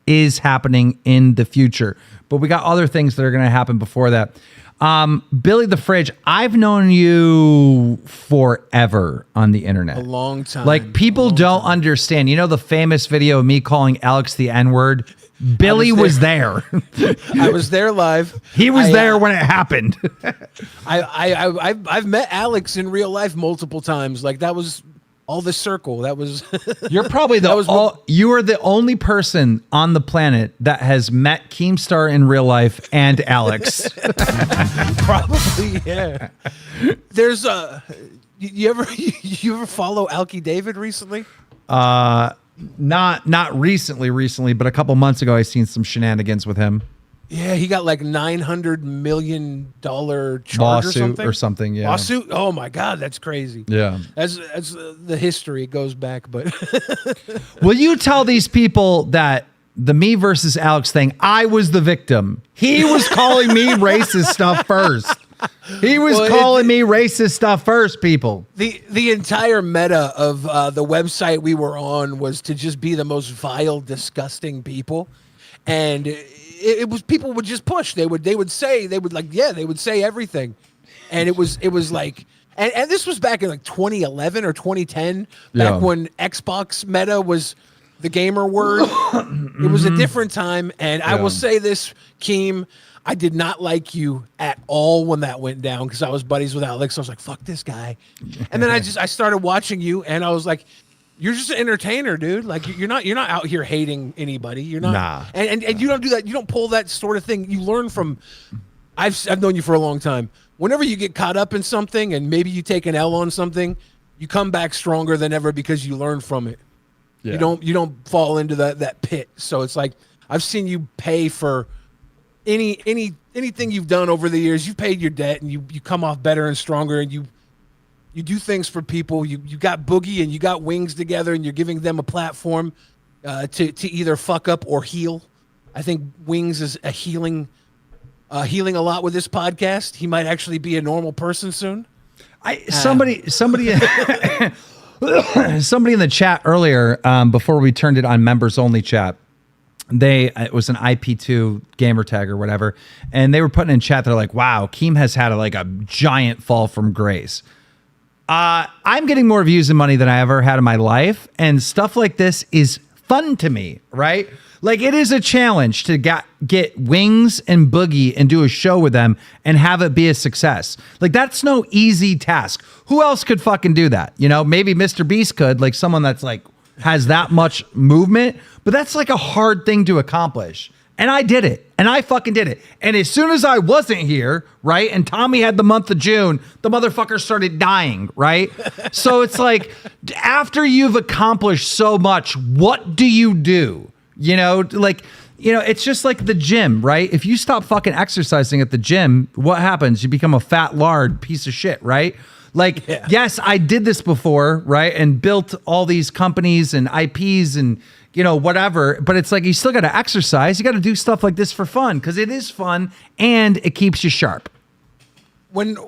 is happening in the future. But we got other things that are going to happen before that. Billy the Fridge, I've known you forever on the internet. A long time. Like, people don't understand. You know the famous video of me calling Alex the N-word? Billy was there. I was there live. He was there when it happened. I've met Alex in real life multiple times. Like, that was all the circle. That was. You're probably you are the only person on the planet that has met Keemstar in real life and Alex. Probably, yeah. There's you ever follow Alky David recently? Not recently, but a couple months ago I seen some shenanigans with him. Yeah, he got like $900 million charge Lawsuit or something. Yeah, lawsuit. Oh my God, that's crazy. Yeah, that's the history. It goes back, but will you tell these people that the me versus Alex thing? I was the victim. He was calling me racist stuff first. He was calling me racist stuff first, people. The entire meta of the website we were on was to just be the most vile, disgusting people, and it was people would just push. They would say everything, and it was like, and this was back in like 2011 or 2010, back when Xbox meta was the gamer word. It was a different time, and I will say this, Keem. I did not like you at all when that went down because I was buddies with Alex. I was like, fuck this guy. And then I started watching you and I was like, you're just an entertainer, dude. Like you're not out here hating anybody. You're not. Nah. And you don't do that. You don't pull that sort of thing. You learn from, I've known you for a long time. Whenever you get caught up in something and maybe you take an L on something, you come back stronger than ever because you learn from it. Yeah. You don't fall into that pit. So it's like, I've seen you pay for anything you've done over the years. You paid your debt and you come off better and stronger, and you do things for people. You got Boogie and you got Wings together, and you're giving them a platform to either fuck up or heal. I think Wings is healing a lot with this podcast. He might actually be a normal person soon. Somebody somebody in the chat earlier, before we turned it on members only chat, it was an IP2 gamer tag or whatever, and they were putting in chat, they're like, wow, Keem has had a giant fall from grace. I'm getting more views and money than I ever had in my life, and stuff like this is fun to me, right? Like, it is a challenge to get Wings and Boogie and do a show with them and have it be a success. Like, that's no easy task. Who else could fucking do that? You know, maybe Mr. Beast could, like someone that's like has that much movement, but that's like a hard thing to accomplish. And I did it, and I fucking did it. And as soon as I wasn't here, right, and Tommy had the month of June, the motherfucker started dying, right? So it's like, after you've accomplished so much, what do you do? You know, like, you know, it's just like the gym, right? If you stop fucking exercising at the gym, what happens? You become a fat lard piece of shit, right? Like, yes, I did this before, right? And built all these companies and IPs and, you know, whatever. But it's like, you still got to exercise. You got to do stuff like this for fun, because it is fun and it keeps you sharp. When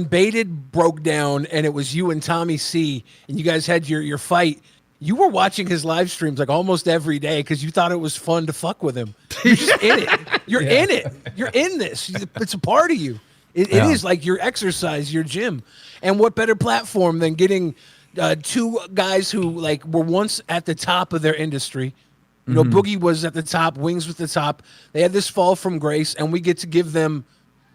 Baited broke down and it was you and Tommy C and you guys had your fight, you were watching his live streams like almost every day because you thought it was fun to fuck with him. You're just in it. You're in it. You're in this. It's a part of you. It is like your exercise, your gym. And what better platform than getting two guys who like were once at the top of their industry. You know, Boogie was at the top, Wings was at the top. They had this fall from grace, and we get to give them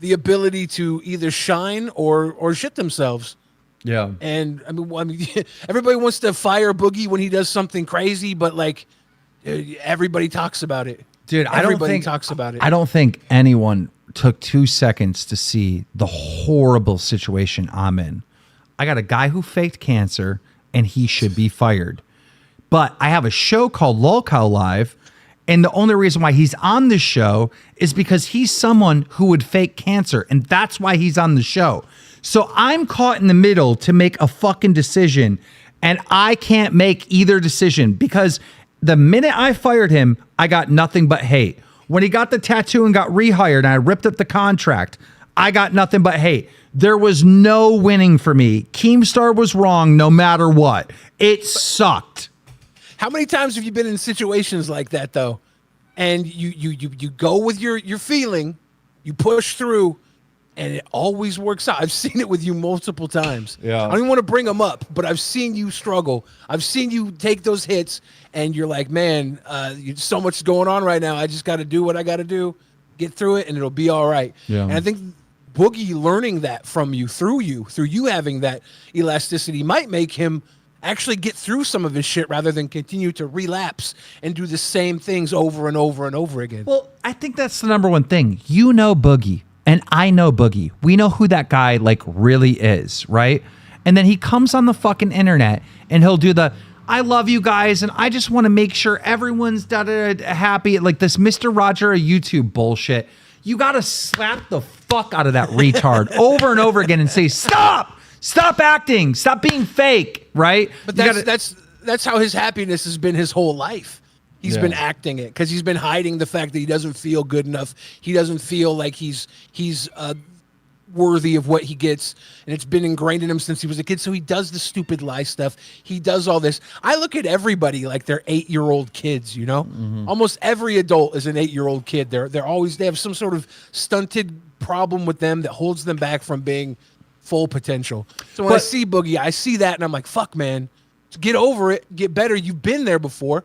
the ability to either shine or shit themselves. Yeah. And I mean, everybody wants to fire Boogie when he does something crazy, but like everybody talks about it. Dude, everybody talks about it. I don't think anyone took 2 seconds to see the horrible situation I'm in. I got a guy who faked cancer, and he should be fired. But I have a show called Lolcow Live, and the only reason why he's on the show is because he's someone who would fake cancer, and that's why he's on the show. So I'm caught in the middle to make a fucking decision, and I can't make either decision because the minute I fired him, I got nothing but hate. When he got the tattoo and got rehired and I ripped up the contract, I got nothing but hate. There was no winning for me. Keemstar was wrong no matter what. It sucked. How many times have you been in situations like that though? And you go with your feeling, you push through, and it always works out. I've seen it with you multiple times. Yeah. I don't even want to bring them up, but I've seen you struggle. I've seen you take those hits, and you're like, man, so much going on right now. I just got to do what I got to do, get through it, and it'll be all right. Yeah. And I think Boogie learning that from you, through you having that elasticity, might make him actually get through some of his shit rather than continue to relapse and do the same things over and over and over again. Well, I think that's the number one thing. You know Boogie, and I know Boogie. We know who that guy like really is, right? And then he comes on the fucking internet and he'll do the I love you guys, and I just want to make sure everyone's happy. Like this Mr. Roger YouTube bullshit. You got to slap the fuck out of that retard over and over again and say, stop! Stop acting. Stop being fake, right? But that's how his happiness has been his whole life. He's been acting it because he's been hiding the fact that he doesn't feel good enough. He doesn't feel like he's worthy of what he gets, and it's been ingrained in him since he was a kid. So he does the stupid lie stuff. He does all this. I look at everybody like they're 8-year-old kids. You know, almost every adult is an 8-year-old kid. They have some sort of stunted problem with them that holds them back from being full potential. So when I see Boogie, I see that and I'm like, fuck, man, get over it, get better. You've been there before.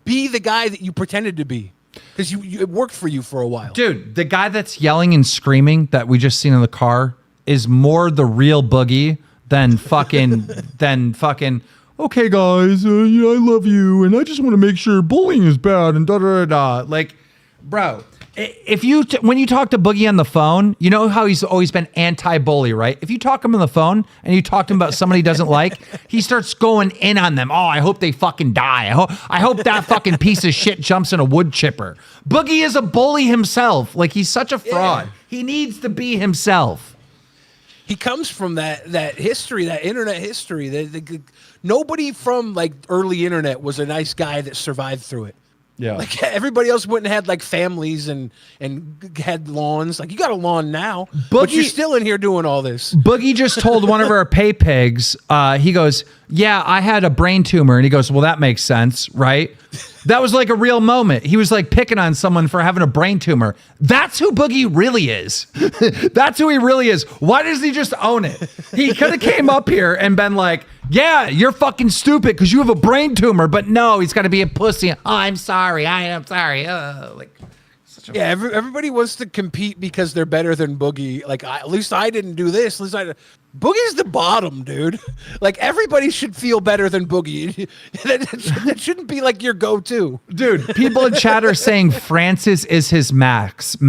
Be the guy that you pretended to be, because it worked for you for a while. Dude, the guy that's yelling and screaming that we just seen in the car is more the real Boogie than fucking okay guys, yeah, I love you and I just want to make sure bullying is bad and da da da. Like, bro, if when you talk to Boogie on the phone, you know how he's always been anti-bully, right? If you talk to him on the phone and you talk to him about somebody he doesn't like, he starts going in on them. Oh, I hope they fucking die. I hope that fucking piece of shit jumps in a wood chipper. Boogie is a bully himself. Like, he's such a fraud. Yeah. He needs to be himself. He comes from that history, that internet history. Nobody from like early internet was a nice guy that survived through it. Yeah. Like everybody else went and had like families and had lawns. Like you got a lawn now, but you're still in here doing all this. Boogie just told one of our pay pigs, he goes, yeah, I had a brain tumor. And he goes, well, that makes sense, right? That was like a real moment. He was like picking on someone for having a brain tumor. That's who Boogie really is. That's who he really is. Why does he just own it? He could have came up here and been like, yeah, you're fucking stupid because you have a brain tumor. But no, he's got to be a pussy. Oh, I'm sorry. I am sorry. Everybody wants to compete because they're better than Boogie. Like, at least I didn't do this. At least Boogie's the bottom, dude. Like, everybody should feel better than Boogie. That shouldn't be like your go-to. Dude, people in chat are saying Francis is his mask.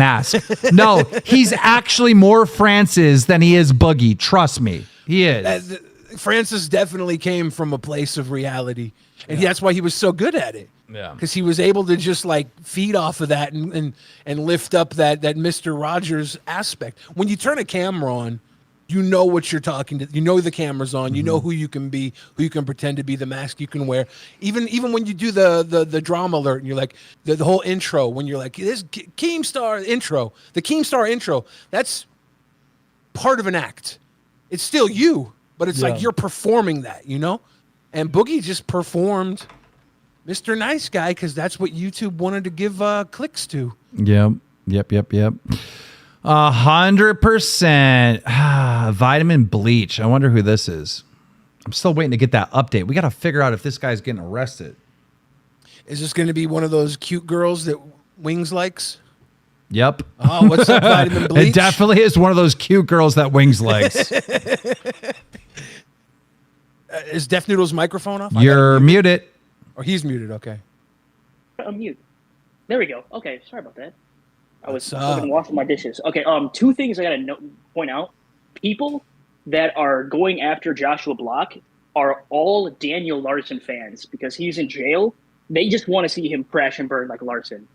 No, he's actually more Francis than he is Boogie. Trust me. He is. Francis definitely came from a place of reality. And that's why he was so good at it. Yeah. Because he was able to just like feed off of that and lift up that Mr. Rogers aspect. When you turn a camera on, you know what you're talking to. You know the camera's on. You know who you can be, who you can pretend to be, the mask you can wear. Even when you do the drama alert and you're like the whole intro, when you're like this KEEMSTAR intro, the KEEMSTAR intro, that's part of an act. It's still you, but it's like you're performing that, you know? And Boogie just performed Mr. Nice Guy because that's what YouTube wanted to give clicks to. Yep. 100% vitamin bleach. I wonder who this is. I'm still waiting to get that update. We got to figure out if this guy's getting arrested. Is this going to be one of those cute girls that Wings likes? Yep. Oh, what's up, vitamin bleach? It definitely is one of those cute girls that Wings likes. Is Def Noodle's microphone off? You're muted. Or he's muted, okay. Unmute. There we go. Okay, sorry about that. I was washing my dishes. Okay, two things I gotta point out. People that are going after Joshua Block are all Daniel Larson fans because he's in jail. They just want to see him crash and burn like Larson.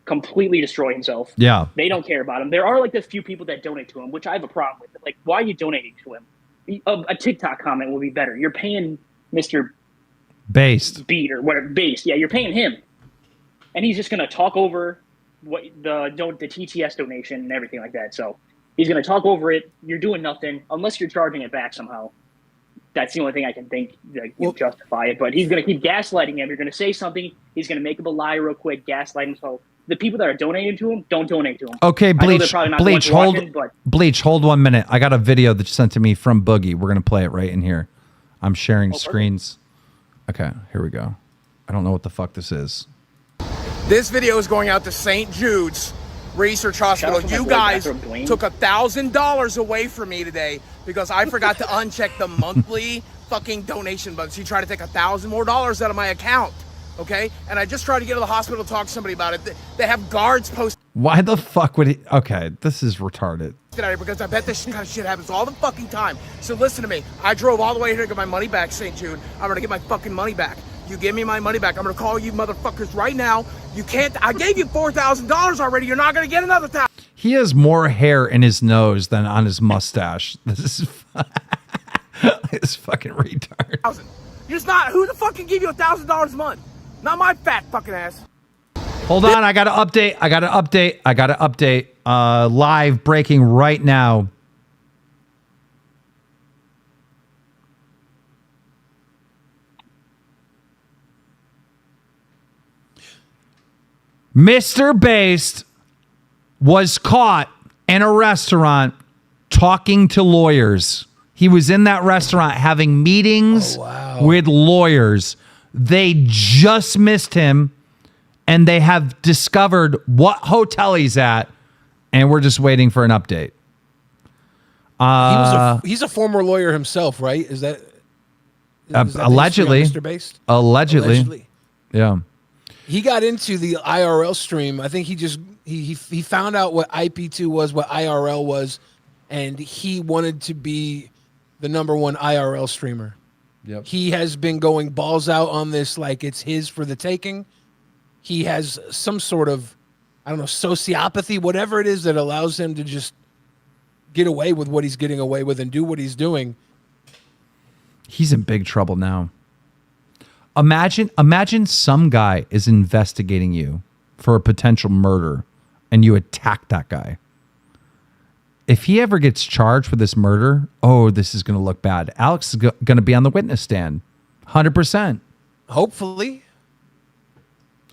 Completely destroy himself. Yeah. They don't care about him. There are like the few people that donate to him, which I have a problem with. Like, why are you donating to him? A TikTok comment will be better. You're paying Mr. Based. Beat or whatever. Based. Yeah, you're paying him. And he's just going to talk over what the TTS donation and everything like that. So he's going to talk over it. You're doing nothing unless you're charging it back somehow. That's the only thing I can think that will justify it. But he's going to keep gaslighting him. You're going to say something. He's going to make up a lie real quick, gaslight him. So the people that are donating to him, don't donate to him. Okay, I know they're Bleach. probably not the ones Bleach, hold. watching, but Bleach, hold 1 minute. I got a video that you sent to me from Boogie. We're gonna play it right in here. I'm sharing screens. Okay, here we go. I don't know what the fuck this is. This video is going out to St. Jude's Research Hospital. You guys took $1,000 away from me today because I forgot to uncheck the monthly fucking donation button. So you try to take $1,000 more out of my account, okay? And I just tried to get to the hospital to talk to somebody about it. They have guards posted Why the fuck would he? Okay, this is retarded. out here because I bet this kind of shit happens all the fucking time. So listen to me. I drove all the way here to get my money back, St. Jude. I'm gonna get my fucking money back. You give me my money back. I'm gonna call you motherfuckers right now. You can't. I gave you $4,000 already. You're not gonna get another $1,000. He has more hair in his nose than on his mustache. This is this fucking retard. You're just not. Who the fuck can give you $1,000 a month? Not my fat fucking ass. Hold on, I got to update. I got to update. Live breaking right now. Mr. Based was caught in a restaurant talking to lawyers. He was in that restaurant having meetings with lawyers. They just missed him, and they have discovered what hotel he's at, and we're just waiting for an update. He's a former lawyer himself, right? Is that allegedly? Mr. Based? Allegedly. Yeah. He got into the IRL stream. I think he found out what IP2 was, what IRL was, and he wanted to be the #1 IRL streamer. Yep. He has been going balls out on this like it's his for the taking. He has some sort of, I don't know, sociopathy, whatever it is that allows him to just get away with what he's getting away with and do what he's doing. He's in big trouble now. Imagine some guy is investigating you for a potential murder and you attack that guy. If he ever gets charged with this murder, oh, this is going to look bad. Alex is going to be on the witness stand. 100%. Hopefully.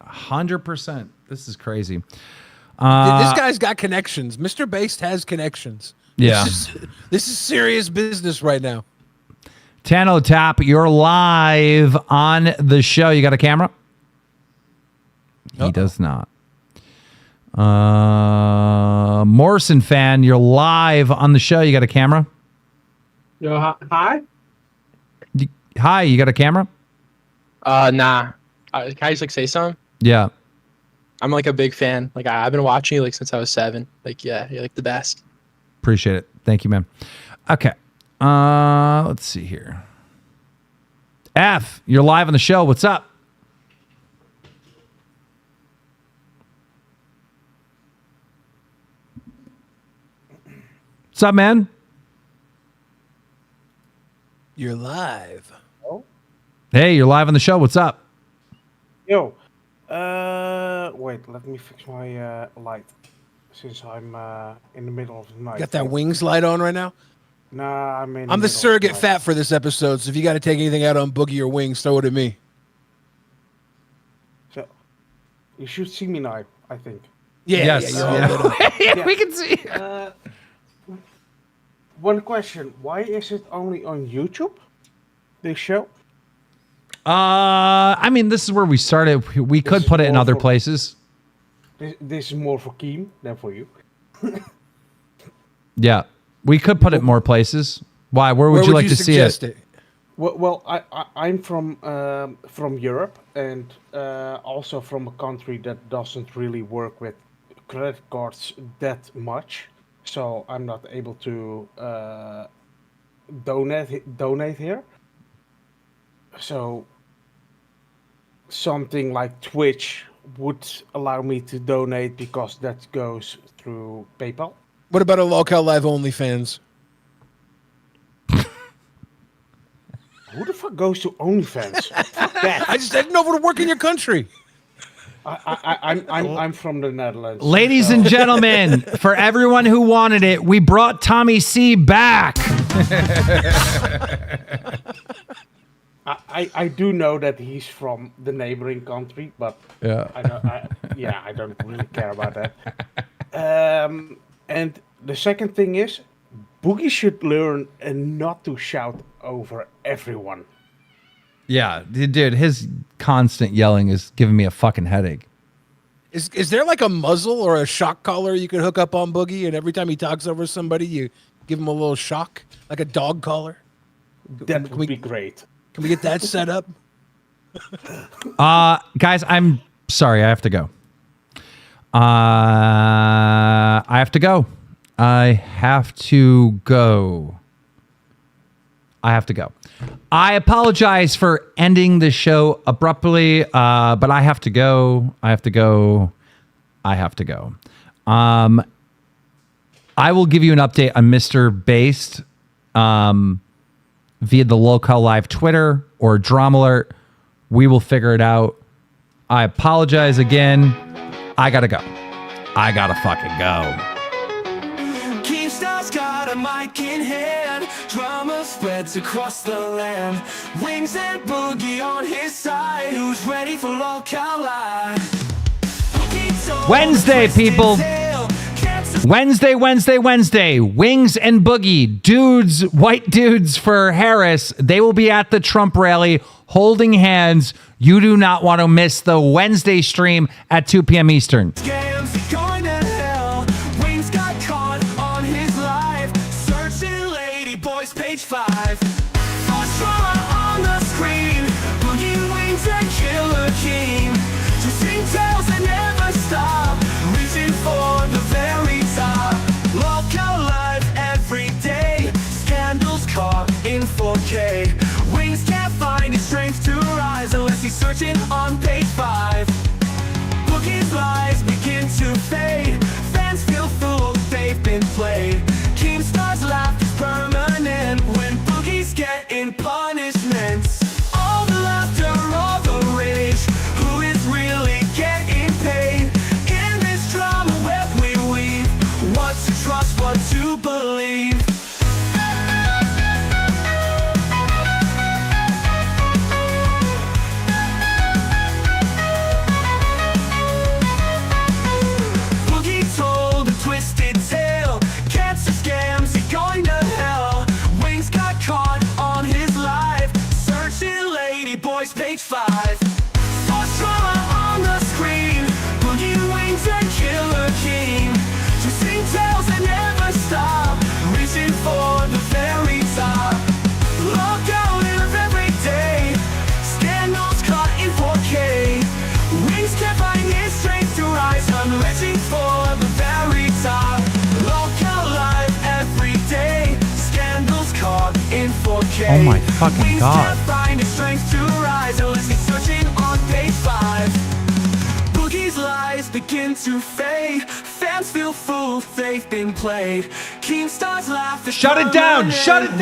100%. This is crazy. This guy's got connections. Mr. Based has connections. Yeah. This is serious business right now. Tano Tap, you're live on the show. You got a camera? He does not. Morrison fan, you're live on the show. You got a camera? Yo, hi. Hi, you got a camera? Nah. Can I just like say something? Yeah. I'm like a big fan. Like I've been watching you like since I was 7. Like yeah, you're like the best. Appreciate it. Thank you, man. Okay. Let's see here. F, you're live on the show. What's up? What's up, man? You're live. Hey, you're live on the show. What's up? Yo, wait, let me fix my light since I'm in the middle of the night. Got that wings light on right now? Nah, I'm the surrogate fat for this episode, so if you got to take anything out on Boogie or Wings, throw it at me. So, you should see me now, I think. Yeah, yes. you're all lit up. Yeah, we can see. One question: why is it only on YouTube? This show? I mean, this is where we started. We could put it in other places. This is more for Keem than for you. Yeah. We could put it more places. Why? Where would you like to see it? Well, I'm from Europe and also from a country that doesn't really work with credit cards that much, so I'm not able to donate here. So something like Twitch would allow me to donate because that goes through PayPal. What about a Local Live OnlyFans? Who the fuck goes to OnlyFans? Fuck that. I just didn't know what to work in your country. I'm from the Netherlands. Ladies and gentlemen, for everyone who wanted it, we brought Tommy C back. I do know that he's from the neighboring country, but yeah. yeah, I don't really care about that. And the second thing is, Boogie should learn not to shout over everyone. Yeah, dude, his constant yelling is giving me a fucking headache. Is there like a muzzle or a shock collar you could hook up on Boogie, and every time he talks over somebody, you give him a little shock, like a dog collar? That would be great. Can we get that set up? Guys, I'm sorry, I have to go. I have to go. I I apologize for ending the show abruptly, but I have to go. I will give you an update on Mr. Based via the Locale Live Twitter or Drama Alert. We will figure it out. I apologize again. I gotta go. I gotta fucking go. KEEMSTAR's got a mic in hand. Drama spreads across the land. Wings and Boogie on his side. Who's ready for Locale Live? Wednesday, people. Wednesday. Wings and Boogie, dudes, white dudes for Harris. They will be at the Trump rally holding hands. You do not want to miss the Wednesday stream at 2 p.m. Eastern. Scams going to hell. Wings got caught on his life. Searching lady boys, page 5. First drama on the screen. Boogie, Wings, and Killer Keem. Twisting tails that never stop. Reaching for the very top. Locale Live every day. Scandals caught in 4K. Wings can't find his strength to rise unless he's searching on page 5. Boogie's lies begin to fade. Fans feel fooled, they've been played. KEEMSTAR's laugh is permanent when Boogie's getting punishments. All the laughter, all the rage. Who is really getting paid? In this drama web we weave. What to trust, what to believe. Boogie told a twisted tale. Cancer scams, he going to hell. Wings got caught on his life. Searching lady boys, page 5. First drama on the screen. Boogie, Wings, and Killer Keem. Twisting tails that never stop. Reaching for the very top. Locked out every day. Scandals caught in 4K. Wings can't find his strength to rise. I'm reaching for the very top. Locale Live every day. Scandals caught in 4K. Oh my fucking Wings God. can't find his strength to rise unless he's searching on page 5. Boogie's lies begin to fade. Fans feel fooled, they've been played. KEEMSTAR's laugh is Shut it down! permanent. Shut it down!